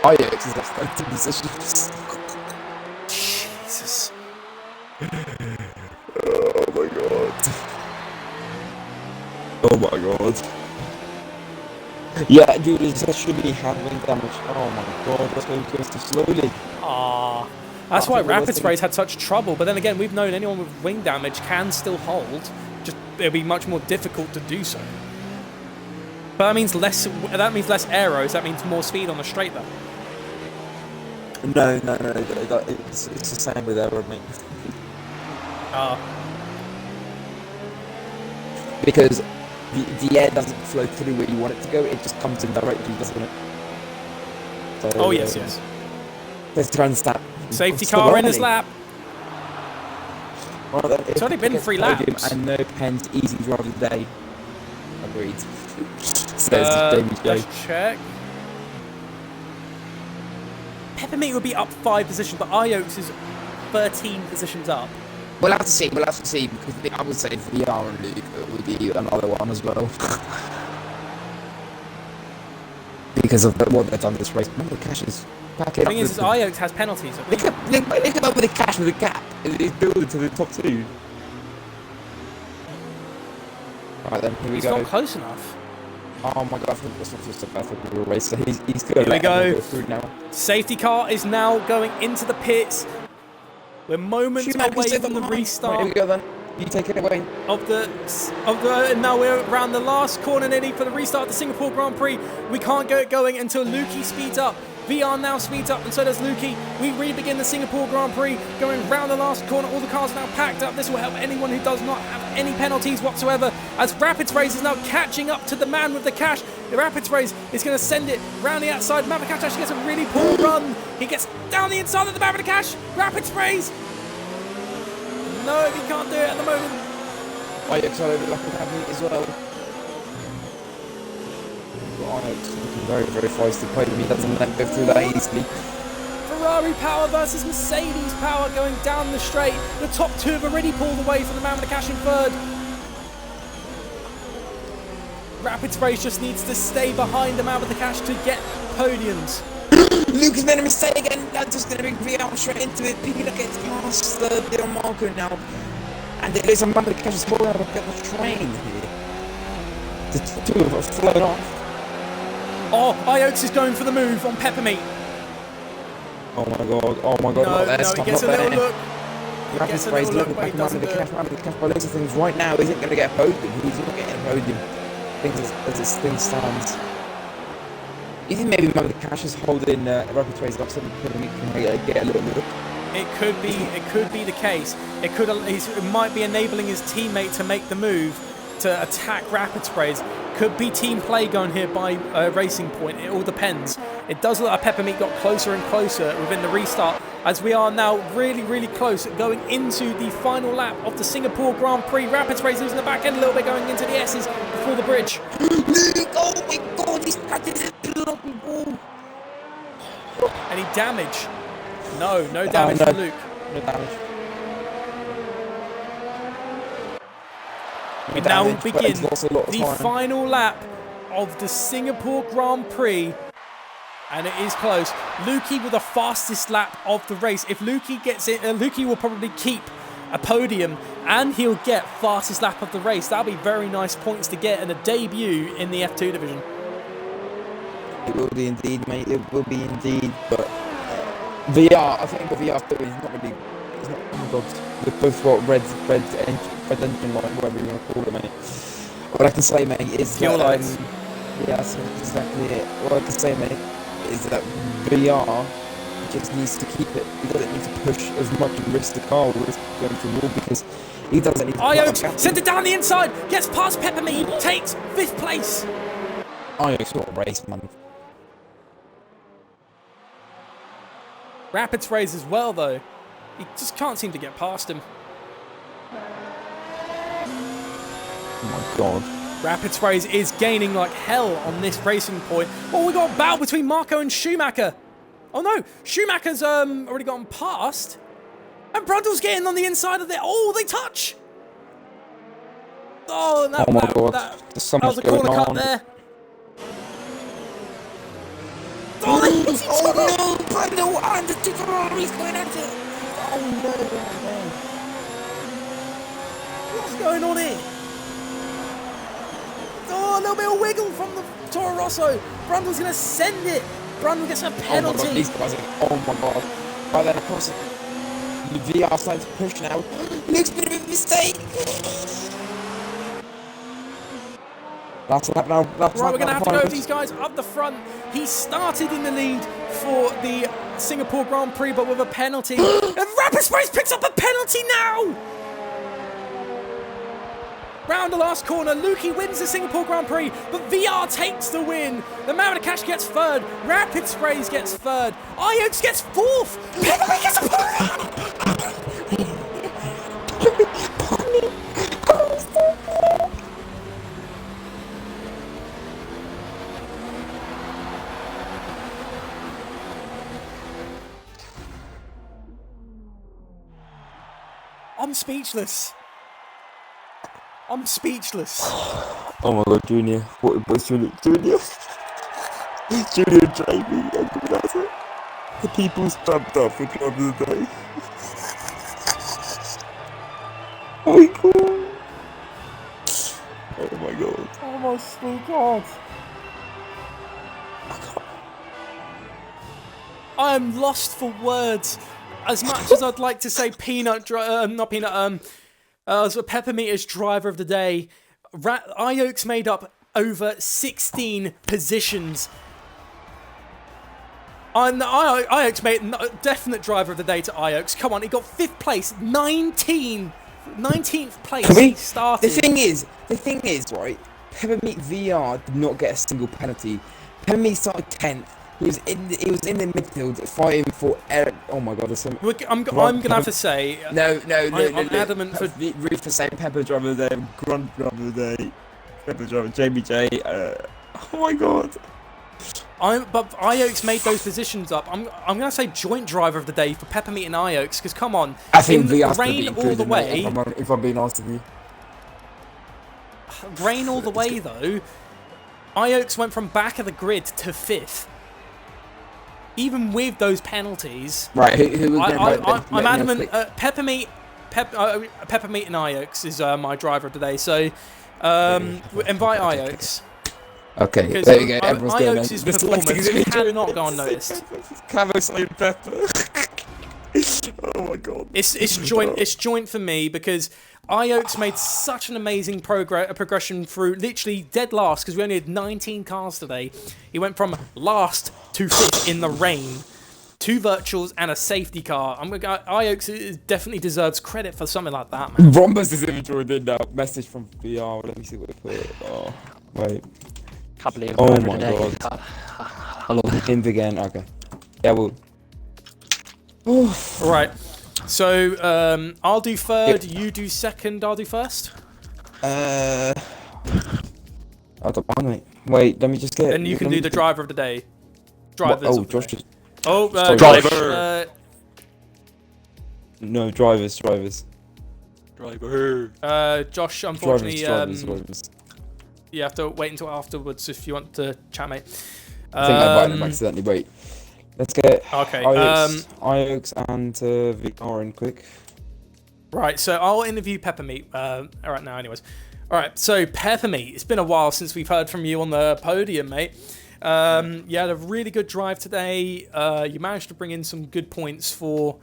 Ajax is left 30 positions. Jesus. Oh my god. Oh my god. Yeah, dude, that should be handling damage. Oh my god, that's going to go too slowly. Ah, that's why Rapid Sprays had such trouble. But then again, we've known anyone with wing damage can still hold. Just it'll be much more difficult to do so. But that means less. That means less aeros. That means more speed on the straight, though. No. It's the same with aero, mate. Ah. Because the air doesn't flow through where you want it to go, it just comes in directly, doesn't it? So, oh, yes. Let's try and stop. Safety car in his lap. Well, then, it's only been 3 laps. And no pens, easy drive of the day. Agreed. Let's check. Peppermeat would be up 5 positions, but Iox is 13 positions up. We'll have to see, because I would say VR and Luke would be another one as well. Because of what they've done this race. Remember, the cash is back in. The thing is Iox has penalties. Look at over the cash with the gap. He's building to the top 2. Right then, here we go. He's not close enough. Oh my god, I think that's not just a perfect real race. So he's good. Here we go. Through now. Safety car is now going into the pits. We're moments away from the restart. Here we go then. You take it away. Now we're around the last corner nearly for the restart of the Singapore Grand Prix. We can't get it going until Lukey speeds up. VR now speeds up, and so does Lukey. We re-begin the Singapore Grand Prix, going round the last corner. All the cars are now packed up. This will help anyone who does not have any penalties whatsoever, as Rapid Sprays is now catching up to the man with the cash. The Rapid Sprays is going to send it round the outside. Man with the cash actually gets a really poor run. He gets down the inside of the man with the cash. Rapid Sprays. No, he can't do it at the moment. Ix are over like a as well. Ix looking very, very feisty. He doesn't let go through that easily. Ferrari power versus Mercedes power going down the straight. The top two have already pulled away from the man with the cash in third. Rapid Sprays just needs to stay behind the man with the cash to get podiums. Luke has made a mistake again. That's just going to bring VR straight into it. Peanut gets past the Marco now. And there is a man with the cash is falling out of the train here. The two of them have flown off. Oh, Ix is going for the move on Peppermeat. Oh my god, oh my god. No, he gets a little look. Rapid Sprays looking back man with the cash by looks of things right now isn't going to get a podium. He's not getting a podium. As this thing stands. You think maybe man with the cash is holding Rapid Sprays up so he can get a little look? It could be the case. It might be enabling his teammate to make the move to attack Rapid Sprays. Could be team play going here by Racing Point. It all depends. It does look like Peppermeat got closer and closer within the restart, as we are now really, really close going into the final lap of the Singapore Grand Prix. Rapid Sprays losing the back end a little bit going into the S's before the bridge. Oh my god, he's catching it bloody ball. Any damage? No damage for Luke. No damage. We now begin the final lap of the Singapore Grand Prix, and it is close. Lukey with the fastest lap of the race. If Lukey gets it, Lukey will probably keep a podium, and he'll get fastest lap of the race. That'll be very nice points to get and a debut in the F2 division. It will be indeed, mate. It will be indeed, but VR. I think what VR's doing is not really. It's not. Oh my god, they've both got red engine light, whatever you want to call it, mate. What I can say, mate, is Fuel that lights. yeah, that's exactly it. What I can say, mate, is that VR just needs to keep it. He doesn't need to push as much and risk the car or risk going to wall because he doesn't need to. Ix sent it down the inside, gets past Peppermeat, takes 5th place. Ix, what a race, man. Rapid Sprays as well, though. He just can't seem to get past him. Oh my god. Rapid Sprays is gaining like hell on this racing point. Oh, we got a battle between Marco and Schumacher. Oh no, Schumacher's already gotten past. And Brundle's getting on the inside of it. Oh, they touch. Oh, Oh my god. that was a corner cut there. Oh, no, Brundle and the two Ferraris going at it. Oh no. What's going on here? Oh, a little bit of wiggle from the Toro Rosso. Brundle's going to send it. Brundle gets a penalty. Oh my god, these guys are, oh my god. Right then, of course, the VR starting to push now. Luke's been a mistake. Last lap now. Right, we're going to have to go with these guys up the front. He started in the lead for the Singapore Grand Prix, but with a penalty. And Rapid Sprays picks up a penalty now. Round the last corner, Lukey wins the Singapore Grand Prix, but VR takes the win. The man with the cash gets third. Rapid Sprays gets third. Ix gets fourth. Peppermeat gets a I'm speechless. I'm speechless. Oh my god, Junior. What was Junior? Junior and Jamie. That's it. The people stamped up for Club of the Day. Oh my god. Oh my god. Oh my sweet god. I am lost for words. As much as I'd like to say as Peppermeat is driver of the day, Ix made up over 16 positions. On the Iox, mate, definite driver of the day to Iox. Come on, he got 5th place, 19th place. He started. The thing is, right? Peppermeat VR did not get a single penalty. Peppermeat started 10th. He was in the midfield fighting for Eric. Oh my God! I'm gonna have to say. No. I'm adamant for Ruth for saying Pepper driver of the day, Grunt driver of the day, Pepper driver Jamie J. Oh my God! But Iox made those positions up. I'm gonna say joint driver of the day for Peppermeat and Iox because come on, I think VR's rain all the way. If I'm being honest with you, rain all the way though. Iox went from back of the grid to 5th. Even with those penalties, right? I'm adamant. Peppermeat and Iox is my driver of the day. So invite Iox. Okay, there you go. Iox's performance cannot go unnoticed. Pepper. Oh my God! It's joint for me because Iox made such an amazing progression through literally dead last because we only had 19 cars today. He went from last to 5th in the rain, 2 virtuals and a safety car. Iox definitely deserves credit for something like that, man. Rhombus is even joined in now. Message from VR. Let me see what they put. Oh wait. Can't believe. Oh my God. Hello. In again. Okay. Yeah. Well. Right. So I'll do third. You do second. I'll do first. I don't mind, mate. Wait, let me just get. And you can do the driver of the day. Drivers. Oh, Josh. Driver. No, drivers. Driver. Josh, unfortunately, drivers. you have to wait until afterwards if you want to chat, mate. I think I invited him accidentally. Wait. Let's get Iox and VR in quick. Right, so I'll interview Peppermeat right now anyways. Alright, so Peppermeat, it's been a while since we've heard from you on the podium, mate. You had a really good drive today. You managed to bring in some good points for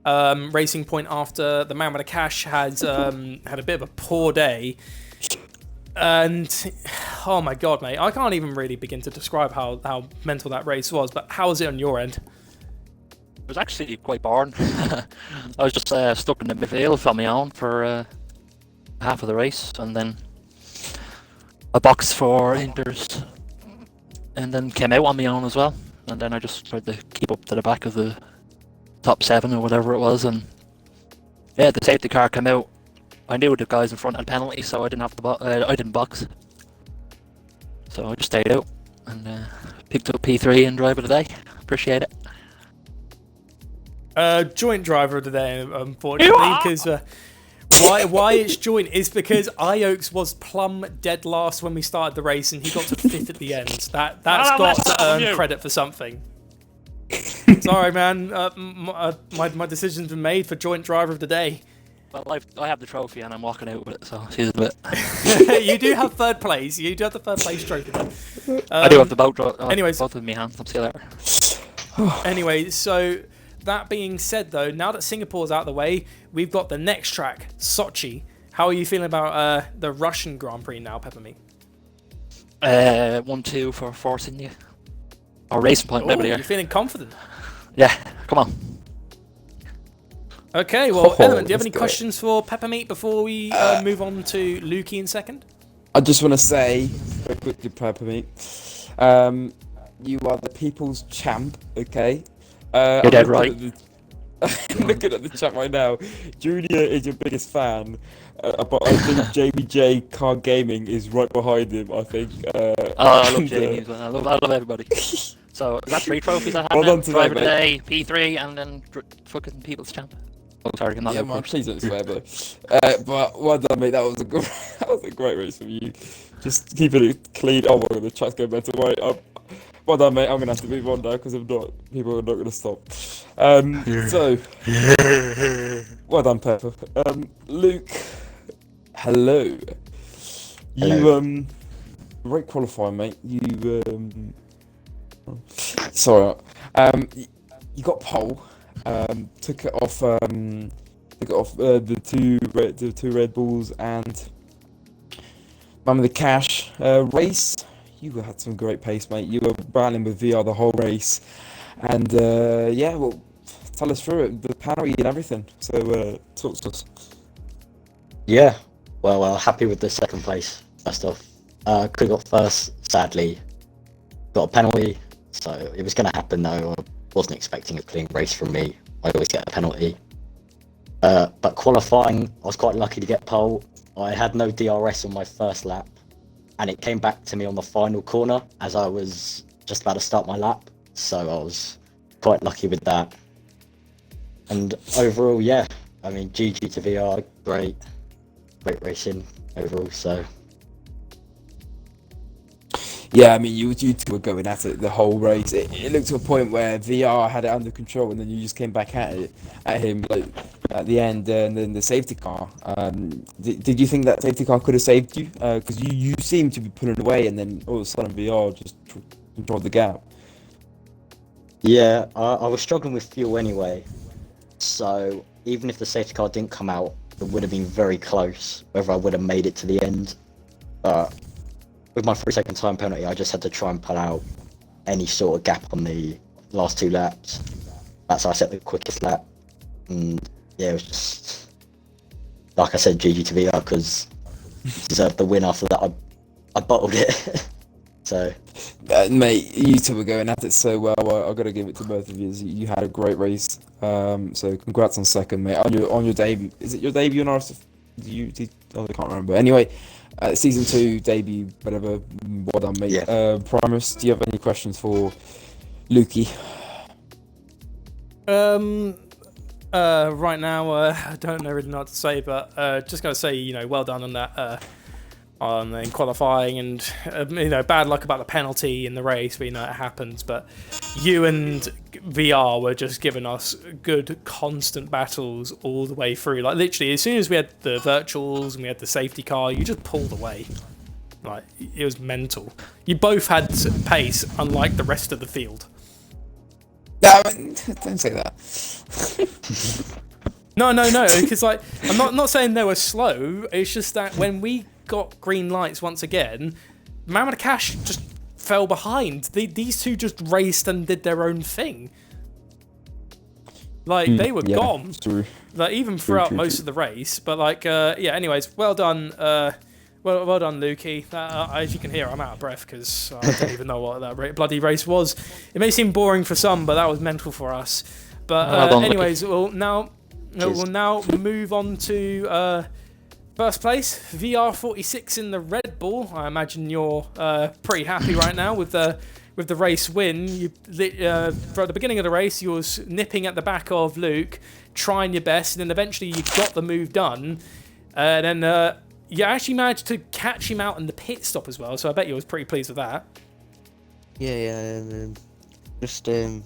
Racing Point after the man with the cash had a bit of a poor day. And oh my God, mate, I can't even really begin to describe how mental that race was, but how was it on your end? It was actually quite boring. I was just stuck in the midfield on my own for half of the race, and then a box for Inters, and then came out on my own as well. And then I just tried to keep up to the back of the top 7 or whatever it was, and yeah, the safety car came out. I knew the guys in front had penalty, so I didn't have to. I didn't box, so I just stayed out and picked up P3 and driver of the day. Appreciate it. Joint driver of the day, unfortunately, because why it's joint is because Iox was plumb dead last when we started the race, and he got to 5th at the end. That's got to earn credit for something. Sorry, man. My decision's been made for joint driver of the day. Well, I have the trophy and I'm walking out with it, so she's a bit. You do have 3rd place. You do have the 3rd place trophy. I do have the boat. Anyways, both of me hands. I'll see you later. Anyway, so that being said, though, now that Singapore's out of the way, we've got the next track, Sochi. How are you feeling about the Russian Grand Prix now, Peppermeat? 1-2 for forcing you. Or Racing Point, whatever. You're feeling confident? Yeah, come on. Okay, well, Element, do you have any questions for Peppermeat before we move on to Lukey in second? I just want to say, very quickly, Peppermeat, you are the people's champ, okay? You're dead right. I'm looking at the chat right now. Junior is your biggest fan, but I think Jamie J Car Gaming is right behind him, I think. I love Jamie as well. I love everybody. So, that's 3 trophies I have now. Driver today, P3, and then fucking people's champ. Oh, sorry, I'm not. Yeah, man, please don't swear, but well done, mate. That was a great race from you. Just keeping it clean. Oh my God, the chat's going better. Right, well done, mate. I'm gonna have to move on now because if not, people are not gonna stop. So, well done, Pepper. Luke, hello. You great qualifying, mate. You sorry. You got pole. Took it off the two Red Bulls and Man with the Cash race. You had some great pace, mate. You were battling with VR the whole race, And yeah, well, tell us through it, the penalty and everything. So talk to us. Yeah, well, happy with the second place. First off, could have got first. Sadly, got a penalty. So it was going to happen though. I wasn't expecting a clean race from me. I always get a penalty. But qualifying, I was quite lucky to get pole. I had no DRS on my first lap, and it came back to me on the final corner as I was just about to start my lap. So I was quite lucky with that. And overall, yeah, I mean, GG to VR, great racing overall. So yeah, I mean, you two were going at it the whole race. It looked to a point where VR had it under control, and then you just came back at him like at the end, and then the safety car. Did you think that safety car could have saved you? Because you seemed to be pulling away, and then all of a sudden VR just controlled the gap. yeah, I was struggling with fuel anyway. So even if the safety car didn't come out, it would have been very close whether I would have made it to the end. But with my 3-second time penalty, I just had to try and pull out any sort of gap on the last 2 laps. That's how I set the quickest lap. And yeah, it was just, like I said, GG to VR, because deserved the win after that. I bottled it. So mate, you two were going at it so well. I got to give it to both of you. You had a great race. So congrats on second, mate. On your debut, is it your debut on RSF? I can't remember. Anyway, season 2 debut, whatever. Well done, mate. Yeah. Primus, do you have any questions for Lukey? Right now, I don't really know what to say, but just gotta say, well done on that. In qualifying, and bad luck about the penalty in the race, but it happens. But you and VR were just giving us good constant battles all the way through. Like literally, as soon as we had the virtuals and we had the safety car, you just pulled away. Like it was mental. You both had pace, unlike the rest of the field. No, don't say that. No, because like I'm not saying they were slow. It's just that when we got green lights once again, Mamad Cash just fell behind. These two just raced and did their own thing. Like they were gone. True. Like even throughout most of the race. But like anyways, well done. Well done, Lukey. As you can hear, I'm out of breath because I don't even know what that bloody race was. It may seem boring for some, but that was mental for us. But anyways, we'll now move on to first place, VR46 in the Red Bull. I imagine you're pretty happy right now with the race win. For the beginning of the race, you was nipping at the back of Luke, trying your best, and then eventually you got the move done. And then you actually managed to catch him out in the pit stop as well, so I bet you was pretty pleased with that. Yeah, just really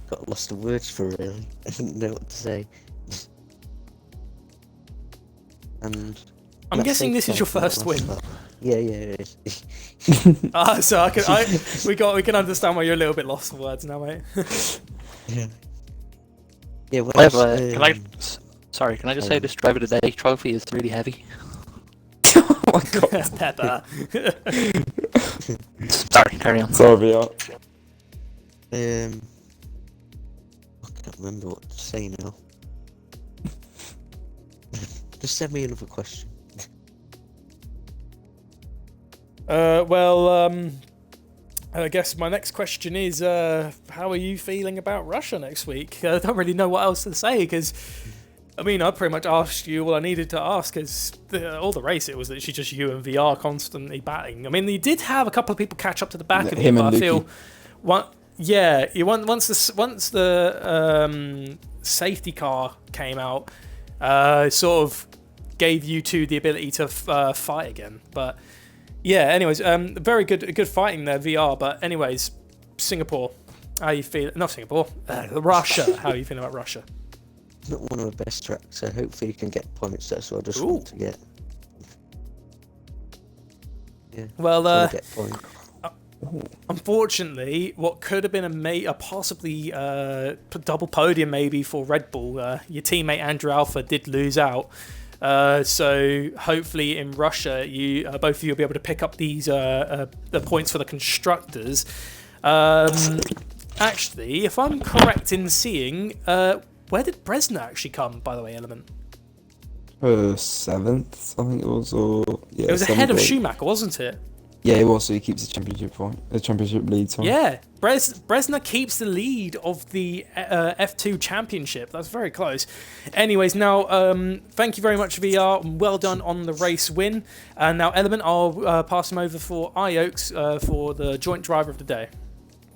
got lost of words for it, really. I didn't know what to say. And I'm guessing this is your first win. Yeah, it is. So we can understand why you're a little bit lost for words now, mate. Yeah. Well, can I just say this Driver of the Day trophy is really heavy? Oh my god. Pepper. Sorry, carry on. Sorry, VR. I can't remember what to say now. Just send me another question. I guess my next question is, how are you feeling about Russia next week? I don't really know what else to say, because, I mean, I pretty much asked you all I needed to ask, because all the race, it was literally just you and VR constantly batting. I mean, you did have a couple of people catch up to the back of you, but I feel... once the safety car came out, sort of gave you two the ability to fight again. But yeah, anyways, very good fighting there, VR. But anyways, Singapore, how you feel? Not Singapore, Russia. How are you feeling about Russia? Not one of the best tracks, so hopefully you can get points. That's what I just want to get. Yeah. Well, get points. Unfortunately, what could have been a possibly double podium maybe for Red Bull, your teammate Andrew Alpha did lose out. So hopefully in Russia, you both of you will be able to pick up these the points for the constructors. actually, if I'm correct in seeing, where did Bresna actually come, by the way, Element? 7th, I think it was, or yeah. It was ahead of 7th. Schumacher, wasn't it? Yeah, it was. So he keeps the championship point, the championship lead. Sorry. Yeah, Bresna keeps the lead of the F2 championship. That's very close. Anyways, now thank you very much, VR. Well done on the race win. And now, Element, I'll pass him over for Ioaks for the joint driver of the day.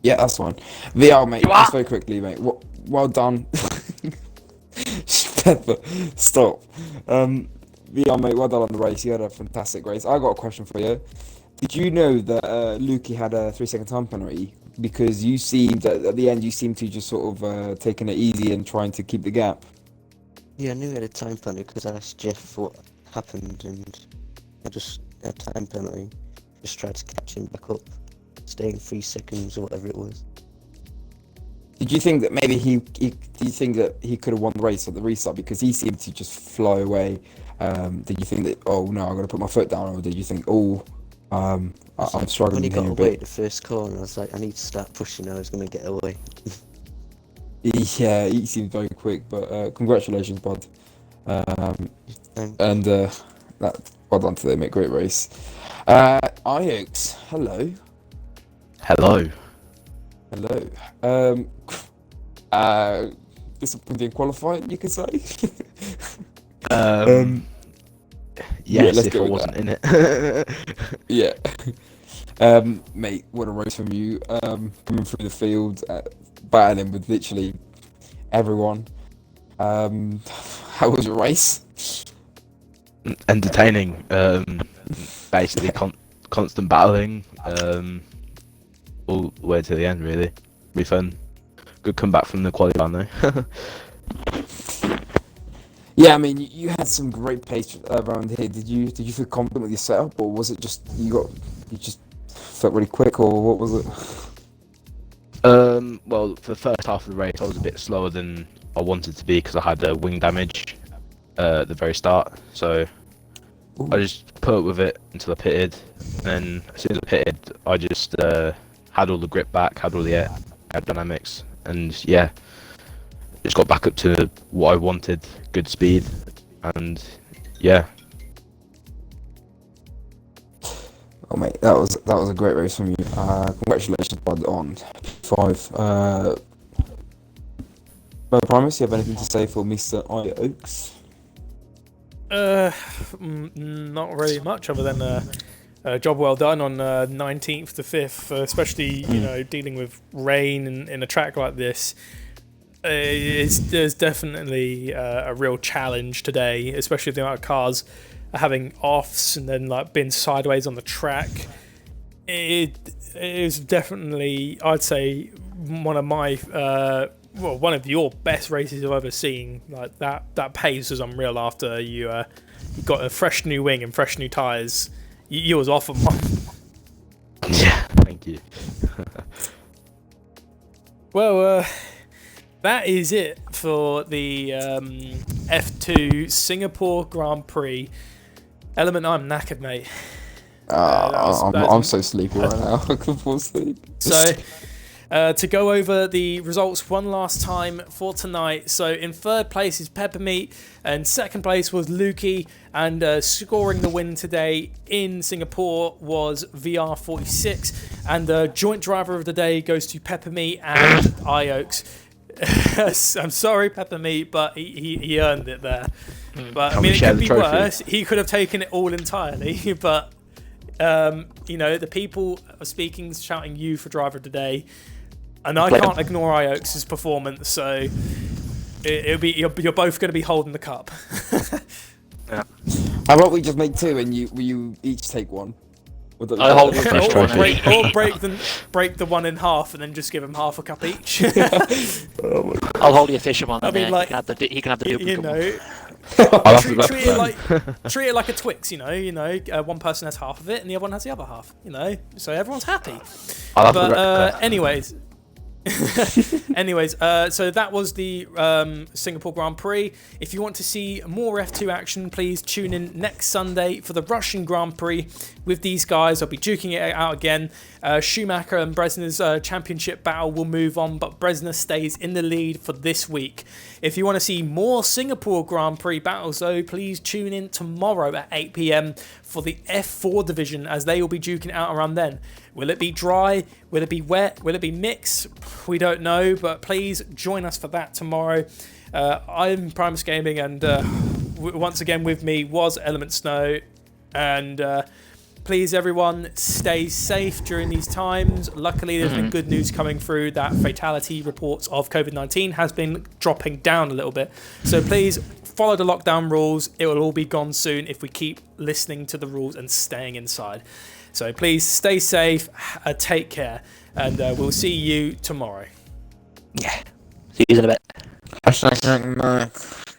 Yeah, that's fine. VR, mate. Just very quickly, mate. Well done. Pepper, stop. VR, mate. Well done on the race. You had a fantastic race. I got a question for you. Did you know that Lukey had a 3-second time penalty? Because you seemed, at the end, you seemed to just sort of taking it easy and trying to keep the gap. Yeah, I knew he had a time penalty because I asked Jeff what happened, and I just had a time penalty. Just tried to catch him back up, staying 3 seconds or whatever it was. Did you think that maybe do you think that he could have won the race at the restart because he seemed to just fly away? Did you think that, oh no, I'm going to put my foot down, or did you think, oh, I'm struggling When he here got a away bit? at the first corner, I was like, I need to start pushing. I was going to get away. Yeah, he seemed very quick, but congratulations, bud. And well done today, mate. Great race. Ioaks, hello. Hello. Disappointing qualifying, you could say. Yes, let's if go I with wasn't in it. Yeah. Mate, what a race from you. Coming through the field, battling with literally everyone. How was your race? Entertaining. Basically, constant battling. All the way to the end, really. Be fun. Good comeback from the qualifying though. Yeah, I mean, you had some great pace around here. Did you feel confident with your setup, or was it just you just felt really quick, or what was it? Well, for the first half of the race, I was a bit slower than I wanted to be because I had wing damage at the very start. So I just put up with it until I pitted. And then as soon as I pitted, I just had all the grip back, had all the aerodynamics, and yeah, just got back up to what I wanted, good speed, and yeah. Oh mate, that was a great race from you. Congratulations, bud, on 5. Primus, you have anything to say for Mr. Ioaks? Not really much other than a job well done on 19th to 5th, especially dealing with rain in a track like this. There's definitely a real challenge today, especially with the amount of cars having offs and then like being sideways on the track. It is definitely, I'd say, one of my one of your best races I've ever seen. Like that pace was unreal after you got a fresh new wing and fresh new tyres. You was off on one. Yeah, thank you. Well, that is it for the F2 Singapore Grand Prix. Element, I'm knackered, mate. I'm so sleepy right now. I can fall asleep. So, to go over the results one last time for tonight. So, in third place is Peppermeat, and second place was Lukey, and scoring the win today in Singapore was VR46, and the joint driver of the day goes to Peppermeat and Ioaks. I'm sorry, Peppermeat, but he earned it there. But I mean, it could be worse. He could have taken it all entirely, but the people are speaking, shouting you for driver of the day, and I can't ignore Ioaks' performance. So it'll be you're both going to be holding the cup. Yeah. How about we just make 2 and you each take one? I hold the fresh first trophy. Or break the one in half and then just give him half a cup each. I'll hold the official one. I mean, like, he can have the duplicate one. treat it like a Twix, one person has half of it and the other one has the other half, so everyone's happy. But anyways, Anyways, so that was the Singapore Grand Prix. If you want to see more F2 action, please tune in next Sunday for the Russian Grand Prix with these guys. I'll be duking it out again. Schumacher and Bresner's championship battle will move on, but Bresner stays in the lead for this week. If you want to see more Singapore Grand Prix battles, though, please tune in tomorrow at 8 p.m. for the F4 division, as they will be duking it out around then. Will it be dry? Will it be wet? Will it be mixed? We don't know, but please join us for that tomorrow. I'm Primus Gaming, and once again with me was Element Snow. And please, everyone, stay safe during these times. Luckily, there's been good news coming through that fatality reports of COVID-19 has been dropping down a little bit. So please follow the lockdown rules. It will all be gone soon if we keep listening to the rules and staying inside. So please stay safe, take care, and we'll see you tomorrow. Yeah. See you in a bit. Hashtag